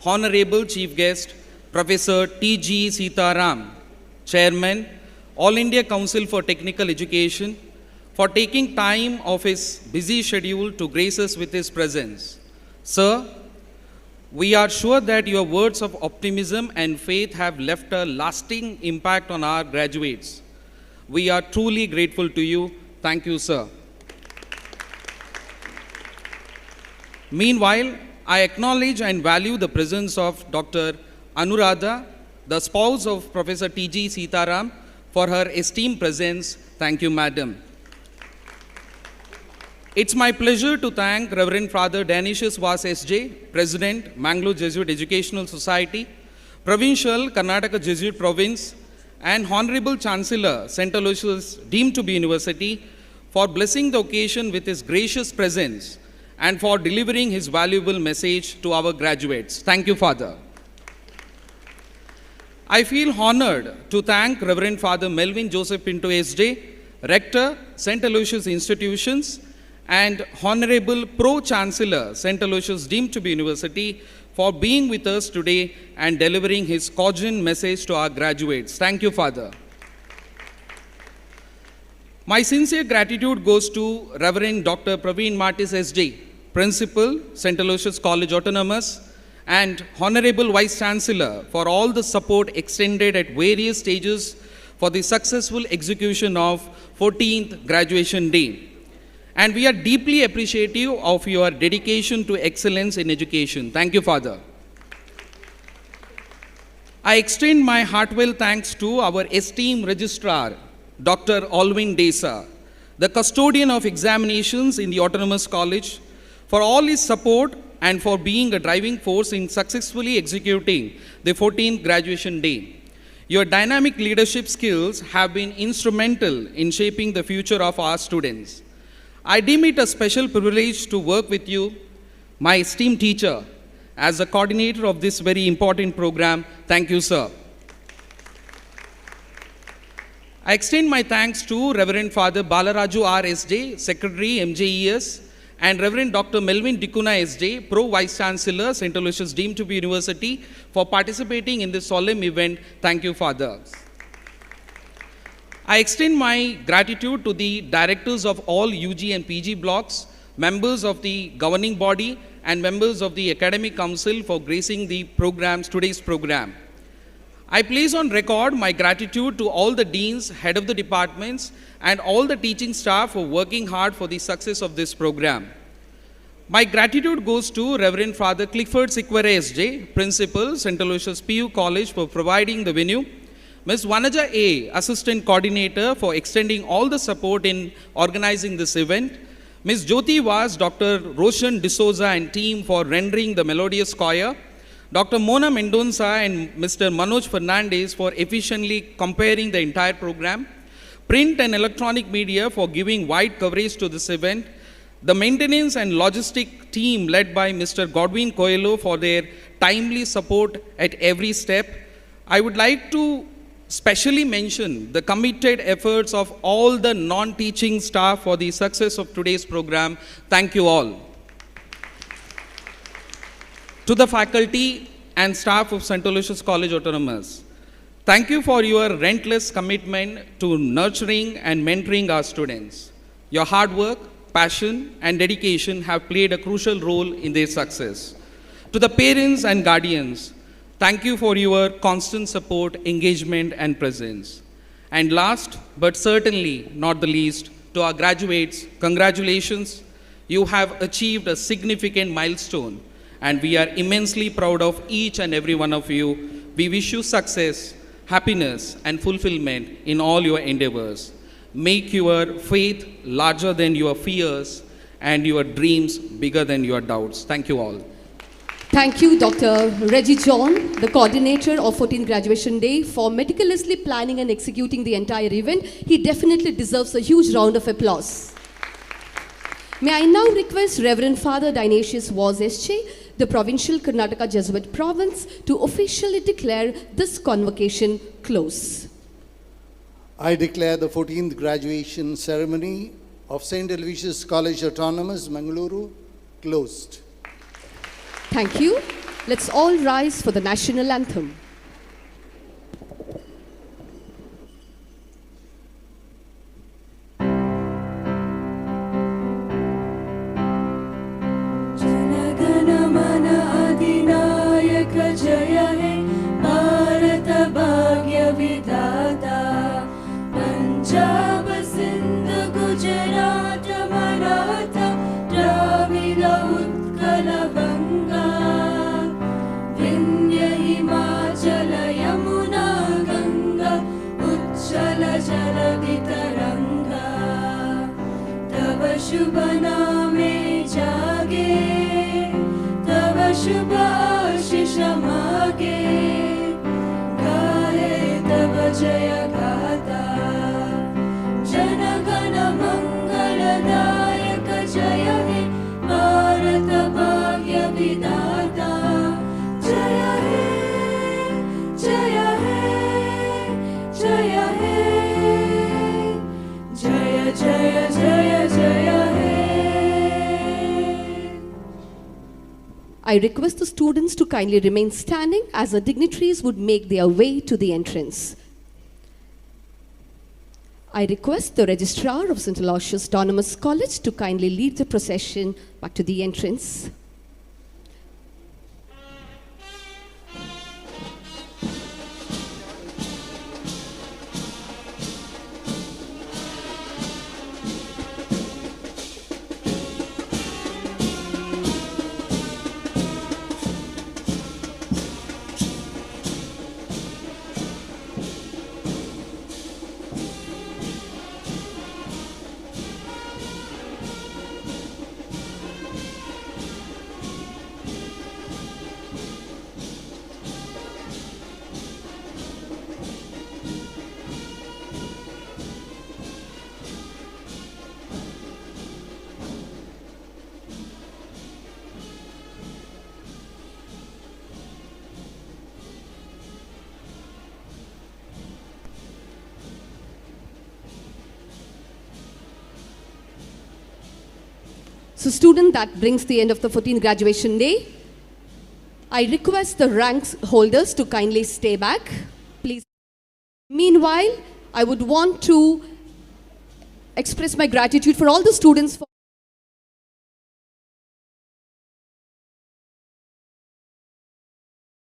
Honorable Chief Guest, Professor T.G. Sitaram, Chairman, All India Council for Technical Education, for taking time of his busy schedule to grace us with his presence. Sir, we are sure that your words of optimism and faith have left a lasting impact on our graduates. We are truly grateful to you. Thank you, sir. Meanwhile, I acknowledge and value the presence of Dr. Anuradha, the spouse of Professor T.G. Sitaram, for her esteemed presence. Thank you, madam. It's my pleasure to thank Reverend Father Danishus Vas S.J., President, Mangalore Jesuit Educational Society, Provincial, Karnataka Jesuit Province, and Honorable Chancellor, St. Aloysius, deemed to be University, for blessing the occasion with his gracious presence and for delivering his valuable message to our graduates. Thank you, Father. I feel honored to thank Reverend Father Melvin Joseph Pinto S.J., Rector, St. Aloysius Institutions, and Honorable Pro-Chancellor, St. Aloysius deemed to be University, for being with us today and delivering his cogent message to our graduates. Thank you, Father. My sincere gratitude goes to Reverend Dr. Praveen Martis S.J., Principal, St. Aloysius College Autonomous, and Honorable Vice Chancellor for all the support extended at various stages for the successful execution of 14th Graduation Day. And we are deeply appreciative of your dedication to excellence in education. Thank you, Father. I extend my heartfelt thanks to our esteemed Registrar, Dr. Alvin Desa, the custodian of examinations in the Autonomous College, for all his support and for being a driving force in successfully executing the 14th Graduation Day. Your dynamic leadership skills have been instrumental in shaping the future of our students. I deem it a special privilege to work with you, my esteemed teacher, as the coordinator of this very important program. Thank you, sir. I extend my thanks to Reverend Father Balaraju R. S.J., Secretary, MJES, and Reverend Dr. Melvin Dikuna S.J., Pro-Vice Chancellor, St. Aloysius deemed to be University, for participating in this solemn event. Thank you, Father. I extend my gratitude to the directors of all UG and PG blocks, members of the governing body, and members of the Academic Council for gracing the today's program. I place on record my gratitude to all the deans, head of the departments, and all the teaching staff for working hard for the success of this program. My gratitude goes to Reverend Father Clifford Sikware S.J., Principal, St. Aloysius PU College, for providing the venue, Ms. Vanaja A., Assistant Coordinator, for extending all the support in organizing this event, Ms. Jyoti Vas, Dr. Roshan D'Souza and team for rendering the melodious choir, Dr. Mona Mendonça and Mr. Manoj Fernandez for efficiently comparing the entire program, print and electronic media for giving wide coverage to this event, the maintenance and logistic team led by Mr. Godwin Coelho for their timely support at every step. I would like to specially mention the committed efforts of all the non-teaching staff for the success of today's program. Thank you all. To the faculty and staff of St. Aloysius College Autonomous, Thank you for your relentless commitment to nurturing and mentoring our students. Your hard work, passion, and dedication have played a crucial role in their success. To the parents and guardians, thank you for your constant support, engagement, and presence. And last, but certainly not the least, to our graduates, congratulations. You have achieved a significant milestone, and we are immensely proud of each and every one of you. We wish you success, happiness, and fulfillment in all your endeavors. Make your faith larger than your fears and your dreams bigger than your doubts. Thank you all. Thank you, Dr. Reggie John, the coordinator of 14th Graduation Day, for meticulously planning and executing the entire event. He definitely deserves a huge round of applause. May I now request Reverend Father Dionysius Was SJ, the Provincial Karnataka Jesuit Province, to officially declare this convocation closed. I declare the 14th Graduation Ceremony of St. Aloysius College Autonomous, Mangalore, closed. Thank you. Let's all rise for the national anthem. शुभ नामे जागे तव शुभ आशीष मागे गाए तव जय गाथा जन गण मंगलदायक जय हे भारत भाग्य विधाता जय हे जय हे जय हे जय जय जय जय I request the students to kindly remain standing as the dignitaries would make their way to the entrance. I request the Registrar of St. Aloysius Autonomous College to kindly lead the procession back to the entrance. So student, that brings the end of the 14th Graduation Day. I request the ranks holders to kindly stay back, please. Meanwhile, I would want to express my gratitude for all the students for